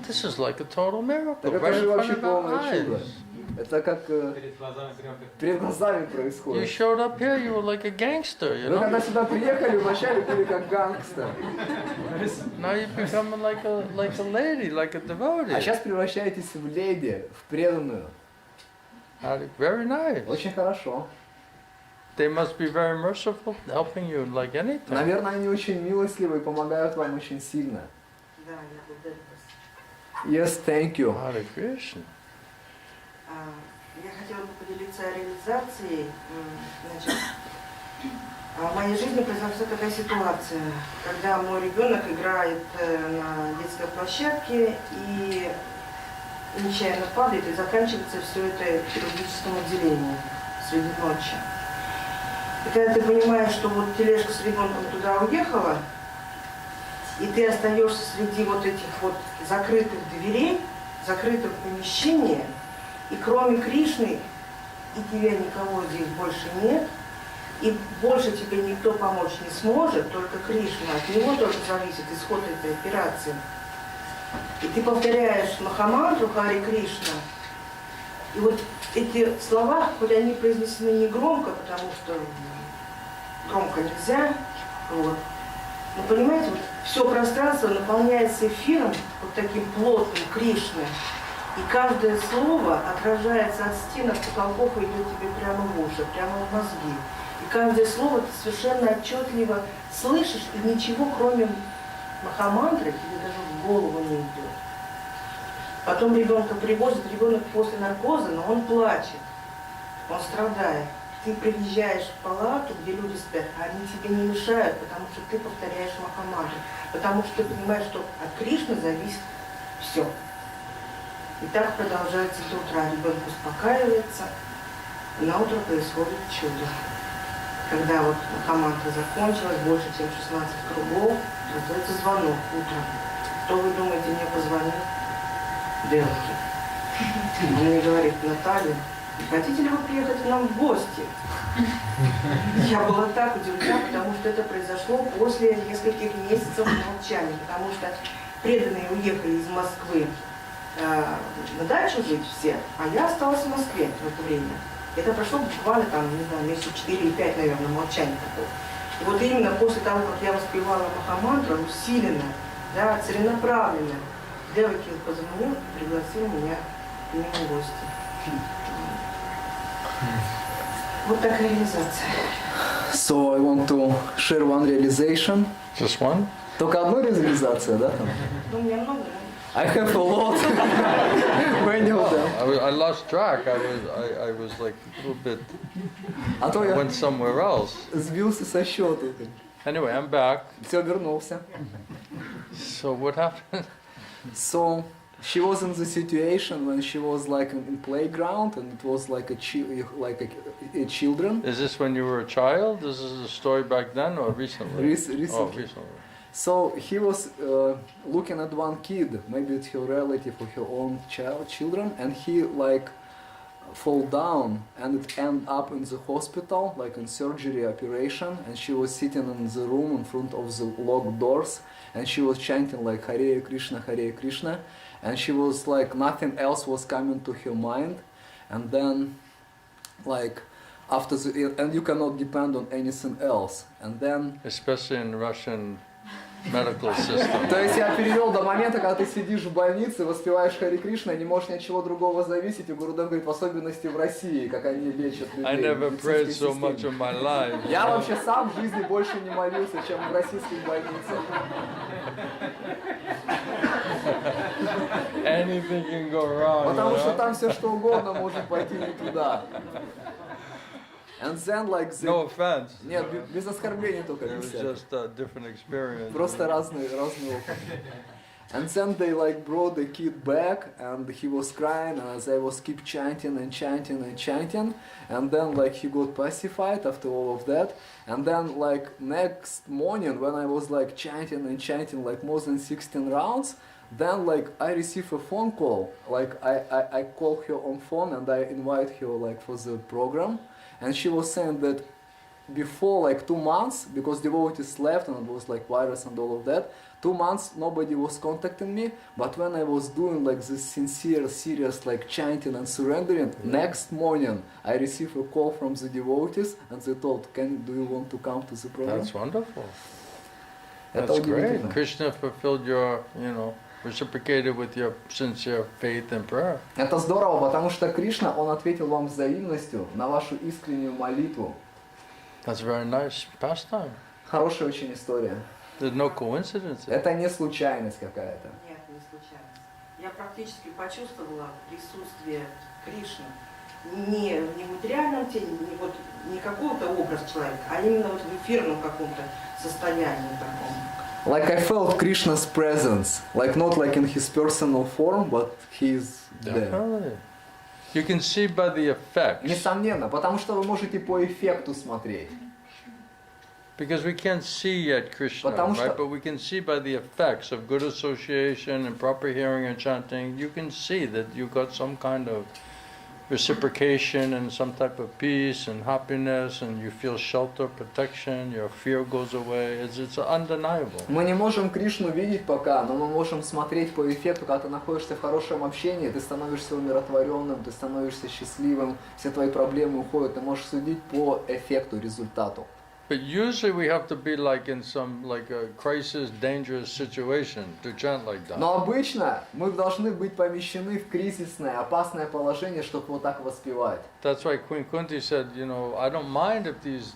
This is like a total miracle. Так это Right же in вообще front of our полное чудо. eyes. Это как Перед глазами прям как... перед глазами You происходит. showed up here, you were like a gangster, you Вы когда know? сюда приехали, вначале были как гангстер. Now you're becoming like a lady, like a А devotee. сейчас превращаетесь в леди, в преданную. Very nice. Очень хорошо. They must be very merciful, helping you like anything. Наверное, они очень милостливы и помогают вам очень сильно. Да, я благодарю вас. Yes, thank you. Hare Krishna. Я хотела бы поделиться реализацией. Значит, в моей жизни произошла такая ситуация, когда мой ребенок играет на детской площадке и нечаянно падает, и заканчивается все это в хирургическом отделении среди ночи. И когда ты понимаешь, что вот тележка с ребенком туда уехала, и ты остаешься среди вот этих вот закрытых дверей, закрытого помещения, и кроме Кришны, и тебя никого здесь больше нет, и больше тебе никто помочь не сможет, только Кришна, от него только зависит исход этой операции. И ты повторяешь Махамантру Харе Кришна, и вот эти слова, хоть они произнесены не громко, потому что громко нельзя, вот, но понимаете, вот все пространство наполняется эфиром, вот таким плотным Кришны, и каждое слово отражается от стен, от потолков и идет тебе прямо в уши, прямо в мозги. И каждое слово ты совершенно отчетливо слышишь, и ничего, кроме Махамантры, тебе даже в голову не идет. Потом ребенка привозят, ребенок после наркоза, но он плачет, он страдает. Ты приезжаешь в палату, где люди спят, а они тебе не мешают, потому что ты повторяешь Махамантру, потому что ты понимаешь, что от Кришны зависит все. И так продолжается до утра. Ребенок успокаивается, и на утро происходит чудо. Когда вот Махамантра закончилась, больше чем 16 кругов, раздается звонок утром. Кто, вы думаете, мне позвонил? Девушка. Он мне говорит: Наталья, не хотите ли вы приехать к нам в гости? Я была так удивлена, потому что это произошло после нескольких месяцев молчания, потому что преданные уехали из Москвы на дачу жить все, а я осталась в Москве в это время. Это прошло буквально там, не знаю, месяца 4 или 5, наверное, молчания такого. И вот именно после того, как я воспевала Махамантру, усиленно, да, целенаправленно, Деваки позвонил, пригласил меня к нему в гости. Вот такая реализация. So I want to share one realization. Just one? Только одна реализация, да? Там? Ну, у меня много, да? I have a lot. Many of them. I lost track. I was like a little bit, А то I я went somewhere else. сбился со счета. Anyway, I'm back. Все, вернулся. So what happened? So she was in the situation when she was like in playground, and it was like a children. Is this when you were a child? This is a story back then or recently? Recently. Oh, recently. So he was looking at one kid, maybe it's her relative or her own children, and he like fall down, and it end up in the hospital, like in surgery operation, and she was sitting in the room in front of the locked doors, and she was chanting like Hare Krishna, and she was like, nothing else was coming to her mind, and then like after the, and you cannot depend on anything else, and then Especially in Russian medical system. то есть я перевел до момента, когда ты сидишь в больнице, воспеваешь Хари Кришна, не можешь ни от чего другого зависеть, и Гурудев говорит, в особенности в России, как они лечат людей. I never в prayed медицинской so much системе. in my life. Я вообще сам в жизни больше не молился, чем в российских больницах. Anything can go wrong. Потому you что know? там все что угодно может пойти не туда. And then like the... No offense. Нет, без оскорблений только. It was just a different experience. Просто разный опыт. And then they like brought the kid back, and he was crying, and they was keep chanting and chanting and chanting, and then like he got pacified after all of that, and then like next morning when I was like chanting and chanting like more than 16 rounds, then like I received a phone call, like I called her on phone and I invite her like for the program, and she was saying that before like 2 months, because devotees left and it was like virus and all of that, 2 months nobody was contacting me, but when I was doing like this sincere, serious like chanting and surrendering, next morning I received a call from the devotees and they told, do you want to come to the program? That's wonderful. Это That's great. удивительно. Krishna fulfilled your, reciprocated with your sincere faith and prayer. Это здорово, потому что Кришна, он ответил вам взаимностью на вашу искреннюю молитву. That's a very nice pastime. Хорошая очень история. There's no coincidence. Это не случайность какая-то. Нет, не случайность. Я практически почувствовала присутствие Кришны не в нематериальном теле, не какого-то образ человека, а именно вот в эфирном каком-то состоянии таком. Like I felt Krishna's presence, like not like in his personal form, but he's there. Definitely. You can see by the effects. Несомненно, потому что вы можете по эффекту смотреть. Because we can't see yet Krishna, Потому right? что- But we can see by the effects of good association and proper hearing and chanting, you can see that you got some kind of reciprocation and some type of peace and happiness, and you feel shelter, protection, your fear goes away. It's undeniable. Мы не можем Кришну видеть пока, но мы можем смотреть по эффекту, когда ты находишься в хорошем общении, ты становишься умиротворенным, ты становишься счастливым, все твои проблемы уходят, ты можешь судить по эффекту, результату. But usually we have to be like in some like a crisis, dangerous situation to chant like that. Но обычно мы должны быть помещены в кризисное, опасное положение, чтобы вот так воспевать. That's why Queen Kunti said, I don't mind if these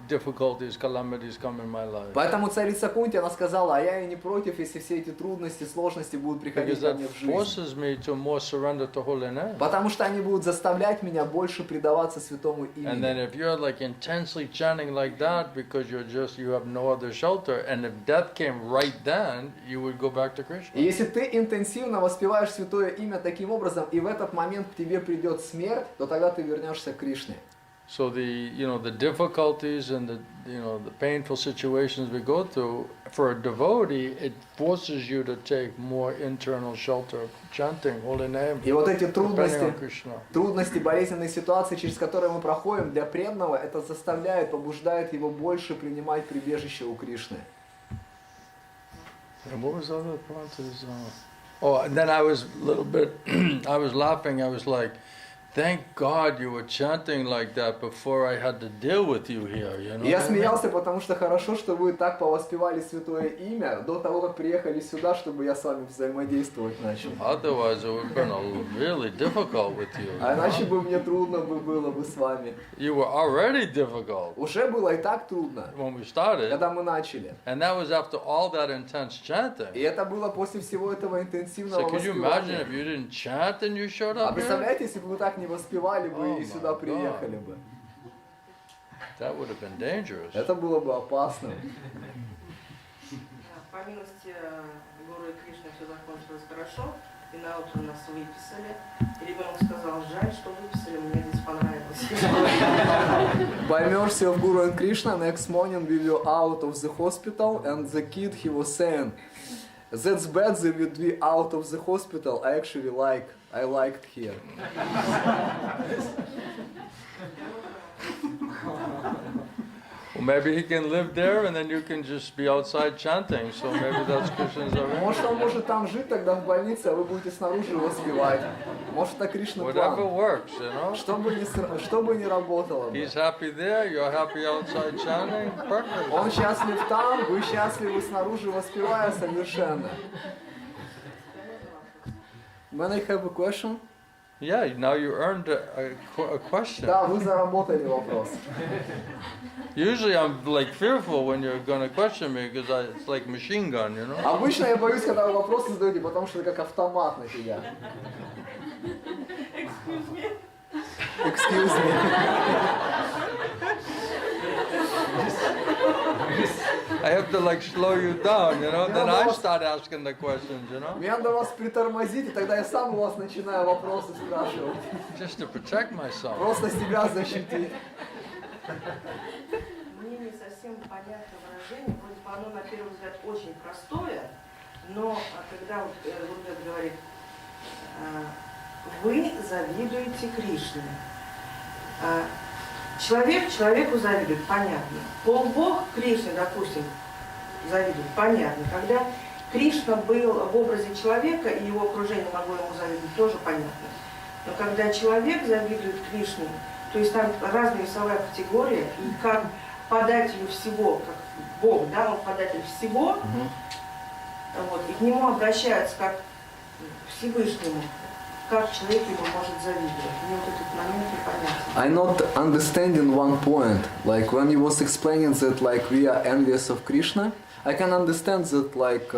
difficulties, calamities come in my life. Поэтому царица Кунти, она сказала, а я и не против, если все эти трудности, сложности будут приходить Because ко that мне в жизнь. forces me to more surrender to holy name. Потому что они будут заставлять меня больше предаваться святому And then имени. if you're like intensely chanting like that because you have no other shelter, and if death came right then, you would go back to Krishna. И если ты интенсивно воспеваешь святое имя таким образом, и в этот момент к тебе придет смерть, то тогда ты вернешься к Кришне. So the difficulties and the painful situations we go through, for a devotee, it forces you to take more internal shelter, chanting holy name, И вот эти depending трудности, on Krishna. трудности, болезненные ситуации, через которые мы проходим, для преданного это заставляет, побуждает его больше принимать прибежище у Кришны. And what was the other part? And then I was a little bit, I was laughing, I was like, thank God you were chanting like that before I had to deal with you here, И я смеялся, потому что хорошо, что вы так повоспевали святое имя до того, как приехали сюда, чтобы я с вами взаимодействовать начал. Otherwise it would have been really difficult with you. А иначе бы мне трудно было бы с вами. You were already difficult Уже было и так трудно, when we started, когда мы начали. and that was after all that intense И chanting. это было после всего этого интенсивного So could you imagine воспевания. if you didn't chant and you showed А up here? представляете, если бы вы так не воспевали бы Oh и my сюда God. приехали бы? That would have been dangerous. Это было бы опасно. По милости Гуру и Кришны все закончилось хорошо, и на утро нас выписали. И ребенок сказал, жаль, что выписали, мне здесь понравилось. By mercy of Guru and Krishna, next morning we were out of the hospital, and the kid, he was saying, that's bad that we'd be out of the hospital, I actually liked here. Maybe he can live there and then you can just be outside chanting. So maybe that's Krishna's Может, он arrangement. может там жить тогда в больнице, а вы будете снаружи его спевать. Может, это Кришна Whatever план. works, you know. Что бы ни работало бы. He's happy there, you're happy outside chanting. Perfect. Он счастлив там, вы счастливы снаружи воспевая совершенно. When I have a question? Yeah, now you earned a question. Да, вы заработали вопрос. Usually I'm like fearful when you're going to question me because it's like machine gun, you know. Обычно я боюсь, когда вы вопросы задаете, потому что это как автомат на тебя. Excuse me. I have to like slow you down, you know. Then I start asking the questions, you know. Мне надо вас притормозить, и тогда я сам у вас начинаю вопросы спрашивать. Just to protect myself. Просто себя защитить. Мне не совсем понятно выражение, вроде бы оно на первый взгляд очень простое, но когда вот Гурдев говорит, вы завидуете Кришне. Человек человеку завидует, понятно. Полубог Кришне, допустим, завидует, понятно. Когда Кришна был в образе человека, и его окружение могло ему завидовать, тоже понятно. Но когда человек завидует Кришне, то есть там разная весовая категория, и как подателю всего, как Бог, да, он податель всего, вот, и к нему обращаются как к Всевышнему. Как человек ему может завидовать? Мне вот этот момент непонятен. I'm not understanding one point. Like when he was explaining that like we are envious of Krishna, I can understand that like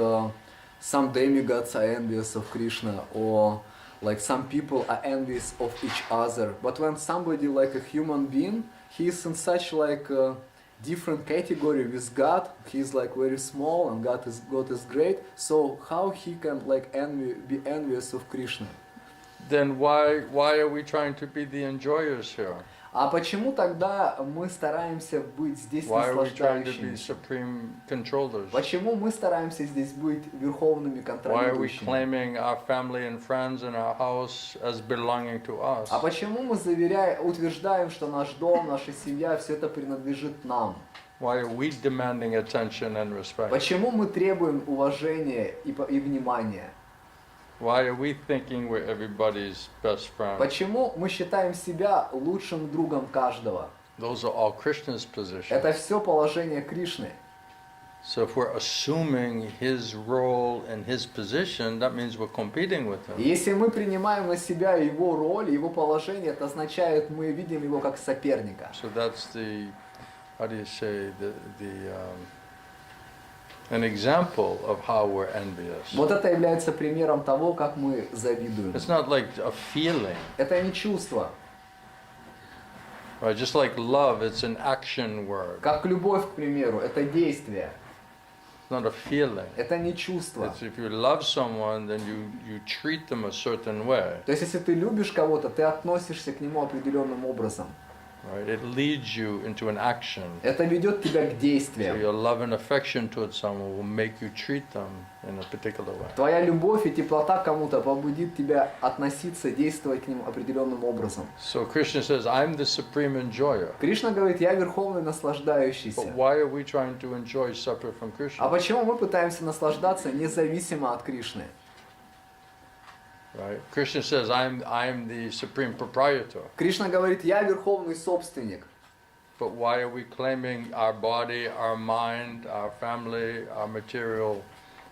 some demigods are envious of Krishna or like some people are envious of each other. But when somebody like a human being, he is in such like a different category with God, he is like very small and God is great. So how he can like be envious of Krishna? Then why are we trying to be the enjoyers here? А почему тогда мы стараемся быть здесь Why are we trying to be наслаждающимися? supreme controllers? Почему мы стараемся здесь быть верховными Why are we контролирующими? claiming our family and friends in our house as belonging to us? А почему мы утверждаем, что наш дом, наша семья, все это принадлежит нам? Why are we demanding attention and respect? Почему мы требуем уважения и внимания? Why are we thinking we're everybody's best friend? Почему мы считаем себя лучшим другом каждого? Those are all Krishna's positions. Это все положение Кришны. So if we're assuming his role and his position, that means we're competing with И him. если мы принимаем на себя его роль, его положение, это означает, мы видим его как соперника. So that's the, how do you say, an example of how we're envious. Вот это является примером того, как мы завидуем. It's not like a feeling, Это не чувство. right? Just like love, it's an action word. Как любовь, к примеру, это действие. It's not a feeling. Это не чувство. It's if you love someone, then you treat them a certain way, То есть, если ты любишь кого-то, ты относишься к нему определенным образом. right? It leads you into an action. Это ведет тебя к So действиям. your love and affection towards someone will make you treat them in a particular way. Твоя любовь и теплота к кому-то побудит тебя относиться, действовать к нему определенным образом. So Krishna says, I'm the supreme enjoyer. Кришна говорит, я верховный But наслаждающийся. why are we trying to enjoy separate from А Krishna? почему мы пытаемся наслаждаться независимо от Кришны? Right? Krishna says, I'm the supreme proprietor. Кришна говорит, я верховный собственник. But why are we claiming our body, our mind, our family, our material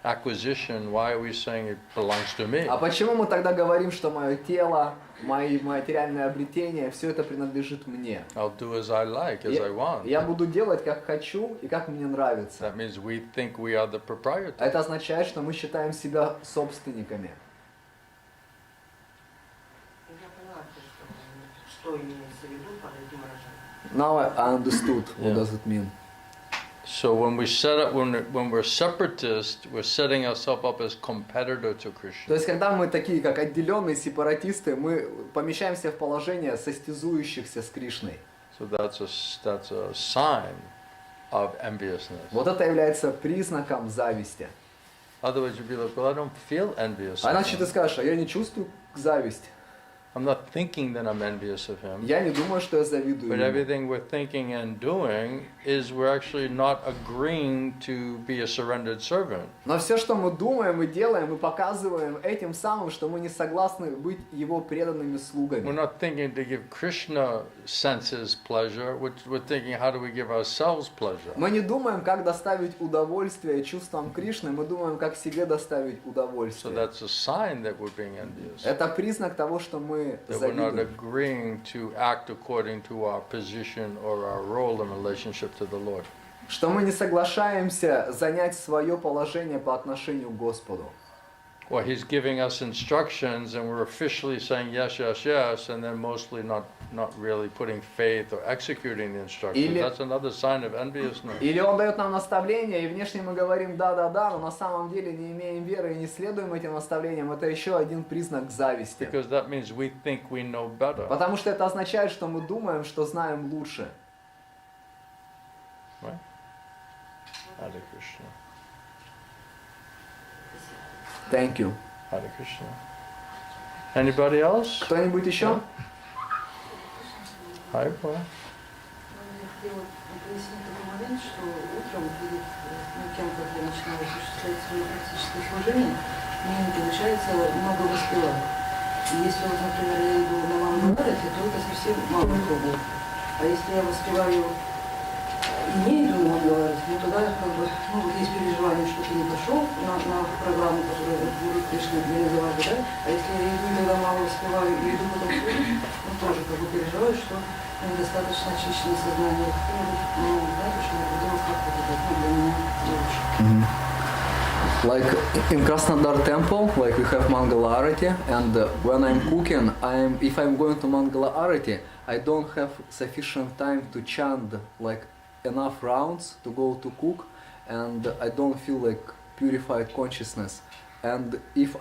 acquisition? Why are we saying it belongs to me? А почему мы тогда говорим, что мое тело, мои материальные обретения, все это принадлежит мне? I'll do as I like, as I want. Я буду делать, как хочу и как мне нравится. That means we think we are the proprietor. Это означает, что мы считаем себя собственниками. Я поняла, что имеется в виду под этим выражением. Now I understood what Yeah. does it mean. So when we're separatists, we're setting ourselves up as competitor to То Krishna. есть, когда мы такие, как отделенные сепаратисты, мы помещаемся в положение состязующихся с Кришной. So that's a sign of enviousness. Вот это является признаком зависти. Otherwise, you'd be like, well, I don't feel envious. А иначе ты скажешь, а я не чувствую зависть. I'm not thinking that I'm envious of him. Я не думаю, что я завидую But ему. everything we're thinking and doing is we're actually not agreeing to be a surrendered servant. Но все, что мы думаем и делаем, мы показываем этим самым, что мы не согласны быть его преданными We're слугами. not thinking to give Krishna senses pleasure. We're thinking how do we give ourselves pleasure. Мы не думаем, как доставить удовольствие чувствам Кришны, мы думаем, как себе доставить So удовольствие. that's a sign that we're being envious. Это признак того, что мы That we're not завидуем. agreeing to act according to our position or our role in relationship to the Lord. Что мы не соглашаемся занять свое положение по отношению к Господу. Well, he's giving us instructions and we're officially saying yes, yes, yes, and then mostly not really putting faith or executing the instructions. Или- That's another sign of enviousness. Или Он дает нам наставления, и внешне мы говорим «да-да-да», но на самом деле не имеем веры и не следуем этим наставлениям. Это еще один признак зависти. Because that means we think we know better. Потому что это означает, что мы думаем, что знаем лучше. Right? Hare Krishna. Thank you. Hare Krishna. Anybody else? Кто-нибудь еще? Hi, boy. Я хотела пояснить такой момент, что утром перед тем, как я начинала осуществлять свое практическое служение, мне не получается много воспевать. И если вот, например, я иду на Мангаларате, то это совсем мало кругов. А если я воспеваю и не иду на Мангаларате, ну тогда как бы, ну вот есть переживание, что ты не пошел на программу, которую Гуру Кришна организовал, да? А если я иду, тогда мало воспеваю и иду потом служить, ну тоже как бы переживаю, что недостаточно очищено сознание. Ну, знаете, что я подумала, как это для меня лучше. Like in Krasnodar temple, like we have Mangala Arati, and when I'm cooking, if I'm going to Mangala Arati, I don't have sufficient time to chant like enough rounds to go to cook, and I don't feel like purified consciousness. And if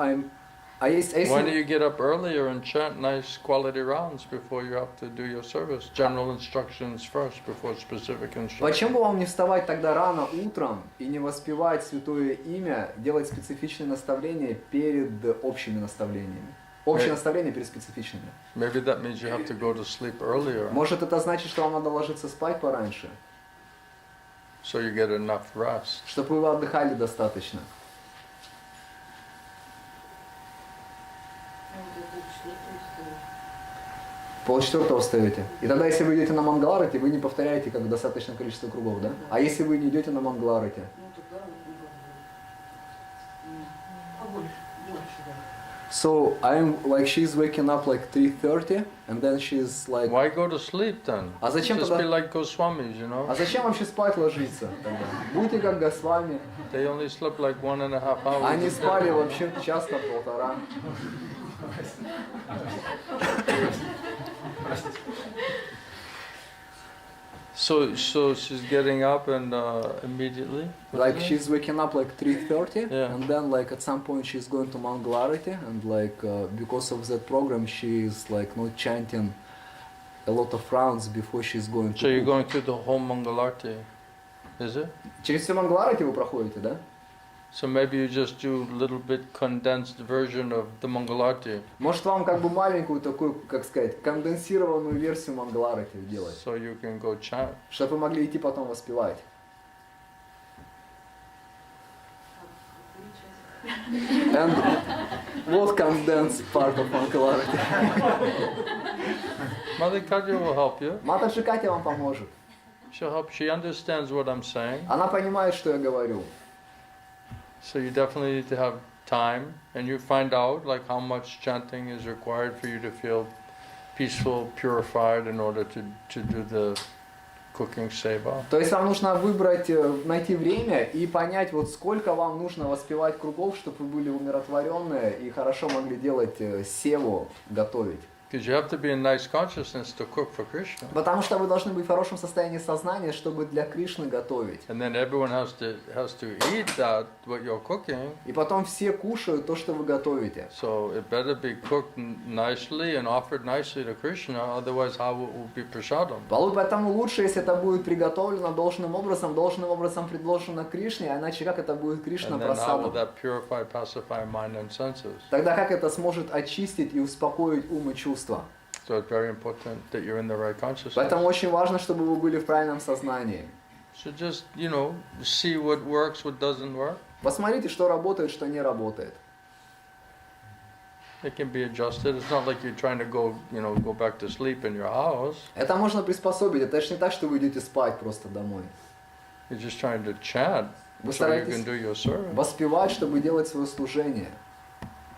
Why don't you get up earlier and chant nice quality rounds before you have to do your service? General instructions first before specific instructions. Почему вам не вставать тогда рано утром и не воспевать святое имя, делать специфичные наставления перед общими наставлениями? Общие наставления перед специфичными. Maybe that means you have to go to sleep earlier Может, это значит, что вам надо ложиться спать пораньше, so you get enough rest. чтобы вы отдыхали достаточно. Полчетвертого встаете. И тогда, если вы идете на Мангаларати, вы не повторяете как достаточное количество кругов, да? А если вы не идете на Мангаларати? Ну, тогда побольше, больше, да. So I'm like she's waking up like 3:30, and then she's like. Why go to sleep then? А зачем Just тогда? be like Goswamis, you know? А зачем вообще спать ложиться тогда? Будьте как Госвами. They only slept like 1.5 hours. Они спали вообще час-полтора. So she's getting up and immediately. Like she's waking up like 3:30, Yeah. and then like at some point she's going to Mangalarati, and like because of that program she's like not chanting a lot of rounds before she's going to. So you're cook. going through the whole Mangalarti, is it? Через все Мангаларати вы проходите, да? So maybe you just do a little bit condensed version of the Mangalarti, Может вам как бы маленькую такую, как сказать, конденсированную версию Мангаларати делать, so you can go chant. чтобы вы могли идти потом воспевать. And what condensed part of Mangalarati? Mother Katya will help you. Матаджи Катя вам поможет. She'll help. She understands what I'm saying. Она понимает, что я говорю. So you definitely need to have time, and you find out like how much chanting is required for you to feel peaceful, purified, in order to do the cooking seva. То есть вам нужно выбрать, найти время и понять, вот сколько вам нужно воспевать кругов, чтобы вы были умиротворенные и хорошо могли делать севу, готовить. Because you have to be in nice consciousness to cook for Krishna. Потому что вы должны быть в хорошем состоянии сознания, чтобы для Кришны готовить. And then everyone has to eat that what you're cooking. И потом все кушают то, что вы готовите. So it better be cooked nicely and offered nicely to Krishna, otherwise how it will be prasadam. Поэтому лучше, если это будет приготовлено должным образом предложено Кришне, а иначе как это будет Кришна And then how will прасадом? that purify, pacify mind and senses? Тогда как это сможет очистить и успокоить ум и чувства? чувства. So it's very important that you're in the right consciousness. Поэтому очень важно, чтобы вы были в правильном сознании. So just, see what works, what doesn't work. Посмотрите, что работает, что не работает. It can be adjusted. It's not like you're trying to go back to sleep in your house. Это можно приспособить. Это же не так, что вы идете спать просто домой. You're just trying to chant Вы so you can стараетесь do your service. воспевать, чтобы делать свое служение.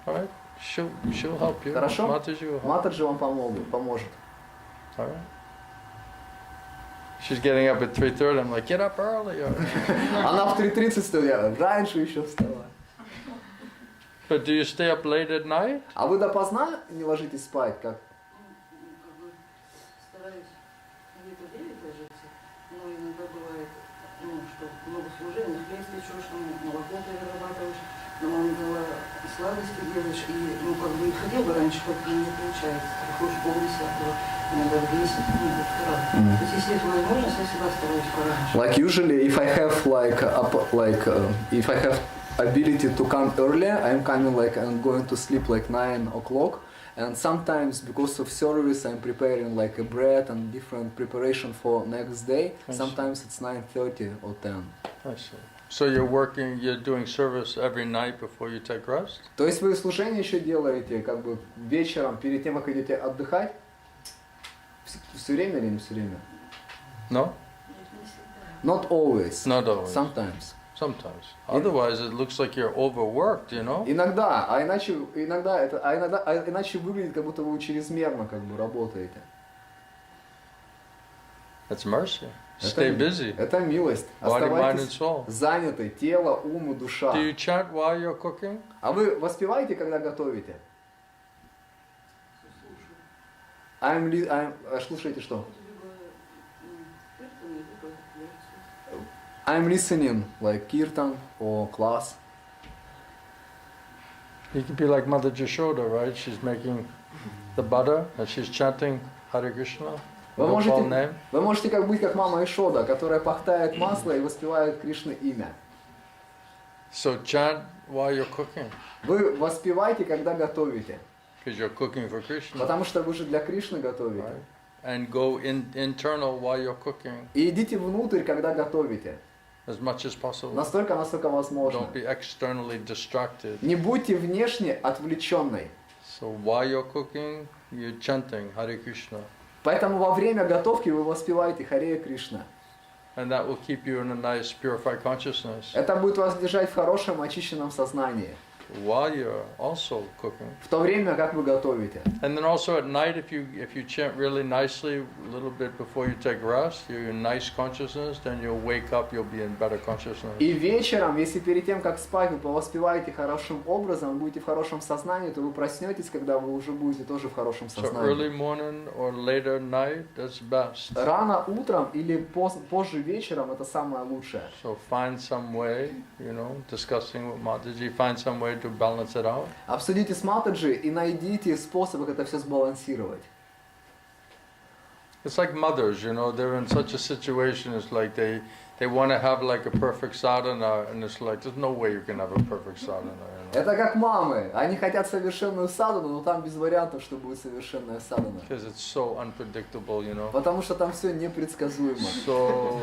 All right? She'll help you. Хорошо? Mataji will help. Матаджи вам поможет. All right? She's getting up at 3:30. I'm like, get up early. Она в 3:30 стоит, раньше еще встала. But do you stay up late at night? А вы допоздна не ложитесь спать, как? Стараюсь где-то в 9 ложиться, но иногда бывает, что много служений, хлеб печешь, молоко перерабатываешь, но мама дала сладости делаешь, и, и ходил бы раньше, как не получается. Приходишь в 9:30, иногда в 10, утра. То есть, если есть возможность, я всегда стараюсь пораньше. Like usually, if I have if I have ability to come earlier, I'm coming I'm going to sleep 9 o'clock. And sometimes because of service, I'm preparing a bread and different preparation for next day. Sometimes it's 9:30 or 10. I see. So you're doing service every night before you take rest? То есть вы служение еще делаете вечером, перед тем, как идете отдыхать? Все время или не все время? No? Not always. Not always. Sometimes. Sometimes. Otherwise, it looks like you're overworked, Иногда, иначе выглядит, как будто вы чрезмерно работаете. That's mercy. Stay busy. Это милость. Body, mind, and Оставайтесь soul. заняты, тело, ум и душа. Do you chant while you're cooking? А вы воспеваете, когда готовите? Слушайте что? I'm listening, like kirtan or class. You could be like Mother Jashoda, right? She's making the butter and she's chanting Hare Krishna. Вы Gopal name. можете быть как мама Ишода, которая пахтает масло и воспевает Кришны имя. So chant while you're cooking. Вы воспеваете, когда готовите. Because you're cooking for Krishna. Потому что вы же для Кришны готовите. Right? And go internal while you're cooking. И идите внутрь, когда готовите. As much as possible. Настолько, насколько возможно. Don't be externally distracted. Не будьте внешне отвлеченной. So while you're cooking, you're chanting Hare Krishna. Поэтому во время готовки вы воспеваете Харе Кришна. And that will keep you in a nice purified consciousness. Это будет вас держать в хорошем очищенном сознании. While you're also cooking. В то время, как вы готовите. And then also at night, if you chant really nicely a little bit before you take rest, you're in nice consciousness, then you'll wake up, you'll be in better consciousness. И вечером, если перед тем, как спать, вы повоспеваете хорошим образом, вы будете в хорошем сознании, то вы проснетесь, когда вы уже будете тоже в хорошем So сознании. early morning or later night, that's best. Рано утром или позже вечером это самое лучшее. So find some way, discussing with Mataji, find some way to balance it out. Обсудите с Матаджи и найдите способ, как это все сбалансировать. It's like mothers, they're in such a situation, it's like they want to have like a perfect sadhana, and it's like, there's no way you can have a perfect sadhana. Это как мамы. Они хотят совершенную садану, но там без вариантов, что будет совершенная садана. Because it's so unpredictable, Потому что там все непредсказуемо. So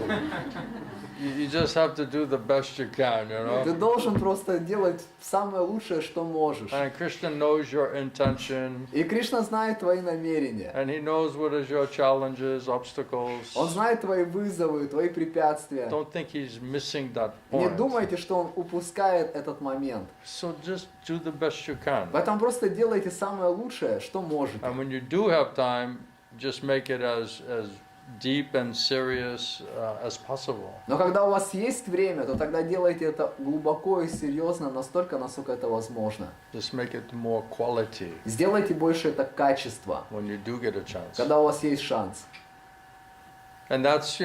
you just have to do the best you can, Ты должен просто делать самое лучшее, что можешь. And Krishna knows your intention. И Кришна знает твои намерения. And he knows what is your challenges, obstacles. Он знает твои вызовы, твои препятствия. Don't think he's missing that Не point. думайте, что он упускает этот момент. So just do the best you can. Поэтому просто делайте самое лучшее, что можете. And when you do have time, just make it as deep and serious as possible. Но когда у вас есть время, то тогда делайте это глубоко и серьезно, настолько, насколько это возможно. Just make it more quality Сделайте больше это качество, when you do get a chance. когда у вас есть шанс. And that's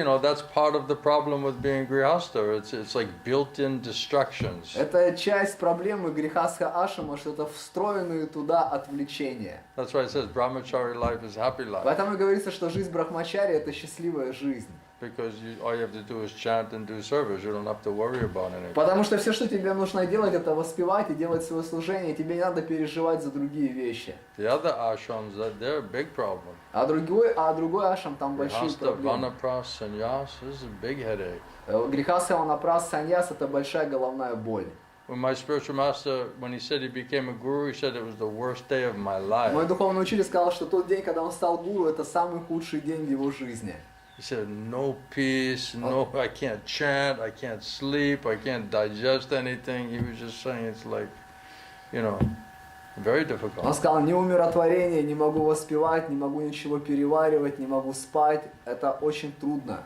part of the problem with being grihastha. It's like built-in distractions. Это часть проблемы грехастха ашрама, что это встроенные туда отвлечения. That's why it says brahmachari life is happy life. Поэтому и говорится, что жизнь брахмачари — это счастливая жизнь. because all you have to do is chant and do service. You don't have to worry about anything. Потому что все, что тебе нужно делать, это воспевать и делать свое служение, и тебе не надо переживать за другие вещи. The other ashrams, they're a big problem. А другой ашрам, там большие Grihastha, проблемы. Vanapras, Sannyas, this is a big headache. Грехастха, ванапрас, саньяс — это большая головная боль. When my spiritual master, when he said he became a guru, he said it was the worst day of my life. Мой духовный учитель сказал, что тот день, когда он стал гуру, это самый худший день в его жизни. He said, no peace, no, I can't chant, I can't sleep, I can't digest anything. He was just saying it's like, very difficult. Он сказал, ни умиротворения, не могу воспевать, не могу ничего переваривать, не могу спать. Это очень трудно.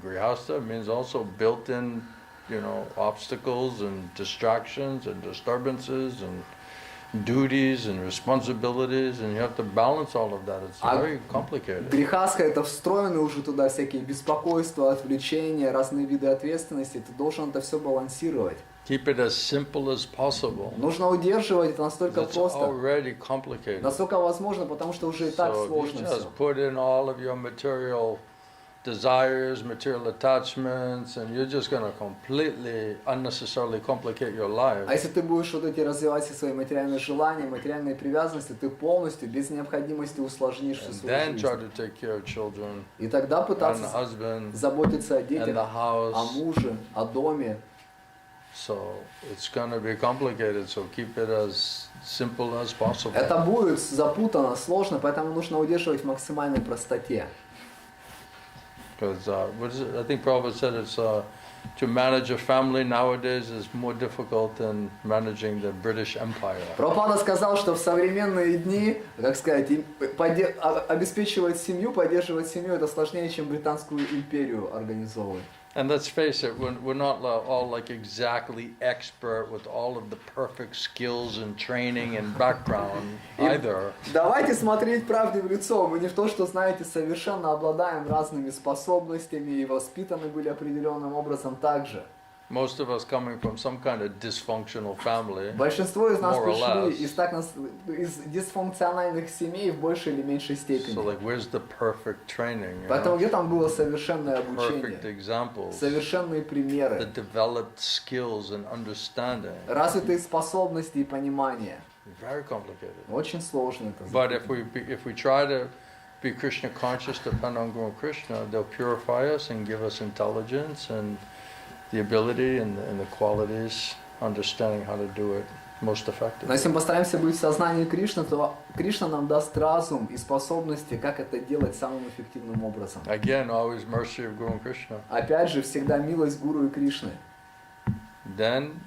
Grihastha means also built-in, obstacles and distractions and disturbances and duties and responsibilities, and you have to balance all of that. It's very complicated. Грехастха — это встроены уже туда всякие беспокойства, отвлечения, разные виды ответственности. Ты должен это все балансировать. Keep it as simple as possible. Нужно удерживать это настолько It's просто, already complicated. насколько возможно, потому что уже и так So if you сложно все. just put in all of your material desires, material attachments, and you're just going to completely unnecessarily complicate your life. А если ты будешь вот эти развивать все свои материальные желания, материальные привязанности, ты полностью, без необходимости усложнишь всю свою Then try жизнь. to take care of children И тогда and пытаться husband заботиться о and детях, the о house. муже, о доме. So it's going to be complicated. So keep it as simple as possible. Это будет запутанно, сложно, поэтому нужно удерживать в максимальной простоте. Because I think Prabhupada said it's to manage a family nowadays is more difficult than managing the British Empire. Прабхупада сказал, что в современные дни, как сказать, обеспечивать семью, поддерживать семью, это сложнее, чем британскую империю организовывать. And let's face it, we're not all like exactly expert with all of the perfect skills and training and background either. Давайте смотреть правде в лицо. Мы не в то, что, знаете, совершенно обладаем разными способностями и воспитаны были определенным образом также. Most of us coming from some kind of dysfunctional family. Большинство из нас more or пришли less. из дисфункциональных семей в большей или меньшей степени. So like, where's the perfect training? Поэтому где там было совершенное Perfect обучение, examples, совершенные the примеры, developed skills and understanding. развитые способности и понимание. Very complicated. Очень сложно это. But if we try to be Krishna conscious, depend on Guru Krishna, they'll purify us and give us intelligence and the ability and the qualities, understanding how to do it most Но effectively. если мы постараемся быть в сознании Кришны, то Кришна нам даст разум и способности, как это делать самым эффективным образом. Again, always mercy of Guru Krishna. Опять же, всегда милость Гуру и Кришны. Then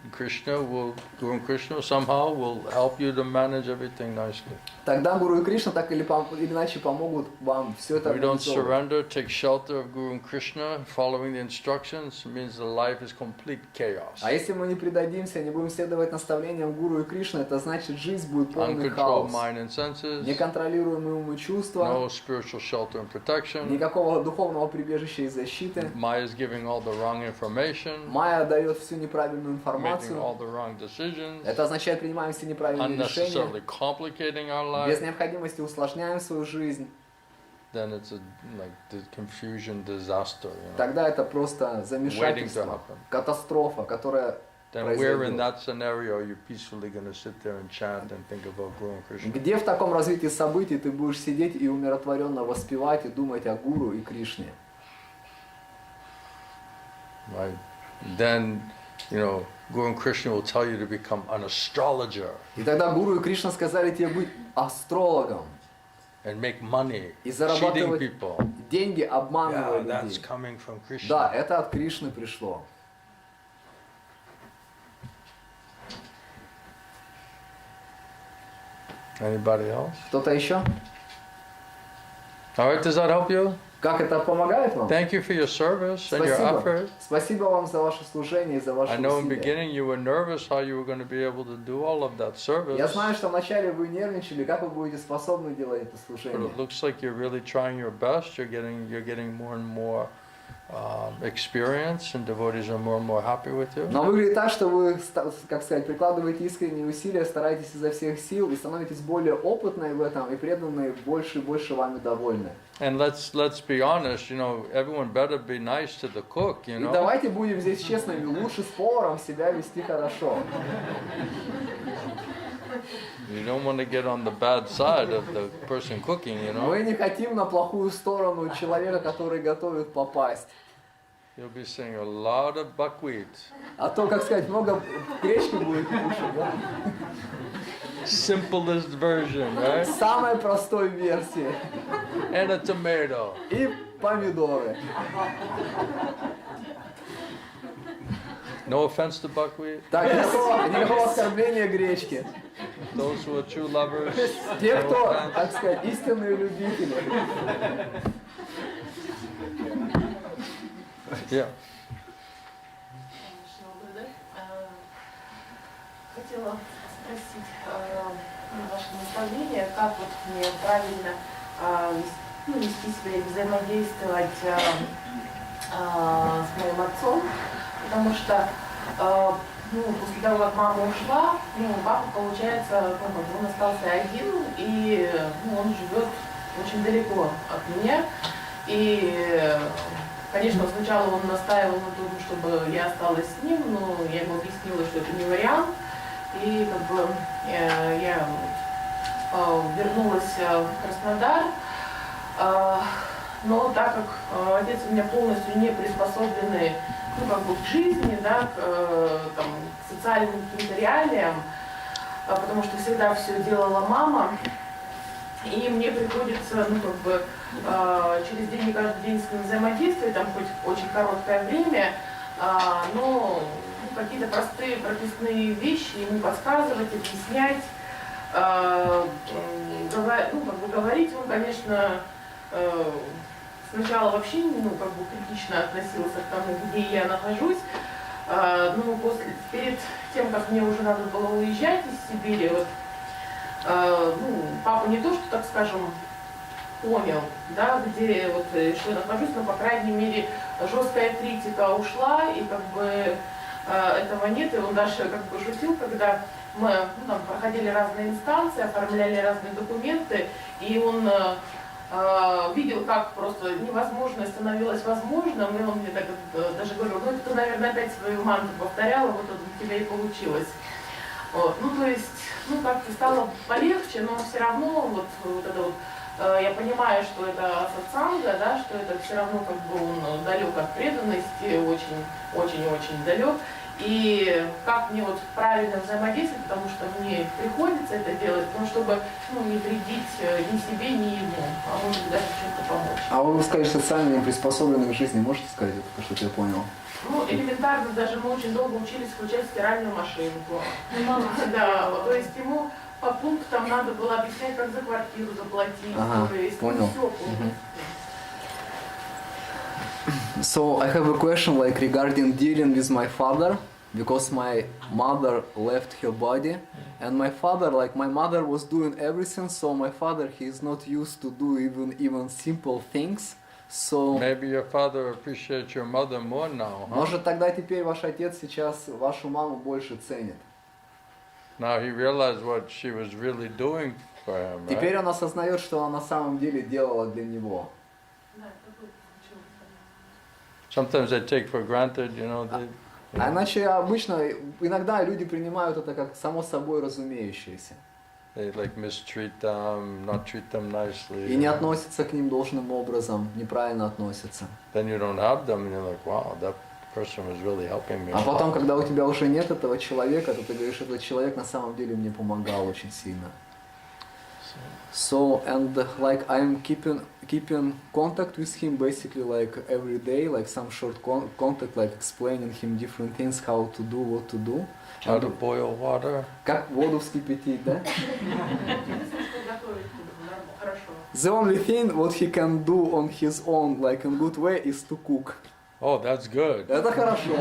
Guru Krishna somehow will help you to manage everything nicely. Тогда Гуру и Кришна так или иначе помогут вам все это If we don't организовывать. surrender, take shelter of Guru and Krishna, following the instructions, means the life is complete chaos. А если мы не предадимся, не будем следовать наставлениям Гуру и Кришны, это значит, жизнь будет полный Uncontrolled хаос. mind and senses, Неконтролируемые умы чувства, no spiritual shelter and protection. никакого духовного прибежища и защиты. Maya is giving all the wrong information, Майя дает всю неправильную making информацию. all the wrong decisions, Это означает, принимаем все неправильные решения. unnecessarily complicating our Без life. необходимости усложняем свою жизнь. Then it's like the confusion, disaster. Тогда это просто Waiting to замешательство, happen. катастрофа, которая Then where in произойдет. that scenario you're peacefully going to sit there and chant and think about Guru and Krishna. Где в таком развитии событий ты будешь сидеть и умиротворенно воспевать и думать о Гуру и Кришне? Right? Then, Guru and Krishna will tell you to become an astrologer И тогда Гуру и Кришна сказали тебе быть астрологом and make money, и cheating зарабатывать people. деньги, обманывая Yeah, that's людей. coming from Krishna. Да, это от Кришны пришло. Anybody else? Кто-то еще? All right, does that help you? Как это помогает вам? Thank you for your service and your Спасибо. effort. Спасибо вам за ваше служение и за ваши I know in the усилия. beginning you were nervous how you were going to be able to do all of that service, Я знаю, что вначале вы нервничали, как вы будете способны делать это but служение. it looks like you're really trying your best. You're getting more and more experience, and devotees are more and more happy with you. Но выглядит так, что вы, как сказать, прикладываете искренние усилия, стараетесь изо всех сил и становитесь более опытной в этом и преданные больше и больше вами довольны. And let's be honest, you know, everyone better be nice to the cook, you И know. давайте будем здесь честными, лучше с поваром себя вести хорошо. You don't want to get on the bad side of the person cooking, you know. Мы не хотим на плохую сторону человека, который готовит, попасть. You'll be seeing a lot of buckwheat. А то, как сказать, много гречки будет кушать, да? Simplest version, right? Самой простой версии. And a tomato. И помидоры. No offense to buckwheat. Так, никакого оскорбления гречки. Those who are true lovers. Те, no кто, offense. так сказать, истинные любители. Yeah. Хотела спросить ваше наставление, как вот мне правильно вести себя и взаимодействовать с моим отцом, потому что после того, как мама ушла, папа, получается, он остался один, и он живет очень далеко от меня. И, конечно, сначала он настаивал на том, чтобы я осталась с ним, но я ему объяснила, что это не вариант. И как бы я вернулась в Краснодар, но так как отец у меня полностью не приспособленный к жизни, да, к социальным каким-то реалиям, потому что всегда все делала мама, и мне приходится через день и каждый день с ним взаимодействовать, там хоть очень короткое время, но какие-то простые прописные вещи ему подсказывать, объяснять, говорить. Он, конечно, сначала вообще критично относился к тому, где я нахожусь, но перед тем, как мне уже надо было уезжать из Сибири, папа не то, что, так скажем, понял, да, где что я нахожусь, но, по крайней мере, жесткая критика ушла, и этого нет, и он даже шутил, когда мы проходили разные инстанции, оформляли разные документы, и он видел, как просто невозможное становилось возможным, и он мне даже говорил, ты, наверное, опять свою мантру повторяла, вот это у тебя и получилось. То есть, как-то стало полегче, но все равно я понимаю, что это сатсанга, да, что это все равно он далек от преданности, очень-очень далек. И как мне правильно взаимодействовать, потому что мне приходится это делать, чтобы не вредить ни себе, ни ему, а может даже чем-то помочь. А вы сказали, социально не приспособлены к жизни, можете сказать, это что-то я понял? Элементарно, даже мы очень долго учились включать стиральную машинку. Да, то есть ему по пунктам надо было объяснять, как за квартиру заплатить. Ага, то есть, понял. Все полностью. So I have a question regarding dealing with my father, because my mother left her body, and my father, my mother was doing everything, so my father, he is not used to do even simple things. So maybe your father appreciates your mother more now, huh? Может, тогда теперь ваш отец сейчас вашу маму больше ценит. Now he realized what she was really doing for him, right? Теперь он осознает, что она на самом деле делала для него. Sometimes they take for granted, you know. А иначе иногда люди принимают это как само собой разумеющееся. They mistreat them, not treat them nicely. И не относятся к ним должным образом, неправильно относятся. Then you don't have them, and you're like, wow, that person was really helping me. А потом, когда у тебя уже нет этого человека, то ты говоришь, этот человек на самом деле мне помогал очень сильно. So, and I'm keeping contact with him basically every day, some short contact, explaining him different things, how to do, what to do. How to boil water. Как воду вскипятить, да? The only thing what he can do on his own, in good way, is to cook. Oh, that's good. Это хорошо.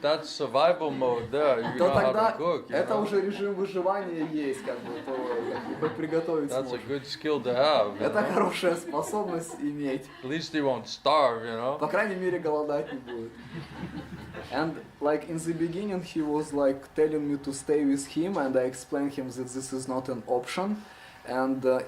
That's survival mode there. You То know how тогда to cook. You это know? уже режим выживания есть, как бы, то хоть приготовить That's a сможешь. good skill to have. You Это know? хорошая способность иметь. At least he won't starve, you know. По крайней мере, голодать не будет. And like in the beginning, he was like telling me to stay with him, and I explained him that this is not an option. And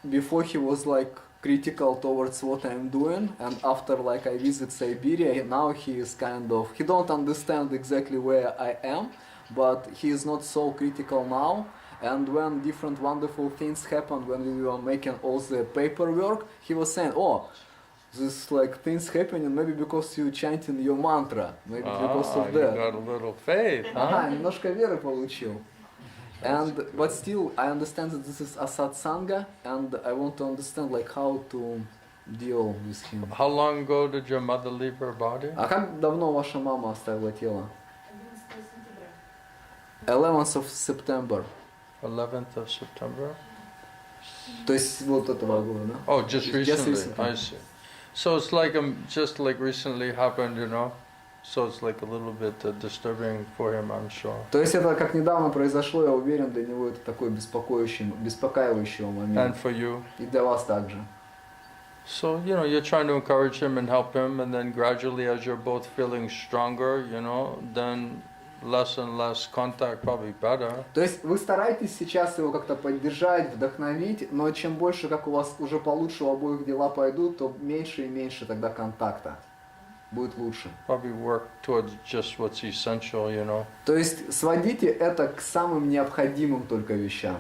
before he was like critical towards what I'm doing, and after like I visit Siberia, now he is kind of, he don't understand exactly where I am, but he is not so critical now. And when different wonderful things happened, when we were making all the paperwork, he was saying, oh, this like things happening maybe because you chanting your mantra, maybe because of you that. got a little faith, huh? Ага, немножко веры получил. And but still, I understand that this is a satsanga, and I want to understand like how to deal with him. How long ago did your mother leave her body? А как давно ваша мама оставила тело? 11 сентября. 11th of September. 11th of September? То есть вот этого года, да? Oh, just recently. recently. I see. So it's like just like recently happened, you know. So it's like a little bit disturbing for him, I'm sure. То есть это как недавно произошло, я уверен, для него это такой беспокаивающий момент. And for you. И для вас также. So, you know, you're trying to encourage him and help him, and then gradually as you're both feeling stronger, you know, then less and less contact, probably better. То есть вы стараетесь сейчас его как-то поддержать, вдохновить, но чем больше, как у вас уже получше у обоих дела пойдут, то меньше и меньше тогда контакта. Будет лучше. Probably work towards just what's essential, you know. То есть сводите это к самым необходимым только вещам.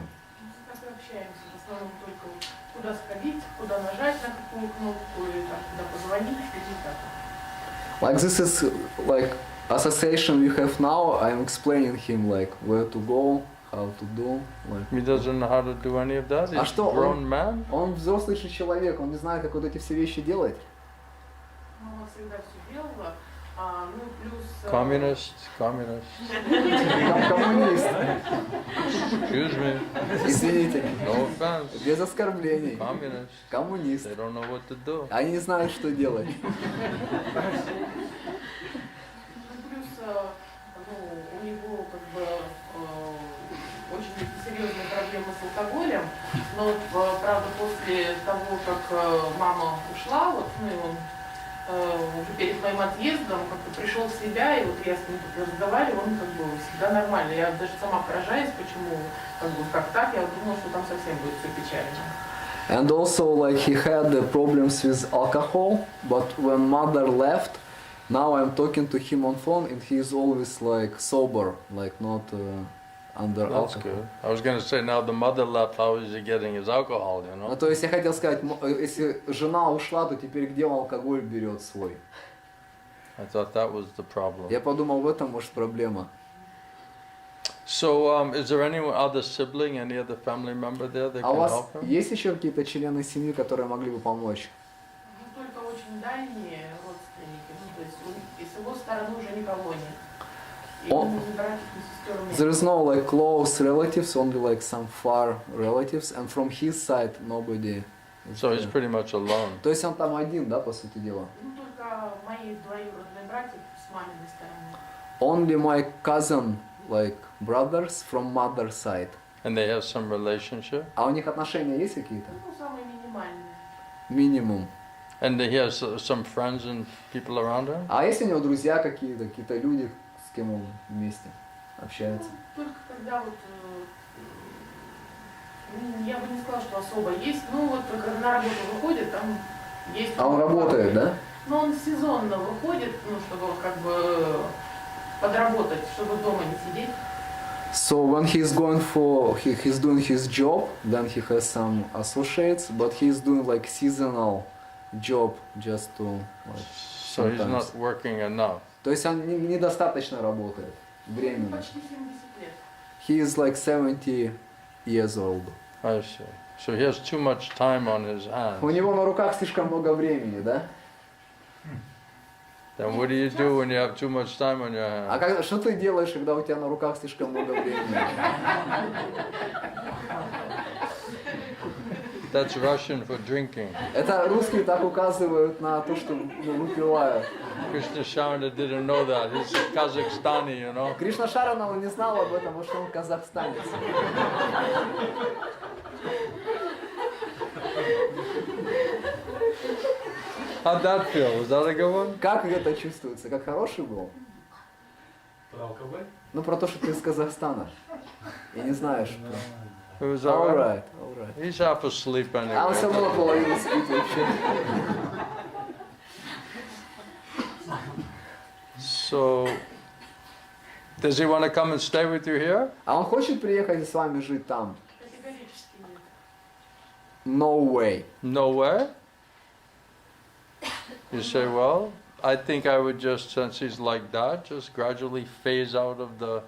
Так и общаемся, в основном только вот куда сходить, куда нажать на какую кнопку, и там, куда позвонить, и так. Like this is like association we have now. I'm explaining him like where to go, how to do. Like. He doesn't know how to do any of that. He's А что a grown man. Он взрослый же человек, он не знает, как вот эти все вещи делать. Мама всегда все делала, ну плюс... Communist. Коммунист. Excuse me. Извините. No offense. Без оскорблений. Communist. Коммунист. They don't know what to do. Они не знают, что делать. Плюс, ну, у него как бы очень серьезные проблемы с алкоголем, но вот, правда, после того, как мама ушла, вот, ну, и он уже перед моим отъездом как-то пришел в себя, и вот я с ним тут разговаривала, он как бы всегда нормально. Я даже сама поражаюсь, почему как так, я думала, что там совсем будет все печально. And also like he had the problems with alcohol, but when mother left, now I'm talking to him on phone and he is always like sober, like not under That's alcohol. good. I was going to say, now the mother left, how is he getting his alcohol, you know? Ну, то есть я хотел сказать, если жена ушла, то теперь где он алкоголь берет свой? I thought that was the problem. Я подумал, в этом может проблема. So, is there any other sibling, any other family member there that А у can вас help him? есть еще какие-то члены семьи, которые могли бы помочь? Ну, только очень дальние родственники, ну, то есть и с его стороны уже никого нет. И О. ни братьев, ни сестер нет. There is no like close relatives, only like some far relatives, and from his side nobody. is So he's there. pretty much alone. То есть он там один, да, по сути дела? Ну, только мои двоюродные братья с маминой стороны. Only my cousin, like brothers from mother side. And they have some relationship. А у них отношения есть какие-то? Ну, самые минимальные. Минимум. And he has some friends and people around him. А есть у него друзья какие-то, какие-то люди, с кем он вместе общается? Ну, только когда вот, я бы не сказала, что особо есть, ну вот когда на работу выходит, там есть... А он работает, да? Ну, он сезонно выходит, ну, чтобы как бы подработать, чтобы дома не сидеть. So when he's going for, he's doing his job, then he has some associates, but he's doing like seasonal job just to like, So he's sometimes. not working enough. То есть он недостаточно работает, временно. Почти 70 лет. He is like 70 years old. I see. So he has too much time on his hands. У него на руках слишком много времени, да? Then what do you do when you have too much time on your А hands? что ты делаешь, когда у тебя на руках слишком много времени? That's Russian for drinking. Это русские так указывают на то, что выпивают. Krishna Sharana didn't know that. He's Kazakhstani, you know. Кришна Шаранова не знал об этом, потому что он казахстанец. How'd that feel? Was that a good one? Как это чувствуется? Как хороший был? Про алкоголь? Ну, про то, что ты из Казахстана. И не знаешь. It was all right. All right. He's half asleep А он все anyway. равно наполовину спит вообще. So, does he want to come and stay with you here? А он хочет приехать с вами жить там? Категорически нет. No way. No way? You say, well, I think I would just, since he's like that, just gradually phase out of the,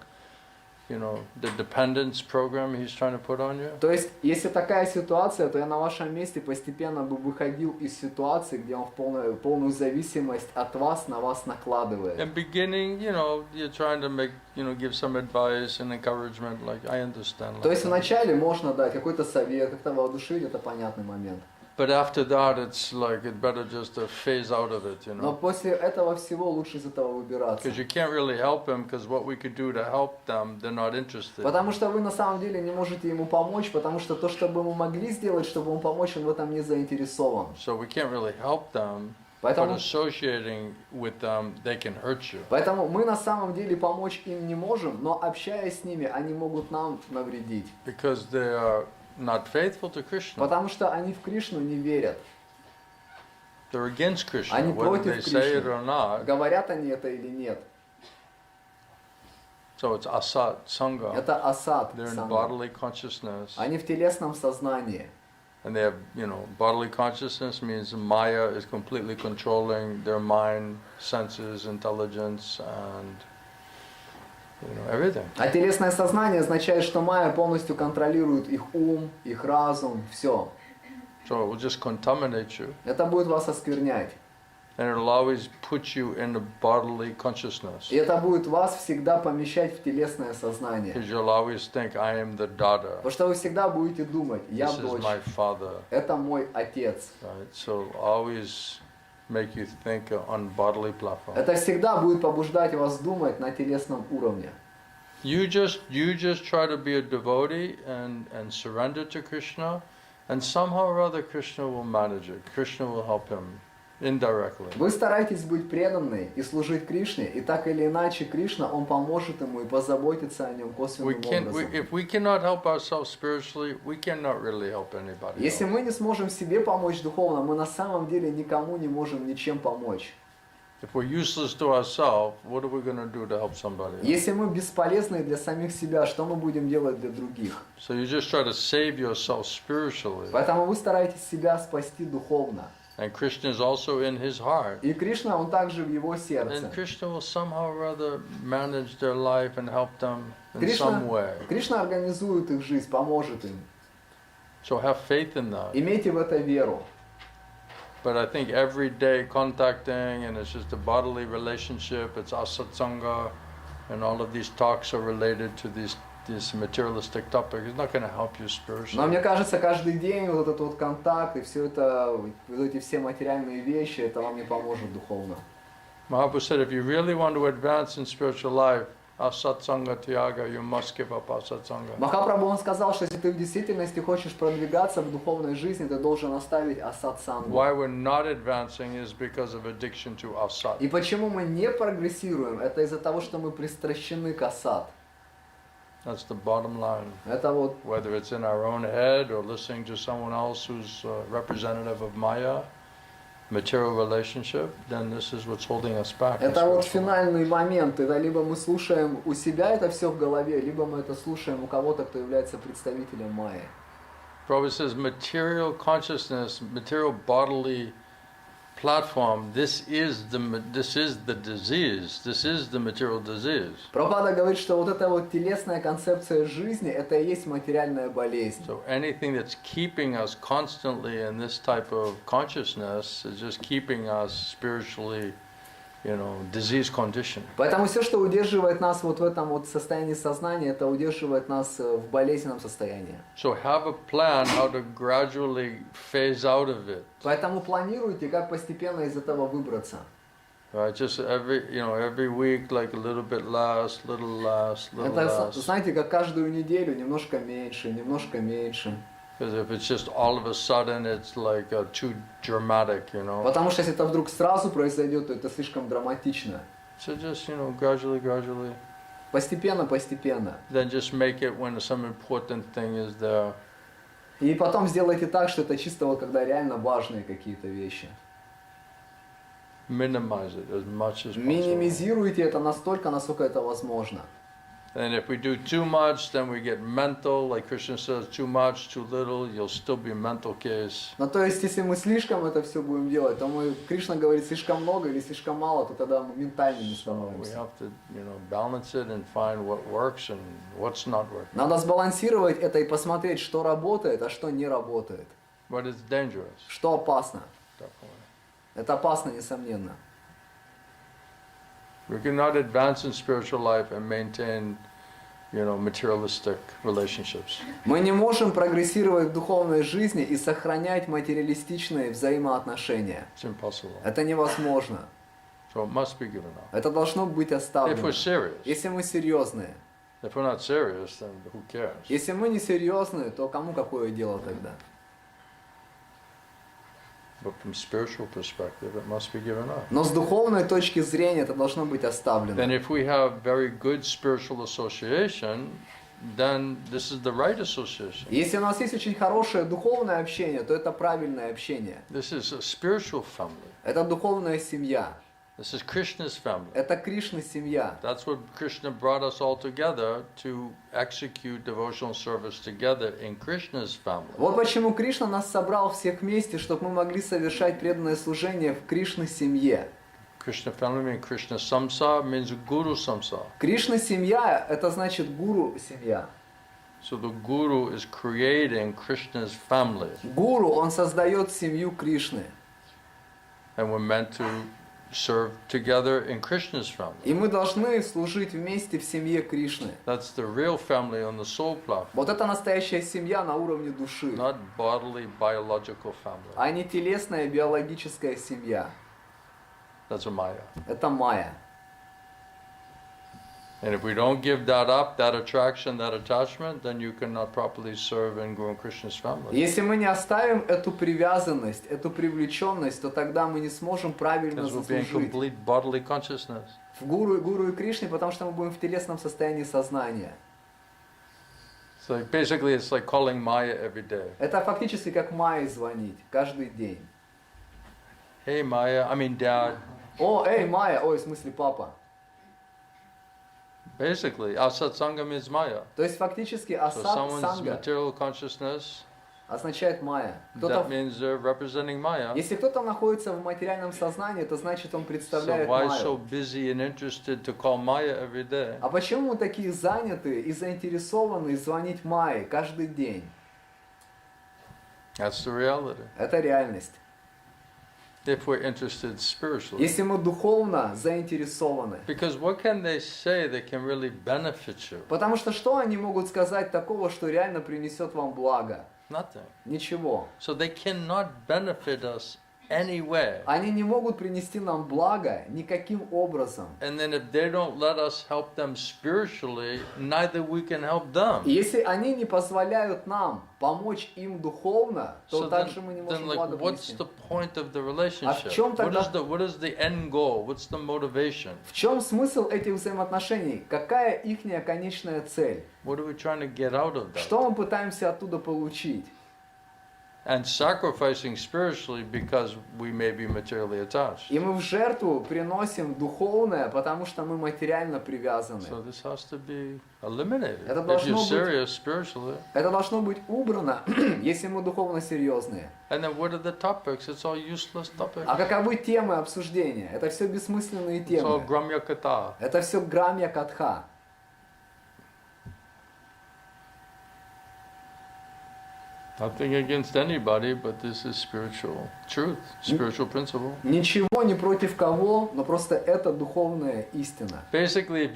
you know, the dependence program he's trying to put on you. То есть, если такая ситуация, то я на вашем месте постепенно бы выходил из ситуации, где он в полную зависимость от вас на вас накладывает. In beginning, you know, you're trying to make, you know, give some advice and encouragement, like, I understand. То Like есть, that. вначале можно дать какой-то совет, как-то воодушевить, это понятный момент. But after that, it's like, it's better just to phase out of it, you Но know. после этого всего лучше из этого выбираться. Because you can't really help him, because what we could do to help them, they're not interested. Потому что вы на самом деле не можете ему помочь, потому что то, что бы мы могли сделать, чтобы ему помочь, он в этом не заинтересован. So we can't really help them, but Поэтому, associating with them, they can hurt you. поэтому мы на самом деле помочь им не можем, но общаясь с ними, они могут нам навредить. Because they are not faithful to Krishna. Потому что они в Кришну не верят. They're against Krishna, Они whether против they say it Кришны. or not. Говорят они это или нет. So it's asat, sangha. Это асад. They're in санга. bodily consciousness. Они в телесном сознании. And they have, you know, bodily consciousness means Maya is completely controlling their mind, senses, intelligence, and, you know, everything. А телесное сознание означает, что майя полностью контролирует их ум, их разум, все. So it will just contaminate you, Это будет вас осквернять. and it'll always put you in the bodily consciousness. И это будет вас всегда помещать в телесное сознание. Because you'll always think, I am the daughter. Потому что вы всегда будете думать, я This is дочь, my father. это мой отец. Right? So always make you think on bodily platform. Это всегда будет побуждать вас думать на телесном уровне. You just try to be a devotee and surrender to Krishna, and somehow or other Krishna will manage it. Krishna will help him indirectly. Вы стараетесь быть преданной и служить Кришне, и так или иначе Кришна, он поможет ему и позаботится о нем косвенным образом. If we cannot help ourselves spiritually, we cannot really help anybody Если else. мы не сможем себе помочь духовно, мы на самом деле никому не можем ничем помочь. If we're useless to ourselves, what are we going to do to help somebody else? Если мы бесполезны для самих себя, что мы будем делать для других? So you just try to save yourself spiritually. Поэтому вы стараетесь себя спасти духовно. And Krishna is also in his heart. И Кришна, он также в его сердце. And Krishna will somehow or other manage their life and help them in Krishna, some way. Кришна организует их жизнь, поможет им. So have faith in that. Имейте в это веру. But I think every day contacting, and it's just a bodily relationship, it's asatsanga, and all of these talks are related to these materialistic topics. It's not going to help you Но spiritually. мне кажется, каждый день вот этот вот контакт и все это, вот эти все материальные вещи, это вам не поможет духовно. Mahaprabhu said, if you really want to advance in spiritual life, asatsanga tyaga, you must give up asatsanga. Махапрабху, он сказал, что если ты в действительности хочешь продвигаться в духовной жизни, ты должен оставить асат-сангу. Why we're not advancing is because of addiction to asat. И почему мы не прогрессируем, это из-за того, что мы пристращены к асат. That's the bottom line. Это вот, Whether it's in our own head or listening to someone else who's representative of Maya, material relationship, then this is what's holding us back. in это вот spiritual life. финальный момент. Это либо мы слушаем у себя это все в голове, либо мы это слушаем у кого-то, кто является представителем майи. Prabhupada says material consciousness, material bodily platform, this is the disease, this is the material disease. Прабхупада говорит, что вот эта вот телесная концепция жизни, это и есть материальная болезнь. So anything that's keeping us constantly in this type of consciousness is just keeping us spiritually disease condition. Поэтому все, что удерживает нас вот в этом вот состоянии сознания, это удерживает нас в болезненном состоянии. So have a plan how to gradually phase out of it. Поэтому планируйте, как постепенно из этого выбраться. Right, just every week, like a little bit less, little less, little Это, less. знаете, как каждую неделю немножко меньше, немножко меньше. Because if it's just all of a sudden, it's like too dramatic, Потому что если это вдруг сразу произойдет, то это слишком драматично. So just, gradually. Постепенно, постепенно. Then just make it when some important thing is there. И потом сделайте так, что это чисто вот когда реально важные какие-то вещи. Minimize it as much as possible. Минимизируйте это настолько, насколько это возможно. And if we do too much, then we get mental, like Krishna says, too much, too little, you'll still be a mental case. Но то есть, если мы слишком это все будем делать, то Кришна говорит слишком много или слишком мало, то тогда мы ментальными We становимся. have to, balance it and find what works and what's not working. Надо сбалансировать это и посмотреть, что работает, а что не работает. But it's dangerous. Что опасно. Definitely. Это опасно, несомненно. We cannot advance in spiritual life and maintain, materialistic relationships. Мы не можем прогрессировать в духовной жизни и сохранять материалистичные взаимоотношения. It's impossible. Это невозможно. So it must be given up. Это должно быть If оставлено. we're serious. Если мы серьезные. If we're not serious, then who cares? Если мы не серьезные, то кому какое дело тогда? But from spiritual perspective, it must be given up. Но с духовной точки зрения это должно быть оставлено. Then if we have very good spiritual association, then this is the right association. Если у нас есть очень хорошее духовное общение, то это правильное общение. This is a spiritual family. Это духовная семья. This is Krishna's family. Это Кришна семья. That's what Krishna brought us all together to execute devotional service together in Krishna's family. Вот почему Кришна нас собрал всех вместе, чтобы мы могли совершать преданное служение в Кришна семье. Krishna family means Krishna samsa means Guru samsa. Кришна семья это значит гуру семья. So the Guru is creating Krishna's family. Гуру он создает семью Кришны. And we're meant to serve together in Krishna's family. И мы должны служить вместе в семье Кришны. That's the real family on the soul platform. Вот это настоящая семья на уровне души. Not bodily, biological family. А не телесная биологическая семья. That's a Maya. Это майя. And if we don't give that up, that attraction, that attachment, then you cannot properly serve and grow in Krishna's family. Если мы не оставим эту привязанность, эту привлеченность, то тогда мы не сможем правильно Because we'll be in заслужить complete bodily consciousness. в гуру и Кришне, потому что мы будем в телесном состоянии сознания. So basically it's like calling Maya every day. Это фактически как Майе звонить каждый день. Hey Maya, Dad. О, эй, Майя, ой, в смысле папа. Basically, our satsanga means Maya. То есть фактически So асад someone's санга material consciousness, означает Майя. that means they're representing Maya. Если кто-то находится в материальном сознании, это значит он So представляет why so Майю. busy and interested to call Maya every day? А почему мы такие заняты и заинтересованы звонить Майе каждый день? That's the reality. Это реальность. If we're interested spiritually. Если мы духовно заинтересованы. Because what can they say that can really benefit you? Потому что что они могут сказать такого, что реально принесет вам благо? Nothing. Ничего. So they cannot benefit us anywhere. Они не могут принести нам благо никаким образом. And then if they don't let us help them spiritually, neither we can help them. И если они не позволяют нам помочь им духовно, то So также мы не можем благо what's принести. the point of the relationship? чем тогда- What is the end goal? What's the motivation? В чем смысл этих взаимоотношений? Какая ихняя конечная цель? What are we trying to get out of that? Что мы пытаемся оттуда получить? And sacrificing spiritually because we may be materially attached. И мы в жертву приносим духовное, потому что мы материально привязаны. So this has to be eliminated. Это If you're должно быть- serious spiritually. Это должно быть убрано, если мы духовно серьезные. And then what are the topics? It's all useless topics. А каковы темы обсуждения? Это все бессмысленные It's all темы. krishna-katha. Это все грамья-катха. Nothing against anybody, but this is spiritual truth, spiritual principle. Ничего не против кого, но просто это духовная истина. Basically,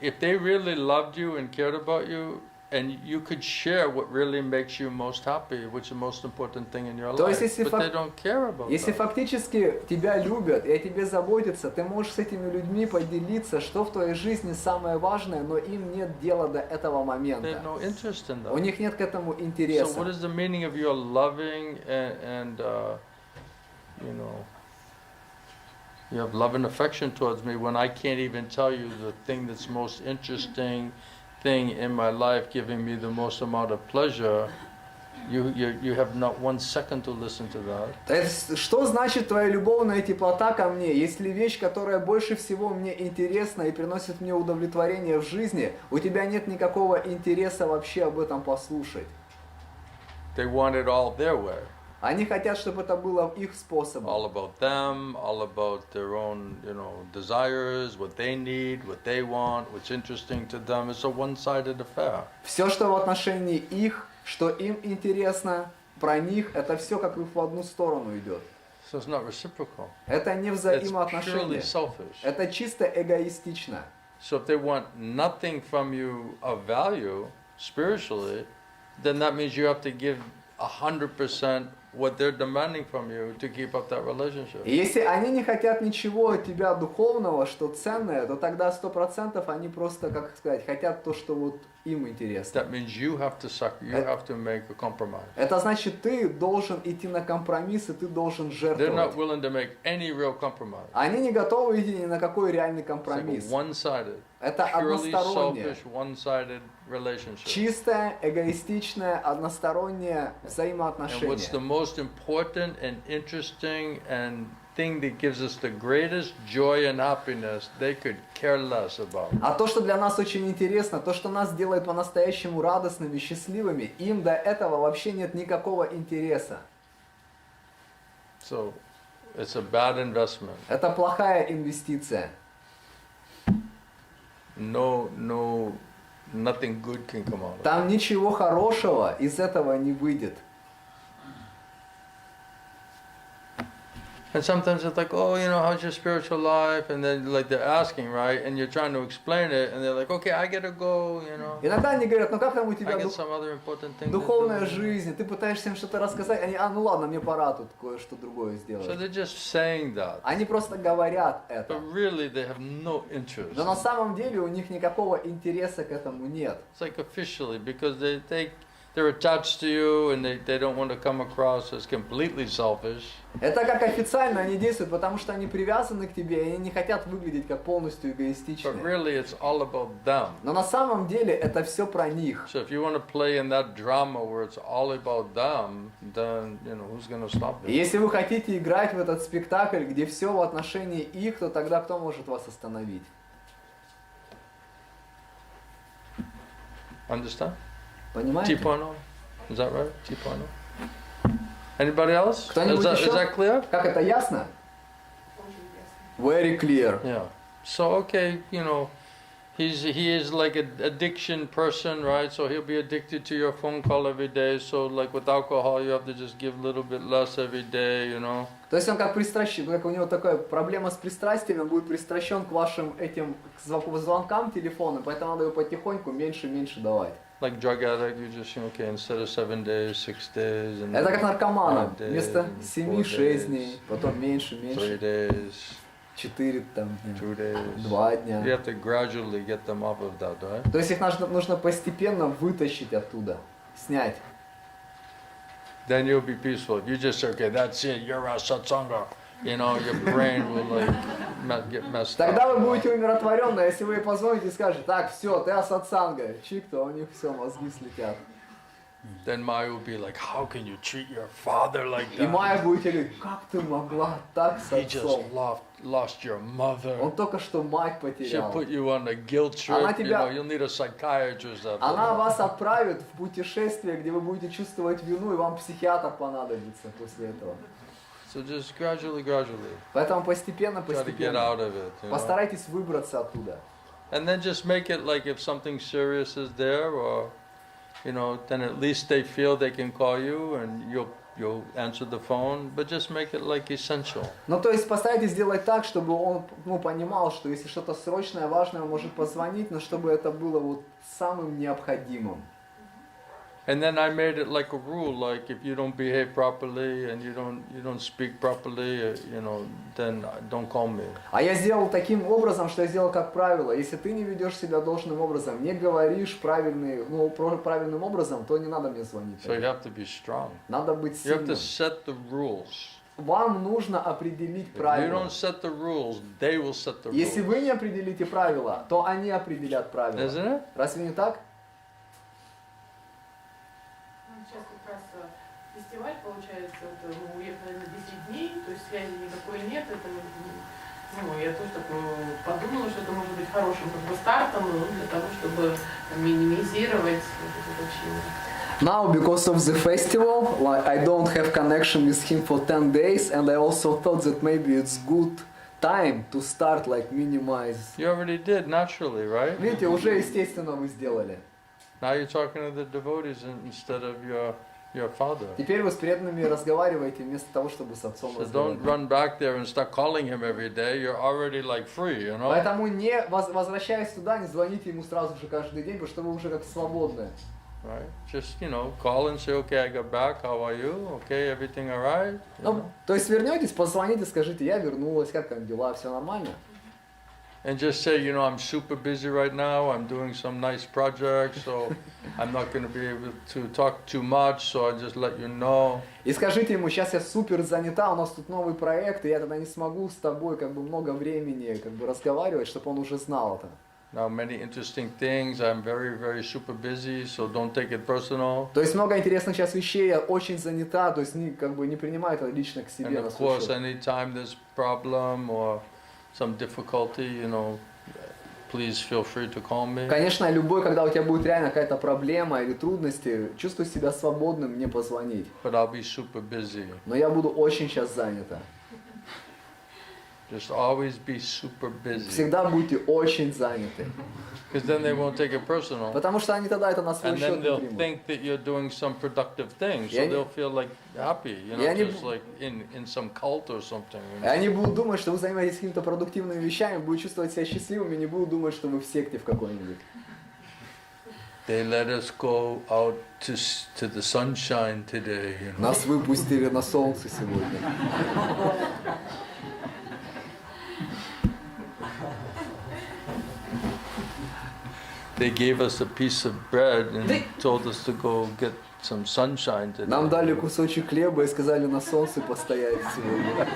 if they really loved you and cared about you, and you could share what really makes you most happy, which is the most important thing in your life, but they don't care about Если that. фактически тебя любят и о тебе заботятся, ты можешь с этими людьми поделиться, что в твоей жизни самое важное, но им нет дела до этого They момента. have no interest in that. У них нет к этому So интереса. what is the meaning of your loving and you know, you have love and affection towards me when I can't even tell you the thing that's most interesting thing in my life, giving me the most amount of pleasure? You have not 1 second to listen to that. Что значит твоя любовная теплота ко мне, если вещь, которая больше всего мне интересна и приносит мне удовлетворение в жизни, у тебя нет никакого интереса вообще об этом послушать? They want it all their way. Они хотят, чтобы это было их способом. All about them, all about their own, you know, desires, what they need, what they want, what's interesting to them. It's a one-sided affair. Все, что в отношении их, что им интересно, про них, это все как бы в одну сторону идет. So it's not reciprocal. Это не It's purely взаимоотношения. selfish. Это чисто эгоистично. So if they want nothing from you of value spiritually, then that means you have to give 100% what they're demanding from you to keep up that relationship. И если они не хотят ничего от тебя духовного, что ценное, то тогда 100% они просто, как сказать, хотят то, что вот им интересно. That means you have to make a compromise. Это значит, ты должен идти на компромисс, и ты должен They're not жертвовать. willing to make any real compromise. Они не готовы идти ни на какой реальный It's like компромисс. a one-sided, Это purely одностороннее. selfish, one-sided relationship. Чистое, эгоистичное, одностороннее And what's взаимоотношение. the most important and interesting and thing that gives us the greatest joy and happiness, they could care less about. А то, что для нас очень интересно, то, что нас делает по-настоящему радостными, счастливыми, им до этого вообще нет никакого интереса. So it's a bad investment. Это плохая инвестиция. Nothing good can come out of it. Там ничего хорошего из этого не выйдет. And sometimes it's like, oh, you know, how's your spiritual life? And then like they're asking, right? And you're trying to explain it, and they're like, okay, I gotta go, you know. Иногда они говорят, ну как там у I тебя got some other important thing to духовная do. жизнь, ты пытаешься им что-то рассказать, они, ну ладно, мне пора тут кое-что другое So сделать. they're just saying that. Они просто говорят это. But really, they have no interest. Но на самом деле у них никакого интереса к этому нет. It's like officially, because they're attached to you, and they don't want to come across as completely selfish. Это как официально они действуют, потому что они привязаны к тебе, и они не хотят выглядеть как полностью But эгоистичные. really, it's all about them. Но на самом деле это все про них. So if you want to play in that drama where it's all about them, then, you know, who's going to stop И you? если вы хотите играть в этот спектакль, где все в отношении их, то тогда кто может вас остановить? Understand? Понимаете? 2.0? Is that right? 2.0? Anybody else? Кто-нибудь Is еще? that clear? Как это ясно? Very clear. Yeah. So, okay, you know, he is like an addiction person, right? So he'll be addicted to your phone call every day. So like with alcohol, you have to just give a little bit less every day, you know. То есть он как пристращен, как у него такая проблема с пристрастием, он будет пристращен к вашим этим звонкам телефона, поэтому надо его потихоньку меньше давать. Like drug addict, you just, okay, instead of 7 days, 6 days. And Это как наркоманам. 5 days, Вместо and 7, 4 6 days, дней, потом меньше, 3 меньше, days, 4 там, 2 days. 2 дня. You have to gradually get them off of that, right? То есть их нужно постепенно вытащить оттуда, снять. Then you'll be peaceful. You just say, okay, that's it, you're a satsanga. You know, your brain will like get messed up. Тогда вы будете умиротворены, а если вы ей позвоните и скажете, так, все, ты асатсанга, чик, то у них все, мозги слетят. Then Maya will be like, how can you treat your father like И that? Майя будет говорить, как ты могла так с He отцом? just lost your mother. Он только что мать She'll потерял. put you on a guilt Она trip. You тебя- know, you'll need a psychiatrist after Она that. вас отправит в путешествие, где вы будете чувствовать вину, и вам психиатр понадобится после этого. So just gradually, Поэтому постепенно, try to get out of it. You know? постарайтесь выбраться оттуда. And then just make it like if something serious is there, or you know, then at least they feel they can call you and you'll answer the phone, but just make it like essential. Ну, то есть постарайтесь сделать так, чтобы он, ну, понимал, что если что-то срочное, важное, он может позвонить, но чтобы это было вот самым необходимым. And then I made it like a rule, like if you don't behave properly and you don't speak properly, you know, then don't call me. А я сделал таким образом, что я сделал как правило. Если ты не ведешь себя должным образом, не говоришь правильным образом, то не надо мне звонить. So you have to be strong. Надо быть You have to сильным. set the rules. Вам нужно определить If you правила. don't set the rules, they will set the Если rules. вы не определите правила, то они определят правила. Isn't it? Разве не так? Сейчас как раз фестиваль, получается, вот, мы уехали на 10 дней, то есть связи никакой нет. Это, ну, я тоже такое подумала, что это может быть хорошим как бы стартом, ну, для того, чтобы минимизировать вот это общение. Now, because of the festival, like, I don't have connection with him for 10 days, and I also thought that maybe it's good time to start, like, minimize. You already did naturally, right? Видите, уже естественно вы сделали. Now you're talking to the devotees instead of your father. Теперь вы с преданными разговариваете вместо того, чтобы с отцом So don't разговаривать. run back there and start calling him every day. You're already like free, you know? Поэтому не возвращаясь туда, не звоните ему сразу же каждый день, потому что вы уже как свободны. Right? Just, you know, call and say, okay, I got back, how are you? Okay, everything all right? You Ну, know? то есть вернетесь, позвоните, скажите, я вернулась, как там дела, все нормально? And just say, you know, I'm super busy right now, I'm doing some nice projects, so I'm not going to be able to talk too much, so I'll just let you know. И скажите ему, сейчас я супер занята, у нас тут новый проект, и я тогда не смогу с тобой как бы много времени как бы разговаривать, чтобы он уже знал это. Now, many interesting things, I'm very, very super busy, so don't take it personal. То есть много интересных сейчас вещей, я очень занята, то есть как бы не принимай это лично к себе And на of свой course, счет. anytime there's problem or some difficulty, you know, please feel free to call me. Конечно, любой, когда у тебя будет реально какая-то проблема или трудности, чувствуй себя свободным мне позвонить. But I'll be super busy. Но я буду очень сейчас занята. Just always be super busy. Всегда будьте очень заняты. Because then they won't take it personal. Потому что они тогда это на свой And счет then не they'll примут. think that you're doing some productive thing, so they'll feel like happy, you know, just like in some cult or something. You И know? они будут думать, что вы занимаетесь какими-то продуктивными вещами, будут чувствовать себя счастливыми, не будут думать, что вы в секте в какой-нибудь. They let us go out to the sunshine today. You know? Нас выпустили на солнце сегодня. They gave us a piece of bread and told us to go get some sunshine today. Нам дали кусочек хлеба и сказали на солнце постоять сегодня.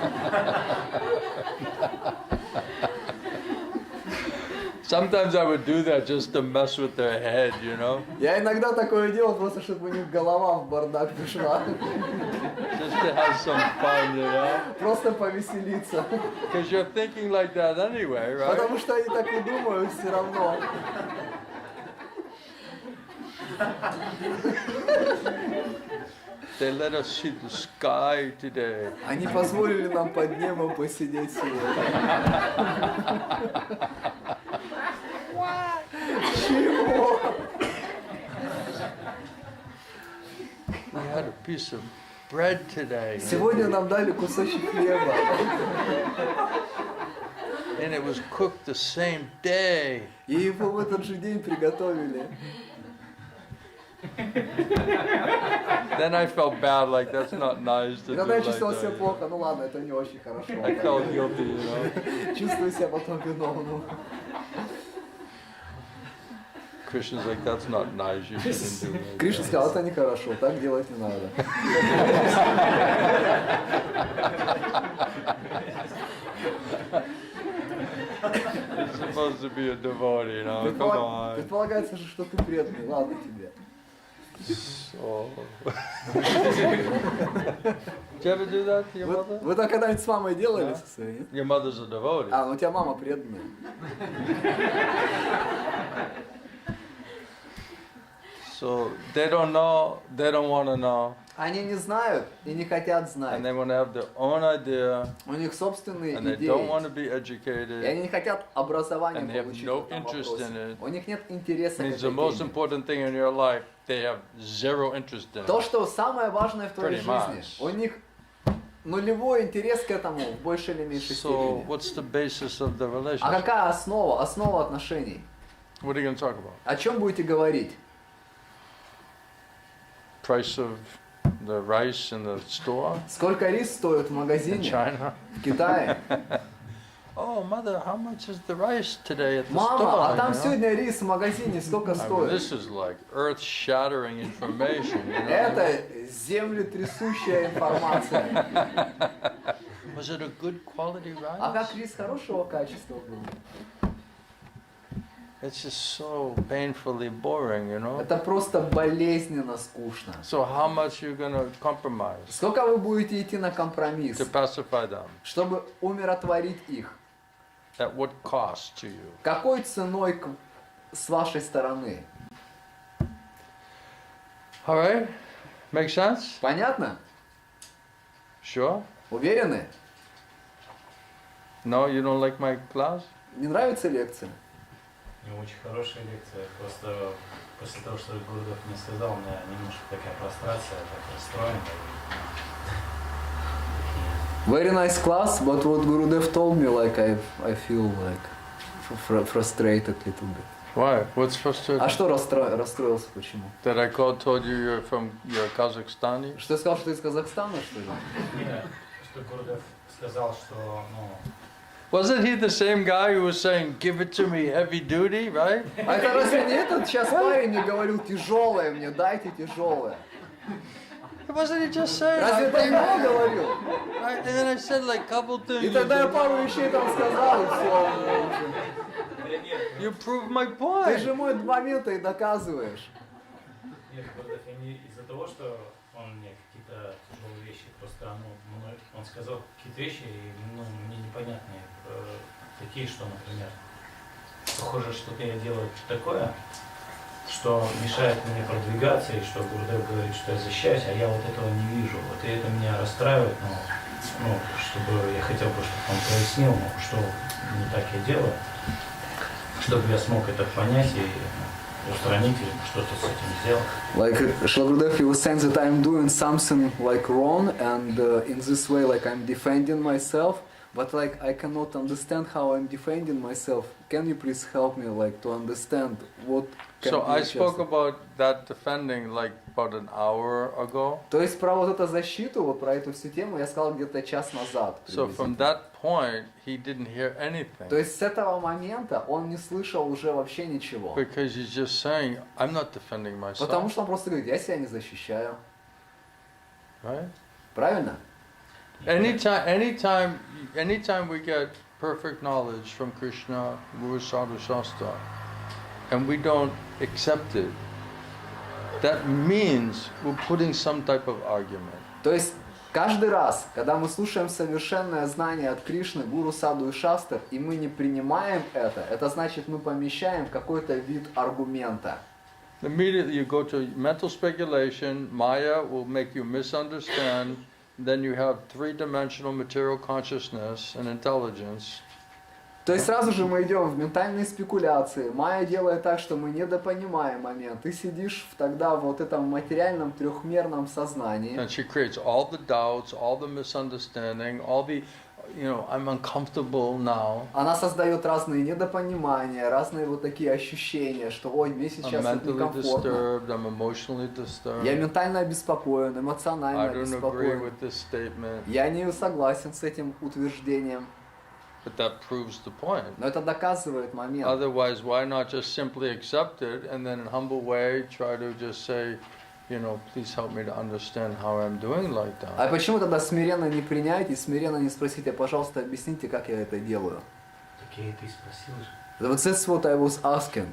Sometimes I would do that just to mess with their head, you know? Я иногда такое делал, просто чтобы у них голова в бардак пришла. Just to have some fun, you know? Просто повеселиться. Because you're thinking like that anyway, right? Потому что они так и думают все равно. They let us see the sky today. Они позволили нам под небом посидеть сегодня. Чего? We had a piece of bread today. Сегодня нам дали кусочек хлеба. And it was cooked the same day. И его в этот же день приготовили. Then I felt bad, like that's not nice to И do тогда я like чувствовал себя that. плохо. Ну ладно, это не очень хорошо. I felt guilty, you know. Чувствую себя потом виновным. Krishna's like, that's not nice, you shouldn't do that. Кришна сказал, это нехорошо, так делать не надо. You're supposed to be a devotee, you know, come on. Предполагается же, что ты преданный, ладно тебе. So... Did you ever do that to your mother? Вы так когда-нибудь с мамой делали Да. со своей? Your mother's a devotee. А, ну у тебя мама преданная. So they don't know, they don't want to know, Они не знают и не хотят and знать. they want to have their own idea, У них собственные and they идеи. don't want to be И educated. они не хотят образования And they have получить no в этом interest вопросе. in it. У них нет интереса к Means этой the most теме. important thing in your life they have zero interest in То, it. что самое важное в твоей Pretty жизни, much. у них нулевой интерес к этому в большей или меньшей So степени. what's the basis of the А relationship? какая основа? Основа отношений. What are you going to talk about? О чем будете говорить? Price of the rice in the store Сколько рис стоит в in магазине China? в Китае? Oh, mother, how much is the rice today at the Мама, store? а там you know? сегодня рис в магазине сколько I mean, стоит? this is like earth-shattering information. You know? Это землетрясущая информация. Was it a good quality А rice? как рис хорошего качества был? It's just so painfully boring, you know? Это просто болезненно скучно. So how much you going to compromise Сколько вы будете идти на компромисс, to pacify them? чтобы умиротворить их? At what cost to you? Какой ценой с вашей стороны? All right? Make sense? Понятно? Sure? Уверены? No, you don't like my class? Не нравится лекция? Не очень хорошая лекция. Просто после того, что Гурдев мне сказал, у меня немножко такая прострация, так расстроена. Very nice class, but what Gurudev told me, like I feel like frustrated a little bit. Why? What's frustrating? А что расстроился, почему? That I told you you're Kazakhstani? Что я сказал, что ты из Казахстана, что ли? Нет, что Гурдев сказал, что, ну, Wasn't he the same guy who was saying, give it to me heavy duty, right? А это разве не этот сейчас парень мне говорил, тяжелое мне, дайте тяжелое? Wasn't he just saying? Разве это ему говорил? Right? And then I said like a couple И things. тогда я пару вещей там сказал, и все. You proved my Ты point. же мой момент и доказываешь. нет, Гурдев не из-за того, что он мне какие-то тяжелые вещи, просто он сказал какие-то вещи, и, ну, мне непонятные, такие, что, например, похоже, что-то я делаю такое, что мешает мне продвигаться, и что Гурдев говорит, что я защищаюсь, а я вот этого не вижу. Вот и это меня расстраивает, но, ну, чтобы я хотел бы, чтобы он прояснил, ну, что не так я делаю, чтобы я смог это понять и устранить, или что-то с этим сделать. Like Shri Gurudev, he was saying that I'm doing something like wrong, and in this way, like I'm defending myself, but like I cannot understand how I'm defending myself. Can you please help me, like, to understand what can So be I spoke adjusted? about that defending like about an hour ago. То есть про вот эту защиту, вот про эту всю тему я сказал где-то час назад. So from that point, he didn't hear anything. То есть с этого момента он не слышал уже вообще ничего. Because he's just saying, I'm not defending Потому myself. что он просто говорит, я себя не защищаю. Right? Правильно? Anytime we get perfect knowledge from Krishna, Guru Sadhu Shastra, and we don't accept it, that means we're putting some type of argument. То есть каждый раз, когда мы слушаем совершенное знание от Кришны, Гуру, Саду и Шастр, и мы не принимаем это значит, мы помещаем какой-то вид аргумента. Immediately you go to mental speculation, Maya will make you misunderstand, then you have three-dimensional material consciousness and intelligence. То есть сразу же мы идем в ментальные спекуляции. Майя делает так, что мы недопонимаем момент. Ты сидишь тогда в вот этом материальном трехмерном сознании. And she creates all the doubts, all the misunderstanding, all the, I'm uncomfortable now. Она создает разные недопонимания, разные вот такие ощущения, что ой, мне I'm сейчас mentally некомфортно. disturbed, I'm emotionally disturbed. Я ментально обеспокоен, эмоционально I don't agree обеспокоен. with this statement. Я не согласен с этим утверждением. But that proves the point. Но это доказывает момент. Otherwise, why not just simply accept it and then in a humble way try to just say, please help me to understand how I'm doing like that. А почему тогда смиренно не принять и смиренно не спросить, а пожалуйста, объясните, как я это делаю? Так я это и спросил же. Вот that's what I was asking.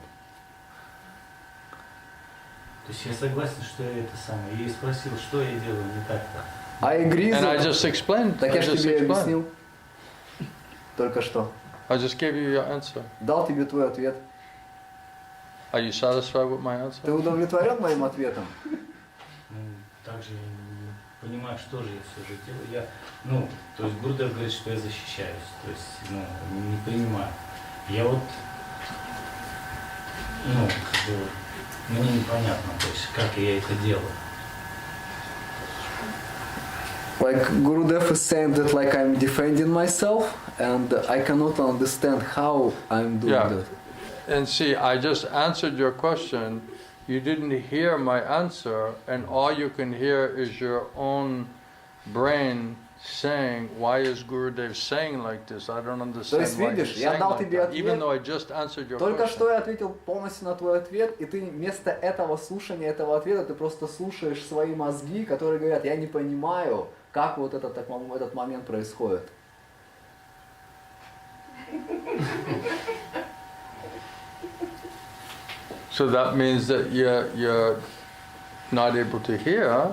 То есть я согласен, что я это самое. Я и спросил, что я делаю не так-то. I agree. And I just explained. Так I я же just тебе explained. объяснил. Только что. I just gave you your answer. Дал тебе твой ответ. Are you satisfied with my Ты answer? удовлетворен моим ответом? Также я не понимаю, что же я все же делаю. То есть Гурдев говорит, что я защищаюсь. То есть, не принимаю. Я вот, мне непонятно, то есть как я это делаю. Like Gurudev is saying that like I'm defending myself and I cannot understand how I'm doing Yeah. that. And see, I just answered your question. You didn't hear my answer, and all you can hear is your own brain saying, "Why is Gurudev saying like this? I don't understand есть, why видишь, he's я saying дал like тебе that." ответ. Even though I just answered your Только question. что я ответил полностью на твой ответ, и ты вместо этого слушания этого ответа ты просто слушаешь свои мозги, которые говорят, я не понимаю, как вот этот момент происходит. So that means that you're not able to hear.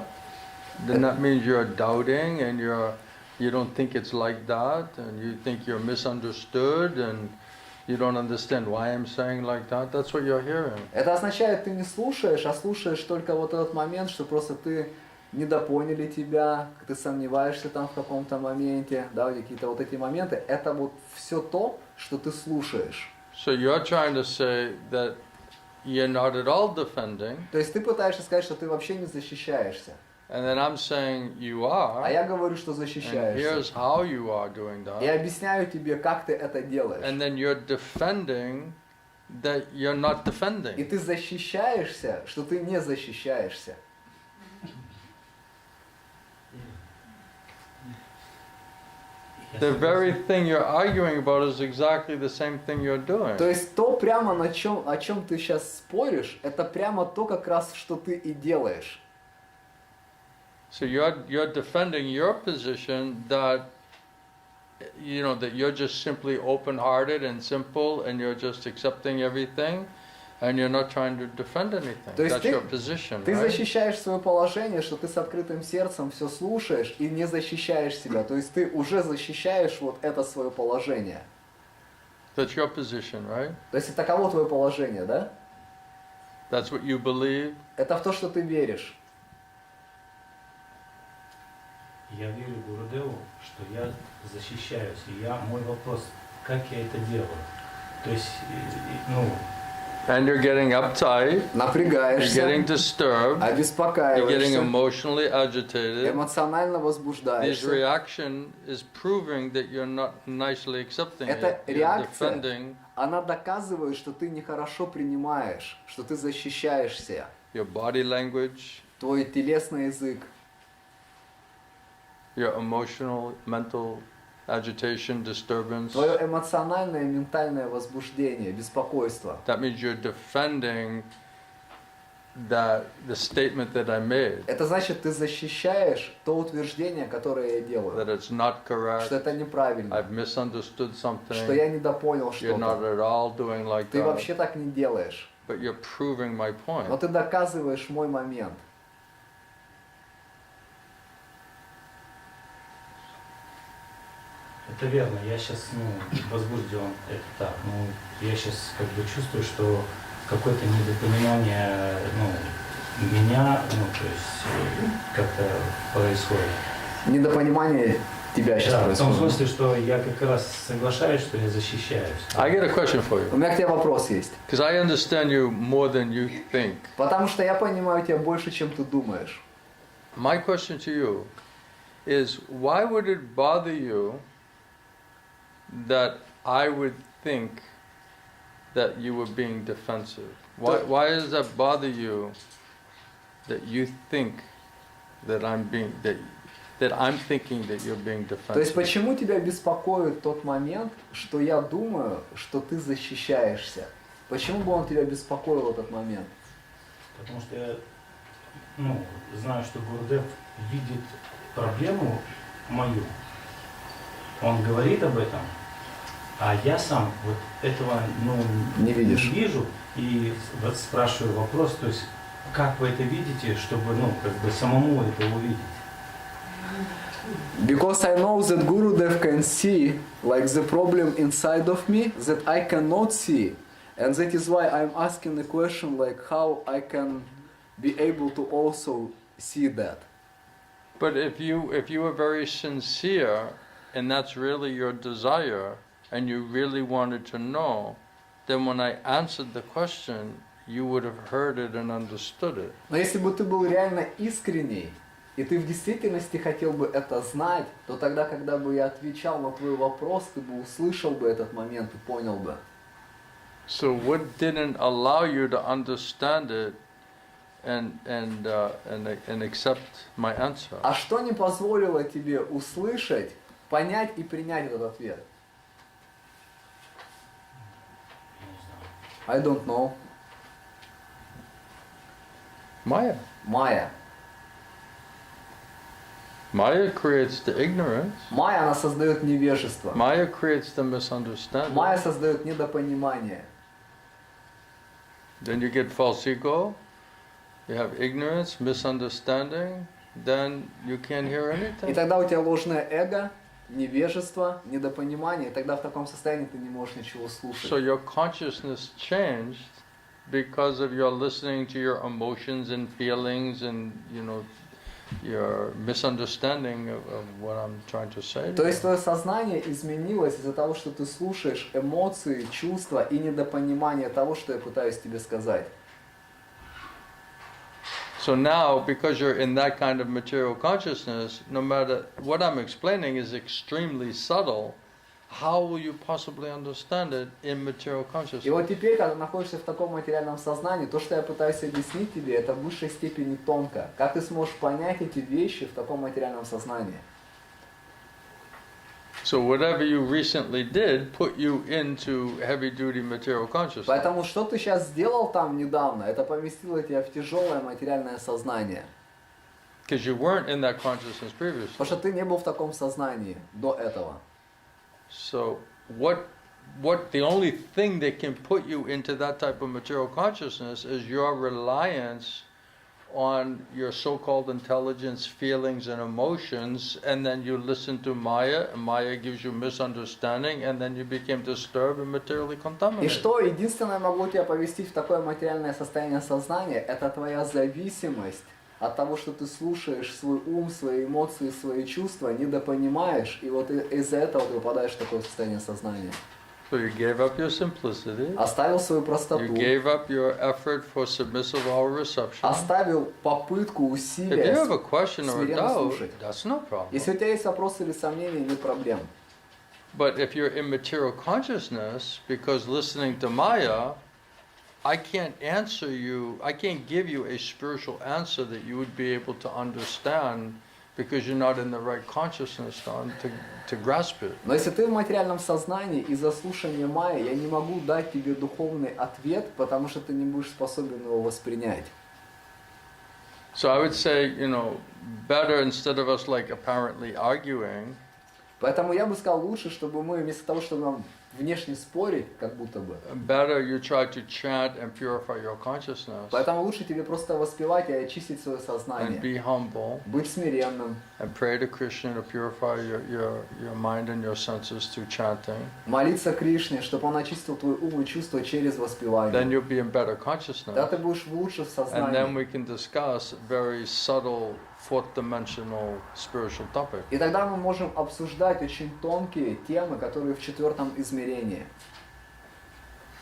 Then that means you're doubting, and you don't think it's like that, and you think you're misunderstood, and you don't understand why I'm saying like that. That's what you're hearing. Это означает, ты не слушаешь, а слушаешь только вот этот момент, что просто ты недопоняли тебя, ты сомневаешься там в каком-то моменте, да, какие-то вот эти моменты. Это вот все то, что ты слушаешь. So you're trying to say that you're not at all defending. То есть ты пытаешься сказать, что ты вообще не защищаешься. And then I'm saying you are. А я говорю, что And защищаешься. here's how you are doing И that. объясняю тебе, как ты это делаешь. And then you're defending that you're not И defending. ты защищаешься, что ты не защищаешься. The very thing you're arguing about is exactly the same thing you're doing. То есть то прямо о чем ты сейчас споришь, это прямо то как раз, что ты и делаешь. So you're defending your position that that you're just simply open-hearted and simple, and you're just accepting everything, and you're not trying to defend anything. То есть That's your position, ты right? защищаешь свое положение, что ты с открытым сердцем все слушаешь и не защищаешь себя. То есть ты уже защищаешь вот это свое положение. That's your position, right? То есть таково твое положение, да? That's what you believe. Это в то, что ты веришь. Я верю Гурудеву, что я защищаюсь. И мой вопрос, как я это делаю? То есть, And you're getting uptight, you're Напрягаешься, getting disturbed, you're getting обеспокаиваешься, emotionally agitated. эмоционально This возбуждаешься. reaction is proving that you're not nicely accepting Это it. You're реакция. defending Она доказывает, что ты нехорошо принимаешь, что ты защищаешься. your body language, Твой телесный язык, your emotional, mental agitation, disturbance. твое эмоциональное и ментальное возбуждение, беспокойство. That means you're defending the statement that I made, Это значит, ты защищаешь то утверждение, которое я делаю, that it's not correct, что это неправильно, I've misunderstood что something, я недопонял you're not что-то. at all doing like Ты that, вообще так не делаешь, but you're proving my point. но ты доказываешь мой момент. это верно, я сейчас возбужден, это так. Я сейчас как бы чувствую, что какое-то недопонимание меня, то есть как-то происходит. Недопонимание тебя сейчас Да, в том происходит. смысле, что я как раз соглашаюсь, что я защищаюсь. I get a question for У you, меня к тебе вопрос есть. because I understand you more than you think. Потому что я понимаю тебя больше, чем ты думаешь. My question to you is, why would it bother you that I would think that you were being defensive? Why does that bother you that you think that I'm thinking that you're being То есть defensive? почему тебя беспокоит тот момент, что я думаю, что ты защищаешься? Почему бы он тебя беспокоил этот момент? Потому что я знаю, что Гурудев видит проблему мою. Он говорит об этом, а я сам вот этого Не видишь. не вижу. И вот спрашиваю вопрос, то есть как вы это видите, чтобы как бы самому это увидеть? Because I know that Gurudev can see like the problem inside of me that I cannot see. And that is why I'm asking the question like how I can be able to also see that. But if you are very sincere and that's really your desire and you really wanted to know, then when I answered the question, you would have heard it and understood it. Но если бы ты был реально искренний, и ты в действительности хотел бы это знать, то тогда, когда бы я отвечал на твой вопрос, ты бы услышал бы этот момент и понял бы. So what didn't allow you to understand it and accept my answer? А что не позволило тебе услышать, понять и принять этот ответ? I don't know. Maya. Майя. Maya creates the ignorance. Майя, она создает невежество. Maya creates the misunderstanding. Майя создает недопонимание. Then you get false ego, you have ignorance, misunderstanding, then you can't hear И anything. тогда у тебя ложное эго, невежество, недопонимание, и тогда в таком состоянии ты не можешь ничего слушать. So your consciousness changed because of your listening to your emotions and feelings and, you know, your misunderstanding of what I'm trying to say. То есть твое сознание изменилось из-за того, что ты слушаешь эмоции, чувства и недопонимание того, что я пытаюсь тебе сказать. So now, because you're in that kind of material consciousness, no matter what I'm explaining is extremely subtle, how will you possibly understand it in material И consciousness? вот теперь, когда находишься в таком материальном сознании, то, что я пытаюсь объяснить тебе, это в высшей степени тонко. Как ты сможешь понять эти вещи в таком материальном сознании? So whatever you recently did put you into heavy-duty material consciousness. Поэтому что ты сейчас сделал там недавно, это поместило тебя в тяжелое материальное сознание. Because you weren't in that consciousness previously. Потому что ты не был в таком сознании до этого. So what the only thing that can put you into that type of material consciousness is your reliance on your so-called intelligence, feelings and emotions, and then you listen to Maya, and Maya gives you misunderstanding, and then you became disturbed and materially И contaminated. что единственное могло тебя повести в такое материальное состояние сознания, это твоя зависимость от того, что ты слушаешь свой ум, свои эмоции, свои чувства, недопонимаешь, и вот из-за этого ты попадаешь в такое состояние сознания. So you gave up your simplicity, Оставил свою простоту, you gave up your effort for submissive all reception. оставил попытку, If you усилия have a question or a смиренно doubt, слушать. that's no problem. Если у тебя есть вопросы или сомнения, нет проблем. But if you're in material consciousness, because listening to Maya, I can't answer you, I can't give you a spiritual answer that you would be able to understand because you're not in the right consciousness to grasp it. Но если ты в материальном сознании из-за слушания Майи, я не могу дать тебе духовный ответ, потому что ты не будешь способен его воспринять. So I would say, you know, better instead of us like apparently arguing, Поэтому я бы сказал лучше, чтобы мы вместо того, чтобы нам внешне спорить, как будто бы, better you try to chant and purify your consciousness поэтому лучше тебе просто воспевать и очистить свое and сознание, be humble быть смиренным, and pray to Krishna to purify your mind and your senses through chanting. молиться Кришне, чтобы он очистил твой ум и чувства через Then воспевание. you'll be in better Тогда consciousness. ты будешь лучше в And then сознании. we can discuss very subtle fourth dimensional spiritual topic. И тогда мы можем обсуждать очень тонкие темы, которые в четвертом измерении.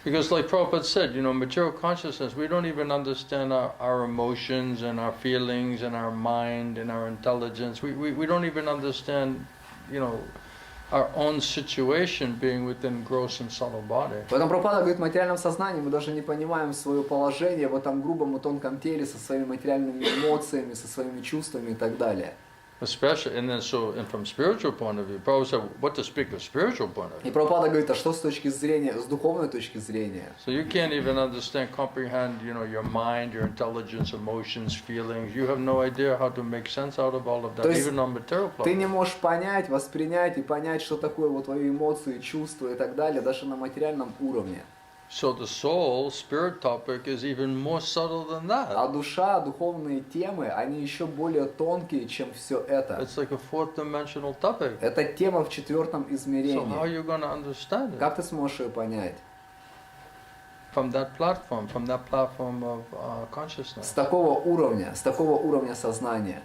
Because like Prabhupada said, you know, material consciousness, we don't even understand our emotions and our feelings and our mind and our intelligence. We don't even understand, you know, our own situation being within gross and subtle body. Поэтому Прабхупада говорит, в материальном сознании мы даже не понимаем свое положение в этом грубом и тонком теле со своими материальными эмоциями, со своими чувствами и так далее. Especially, and then so, and from spiritual point of view, Prabhupada said, what to speak of spiritual point of И view? Прабхупада говорит, а что с точки зрения, с духовной точки зрения? So you can't even understand, comprehend, you know, your mind, your intelligence, emotions, feelings. You have no idea how to make sense out of all of that, То есть even on material Ты plane. не можешь понять, воспринять и понять, что такое вот твои эмоции, чувства и так далее, даже на материальном уровне. So the soul, spirit topic is even more subtle than А that. душа, духовные темы, они еще более тонкие, чем все это. It's like a fourth dimensional topic. Это тема в четвертом So how are измерении. you going to understand it? Как ты сможешь ее понять? From that platform of С consciousness. такого уровня сознания.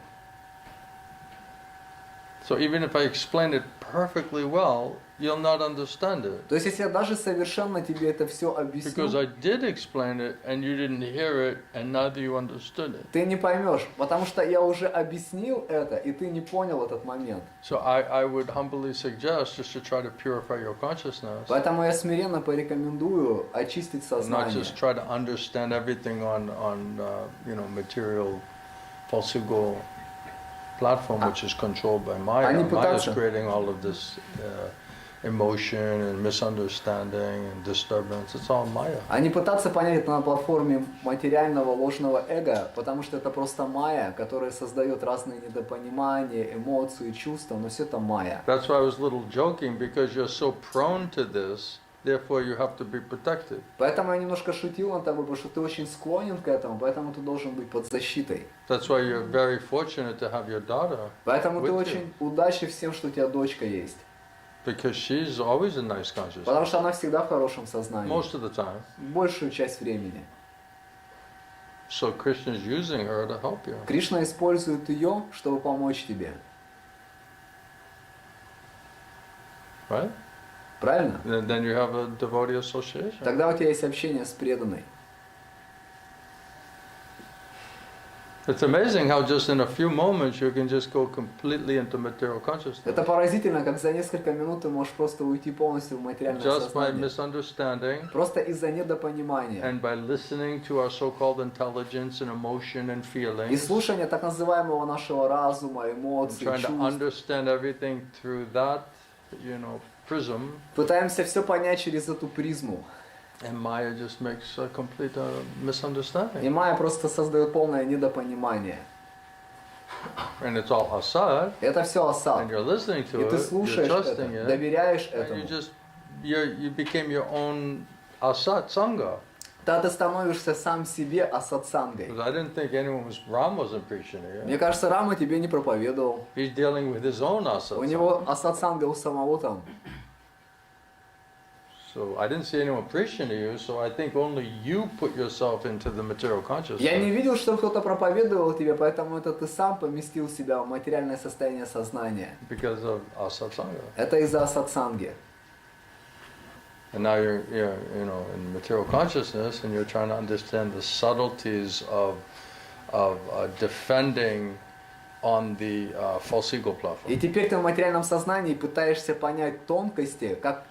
So even if I explain it perfectly well, you'll not understand it. То есть, если я даже совершенно тебе это все объясню, Because I did explain it and you didn't hear it and neither you understood it. ты не поймешь, потому что я уже объяснил это, и ты не понял этот момент. So I would humbly suggest just to try to purify your consciousness. Поэтому я смиренно порекомендую очистить Not сознание. just try to understand everything on material false ego platform, which is controlled by Maya. Maya is creating all of this emotion and misunderstanding and disturbance. It's all Maya. А не пытаться понять это на платформе материального ложного эго, потому что это просто майя, которая создает разные недопонимания, эмоции, чувства, но все это майя. That's why I was a little joking, because you're so prone to this. Therefore, you have to be protected. Поэтому я немножко шутил над тобой, потому что ты очень склонен к этому, поэтому ты должен быть под защитой. That's why you're very fortunate to have your daughter. Поэтому ты with очень удачлив всем, что у тебя дочка есть. Because she's always in nice consciousness. Потому что она всегда в хорошем сознании. Most of the time. Большую часть времени. So Krishna is using her to help you. Кришна использует ее, чтобы помочь тебе. Right? Правильно? And then you have a devotee association. Тогда у тебя есть общение с преданной. It's amazing how just in a few moments you can just go completely into material consciousness. Это поразительно, как за несколько минут ты можешь просто уйти полностью в материальное Just by сознание. misunderstanding. Просто из-за недопонимания. And by listening to our so-called intelligence and emotion and feelings. И слушание так называемого нашего разума, эмоций, Trying to чувств. understand everything through that, prism. Пытаемся все понять через эту призму. And Maya just makes a complete misunderstanding. И майя просто создает полное недопонимание. And it's all asad. Это все асад. And you're listening to И ты it, слушаешь you're это, trusting it, доверяешь and этому. you became your own asad sangha. Тогда ты становишься сам себе асатсангой. Because I didn't think Ram wasn't preaching here. Мне кажется, Рама тебе не проповедовал. He's dealing with his own asad У него асатсанга у самого там. So I didn't see anyone preaching to you, so I think only you put yourself into the material consciousness. Я не видел, что кто-то проповедовал тебе, поэтому это ты сам поместил себя в материальное состояние сознания. Because of asad sangha. Это из-за асатсанги. And now you're in material consciousness, and you're trying to understand the subtleties of defending on the false ego platform. И теперь ты в материальном сознании пытаешься понять тонкости, как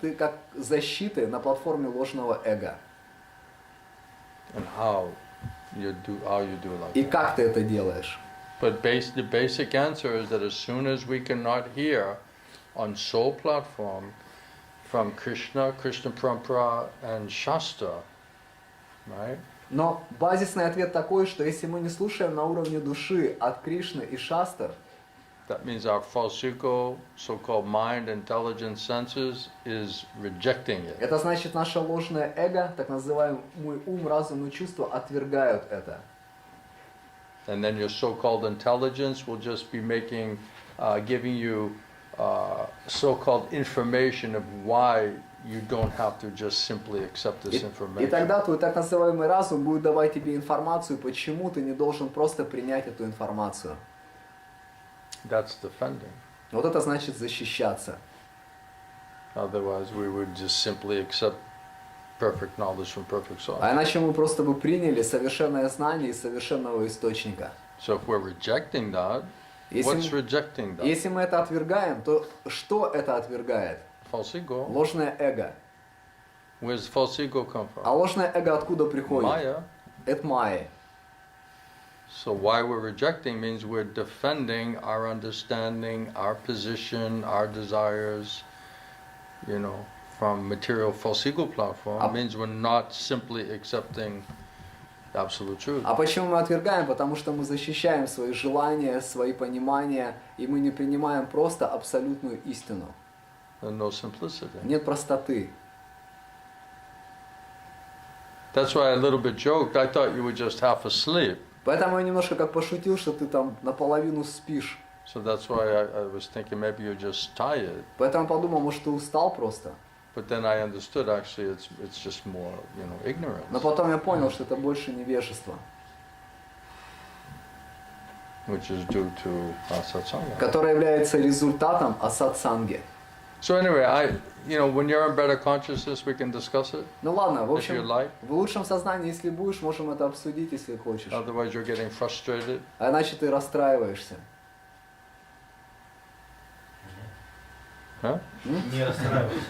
защиты на платформе ложного эго. And how you do like И that. как ты это делаешь? But the basic answer is that as soon as we cannot hear on soul platform from Krishna, Krishna Parampara and Shastra, right? Но базисный ответ такой, что если мы не слушаем на уровне души от Кришны и Шастр, That means our false ego, so-called mind, intelligence, senses, is rejecting it. это значит наше ложное эго, так называемый ум, разум и чувства отвергают это. And then your so-called intelligence will just be giving you so-called information of why you don't have to just simply accept this И information. тогда твой так называемый разум будет давать тебе информацию, почему ты не должен просто принять эту информацию. That's defending. Вот это значит защищаться. Otherwise, we would just simply accept perfect knowledge from perfect source. А иначе мы просто бы приняли совершенное знание из совершенного источника. So if we're rejecting that, what's rejecting that? Если мы это отвергаем, то что это отвергает? False ego. Ложное эго. Where's false ego come from? А ложное эго откуда приходит? Maya. Это майя. So why we're rejecting means we're defending our understanding, our position, our desires, from material false ego platform. Means we're not simply accepting absolute truth. А почему мы отвергаем? Потому что мы защищаем свои желания, свои понимания, и мы не принимаем просто абсолютную истину. And no simplicity. Нет простоты. That's why I a little bit joked. I thought you were just half asleep. Поэтому я немножко как пошутил, что ты там наполовину спишь. So that's why I was thinking maybe you're just tired. Поэтому подумал, может, ты устал просто. But then I understood actually it's just more, ignorance. Но потом я понял, что это больше невежество, Which is due to satsanga. которое является результатом асатсанги. So anyway, when you're in better consciousness, we can discuss it Ну ладно, в if you общем, like. в лучшем сознании, если будешь, можем это обсудить, если хочешь. Otherwise, you're getting frustrated. А иначе ты расстраиваешься. Huh? Не расстраивайся.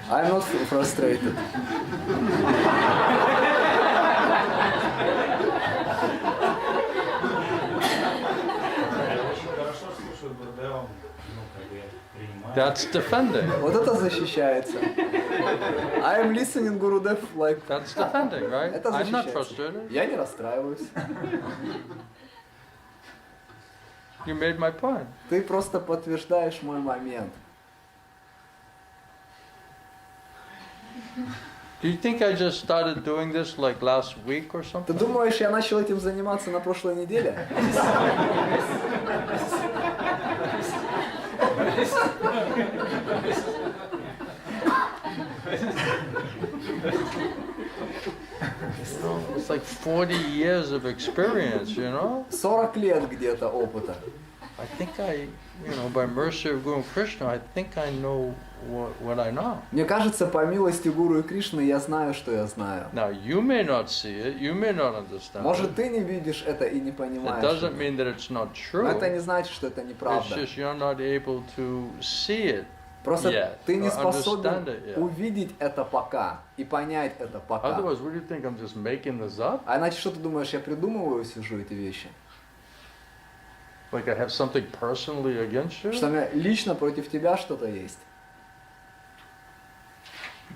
I'm not frustrated. Очень хорошо слушаю Гурдева, принимаю. That's defending. Вот это защищается. I'm listening Gurudev like... That's defending, right? Это I'm not защищается. frustrated. Я не расстраиваюсь. You made my point. Ты просто подтверждаешь мой момент. Do you think I just started doing this like last week or Ты something? думаешь, я начал этим заниматься на прошлой неделе? It's like 40 years of experience, 40 лет где-то опыта. I think by mercy of Guru Krishna, I think I know what I know. Мне кажется, по милости Гуру и Кришны я знаю, что я знаю. Now, you may not see it, you may not understand Может, it. ты не видишь это и не It понимаешь. doesn't mean that it's not true. Но это не значит, что это It's неправда. just you're not able to see it Просто yet, ты не or способен understand it yet. увидеть это пока и понять это пока. Otherwise, what do you think? I'm just making this up? А иначе что ты думаешь, я придумываю, сижу эти вещи? Like I have something personally against you? Что у меня лично против тебя что-то есть.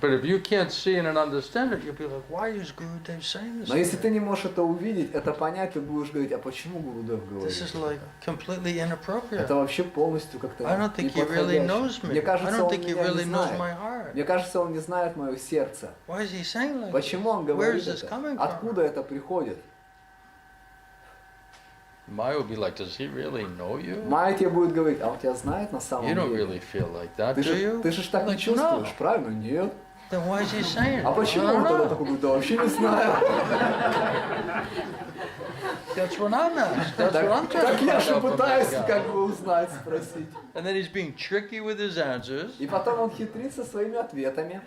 But if you can't see it and understand it, you'll be like, why is Gurudev saying this? Но to если me? ты не можешь это увидеть, это понять, ты будешь говорить, а почему Гурудев говорит? This is like completely inappropriate. Это вообще полностью как-то I don't think he really неподходяще. knows me. Мне I кажется, don't он think he меня really не knows знает. my heart. Мне кажется, он не знает мое сердце. Why is he saying like Почему он Where говорит is this это? coming from? Откуда это приходит? Maya will be like, does he really know you? Майя тебе будет говорить, а он тебя знает на самом You don't деле? really feel like that, Ты do же you? так не Like, чувствуешь, no. правильно? Нет. Then why is he saying it? А почему I он don't тогда know. такой говорит, да вообще не знаю. That's what I'm asking. That's what I'm trying Так to я find же out from пытаюсь this guy. как бы узнать, спросить. And then he's being tricky with his answers. И потом он хитрит со своими ответами.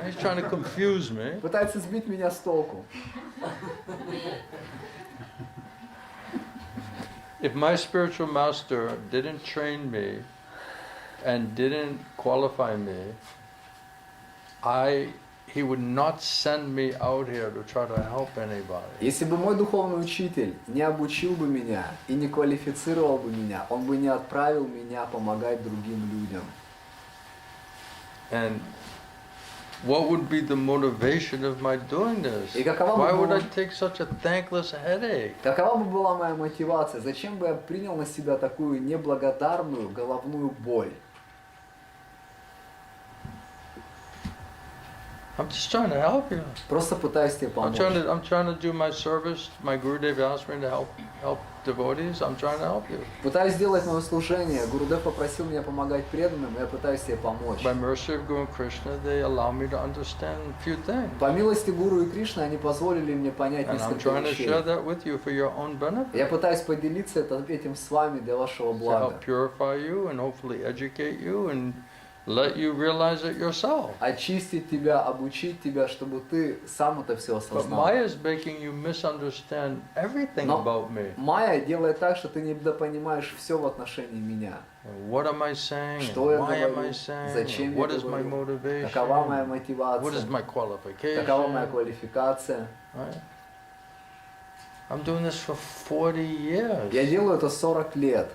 He's trying to confuse me. Пытается сбить меня с толку. If my spiritual master didn't train me and didn't qualify me, he would not send me out here to try to help anybody. Если бы мой духовный учитель не обучил бы меня и не квалифицировал бы меня, он бы не отправил меня помогать другим людям. And what would be the motivation of my doing this? И какова Why бы would I была- take such a thankless headache? Какова бы была моя мотивация? Зачем бы я принял на себя такую неблагодарную головную боль? I'm just trying to help you. Просто пытаюсь тебе I'm помочь. trying to do my service. My Gurudev asked me to help devotees. I'm trying to help you. Пытаюсь сделать мое служение. Гурудев попросил меня помогать преданным, и я пытаюсь тебе помочь. By mercy of Guru Krishna, they allow me to understand a few things. По милости Гуру и Кришны они позволили мне понять And I'm несколько trying to вещей. share that with you for your own benefit. Я пытаюсь поделиться этим с вами для вашего To блага. help purify you and hopefully educate you and let you realize it yourself. Очистить тебя, обучить тебя, чтобы ты сам это все But осознал. Maya is making you misunderstand everything Но about me. Майя делает так, что ты недопонимаешь все в отношении меня. What am I saying? Что я Why am I говорю? saying? Зачем What я is my говорю? motivation? Какова моя What is мотивация? my qualification? Какова моя квалификация? Right? I'm doing this for 40 years. Я делаю это 40 лет.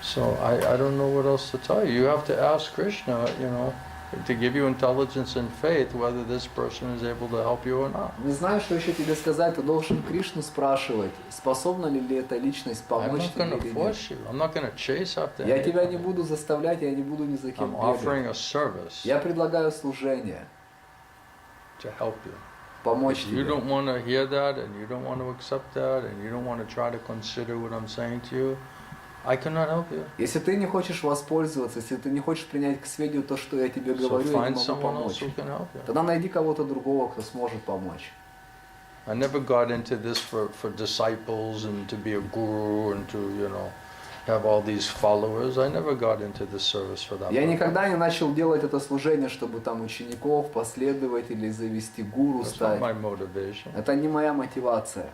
So I don't know what else to tell you. You have to ask Krishna, to give you intelligence and faith whether this person is able to help you or not. Не знаю, что еще тебе сказать. Ты должен Кришну спрашивать, способна ли эта личность I'm помочь not тебе going to или нет. force you. I'm not going to chase after Я тебя не anybody. буду заставлять, я не буду ни за кем I'm offering бегать. a service Я предлагаю служение, to help you. помочь If you тебе. don't want to hear that and you don't want to accept that and you don't want to try to consider what I'm saying to you, I cannot help you. Если ты не хочешь воспользоваться, если ты не хочешь принять к сведению то, что я тебе So говорю, я не find могу someone else помочь. who can help you. Тогда найди кого-то другого, кто сможет помочь. I never got into this for disciples and to be a guru and to, you know, have all these followers. I never got into this service for that. Я purpose. никогда не начал делать это служение, чтобы там учеников, последователей завести, гуру That's not стать. my motivation. Это не моя мотивация.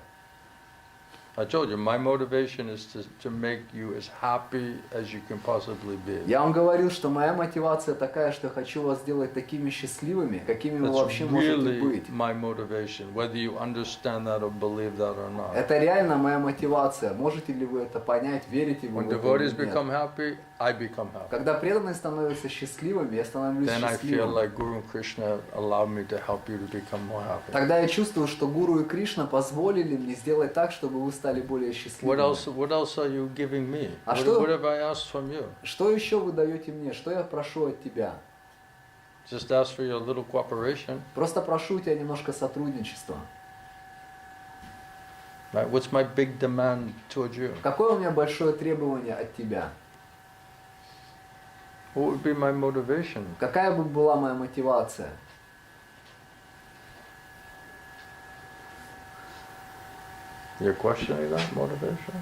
I told you, my motivation is to make you as happy as you can possibly be. Я вам говорил, что моя мотивация такая, что я хочу вас сделать такими счастливыми, какими вы вообще That's можете really быть. my motivation, whether you understand that or believe that or not. Это реально моя мотивация. Можете ли вы это понять, верите вы When в это devotees или become нет? happy, I become happy. Когда преданные становятся счастливыми, я становлюсь Then I feel счастливым. like Guru and Krishna allowed me to help you to become more happy. Тогда я чувствую, что Гуру и Кришна позволили мне сделать так, чтобы вы стали более счастливыми. What else are you giving me? А What, что- what have I asked from you? Что еще вы даете мне? Что я прошу от тебя? Just ask for your little cooperation. Просто прошу у тебя немножко сотрудничества. Right? What's my big demand towards you? Какое у меня большое требование от тебя? What would be my motivation? Какая бы была моя мотивация? You're questioning that motivation?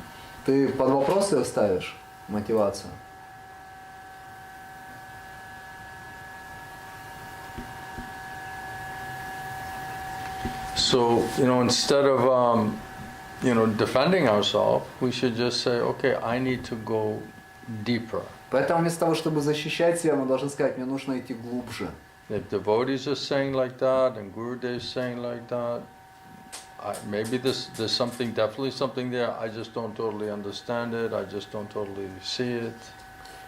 Ты под вопрос ее ставишь, мотивацию? So, you know, instead of, defending ourselves, we should just say, okay, I need to go deeper. Поэтому вместо того, чтобы защищать себя, мы должны сказать, мне нужно идти глубже. If devotees are saying like that and Gurudev is saying like that, maybe there's definitely something there. I just don't totally understand it. I just don't totally see it.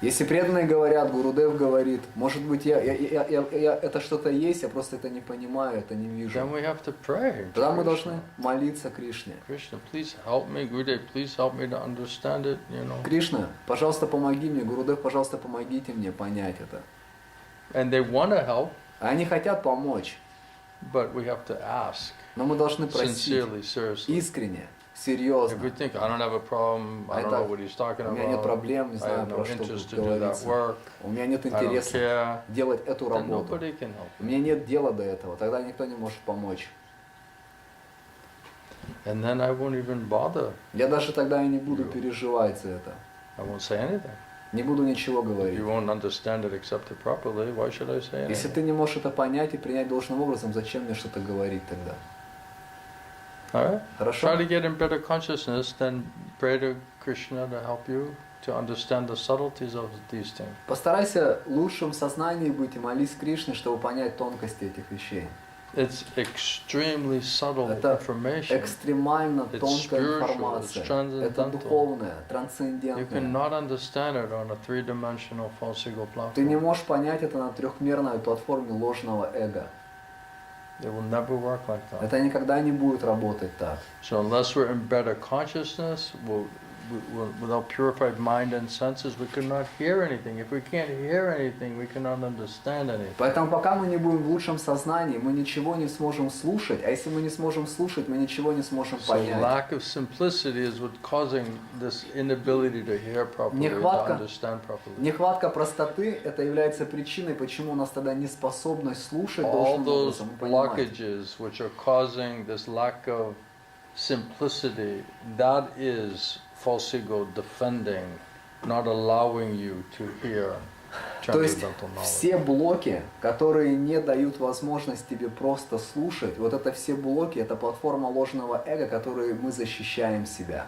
Если преданные говорят, Гурудев говорит, может быть, это что-то есть, я просто это не понимаю, это не вижу. Then we have to pray. Тогда мы Krishna. должны молиться Кришне. Krishna, please help me. Gurudev, please help me to understand it. You know. Кришна, пожалуйста, помоги мне. Гурудев, пожалуйста, помогите мне понять это. And they want to help, Они хотят помочь, but we have to ask но мы должны просить sincerely, seriously. искренне, If серьезно. we think I don't have a problem, I don't know what he's talking У меня нет about, проблем, не I знаю, have no про что interest to тут do that говорится. work, У меня нет I don't интереса care, делать эту then работу. nobody can help. У меня нет дела до этого, тогда никто не может помочь. And then I won't even bother. Я даже тогда и не буду переживать за это. I won't say anything. Не буду ничего If говорить. you won't understand it, accept it properly, why should I say Если anything? ты не можешь это понять и принять должным образом, зачем мне что-то говорить тогда? All right? Хорошо? Try to get in better consciousness, then pray to Krishna to help you to understand the subtleties of these things. Постарайся в лучшем сознании быть и молись Кришне, чтобы понять тонкости этих вещей. It's extremely subtle Это information. экстремально It's тонкая spiritual, информация. it's transcendental. Это духовное, You трансцендентное. cannot understand it on a three-dimensional false ego Ты не platform. можешь понять это на трехмерной платформе ложного эго. It will never work like that. Это никогда не будет работать так. So unless we're in better consciousness, without purified mind and senses, we cannot hear anything. If we can't hear anything, we cannot understand anything. Поэтому пока мы не будем в лучшем сознании, мы ничего не сможем слушать, а если мы не сможем слушать, мы ничего не сможем So понять. lack of simplicity is what's causing this inability to hear properly, to Нехватка- understand properly. Нехватка простоты – это является причиной, почему у нас тогда неспособность слушать All должным those образом и понимать. blockages which are causing this lack of simplicity, that is false ego defending, not allowing you to hear То есть transcendental knowledge. все блоки, которые не дают возможность тебе просто слушать, вот это все блоки, это платформа ложного эго, которой мы защищаем себя.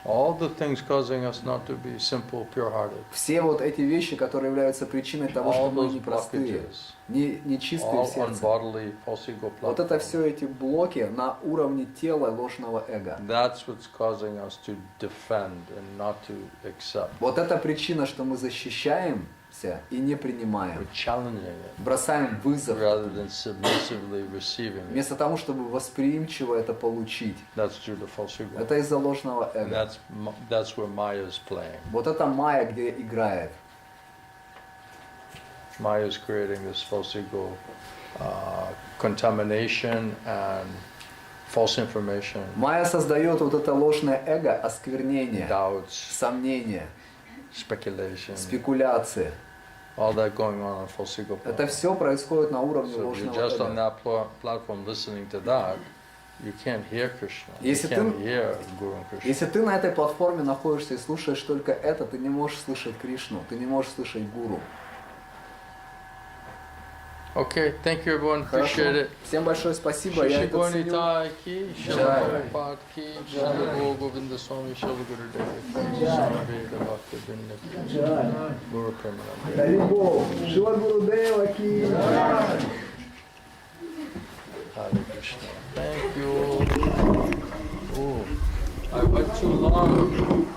All the things causing us not to be simple, pure-hearted, Все вот эти вещи, которые являются причиной того, что all мы those не простые, blockages, не чистые all в сердце. unbodily false ego Вот это platform, все эти блоки на уровне тела ложного эго. that's what's causing us to defend and not to accept. Вот это причина, что мы защищаемся и не принимаем. We're challenging it Бросаем вызов, rather than submissively receiving it. вместо того, чтобы восприимчиво это получить. That's due to false ego. Это из-за ложного And эго. that's where Maya is playing. Вот это майя, где играет. Maya is creating this false ego contamination and false information, Майя создает вот это ложное эго, осквернение, doubts, сомнения, speculation, спекуляции. all that going on false ego Это platform. все происходит на уровне So if you're ложного just on эго. that platform listening to that, you can't hear Krishna. You Если can't ты- hear Guru and Krishna. Если ты на этой платформе находишься и слушаешь только это, ты не можешь слышать Кришну, ты не можешь слышать Гуру. Okay, thank you everyone. Хорошо. Appreciate it. Всем большое спасибо, я Shri это ценю. Gonita ki, Shri Jai. Prabhupada ki, Shri Guru Govinda Swami, Shri Gurudev ki, Swami Veda Bhakti Vinda ki, Guru Premanand. Харибол, Шила Гурудева ки. Hare Krishna. Thank you. Oh, I went too long.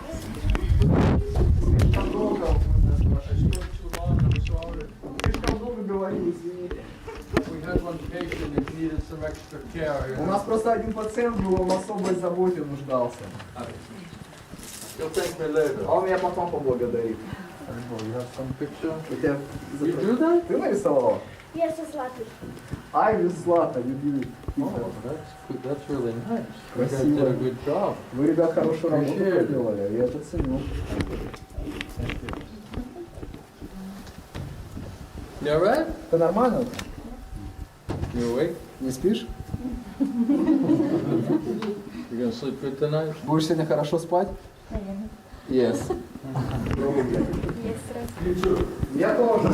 We had one patient that needed some extra care. У нас просто один пациент был, он в особой заботе нуждался. You'll thank me later. А он меня потом поблагодарит. You have some picture? У тебя You do that? Ты нарисовала? Я со Златой. Ай, без Злата, любимый. Oh, that's really nice. You guys Красиво. did a good job. Вы, ребят, хорошую работу Appreciate it. проделали, я это ценю. You alright? Ты нормально? You awake? Не спишь? You gonna sleep good tonight? Будешь сегодня хорошо спать? Yes. Есть раз. Я тоже.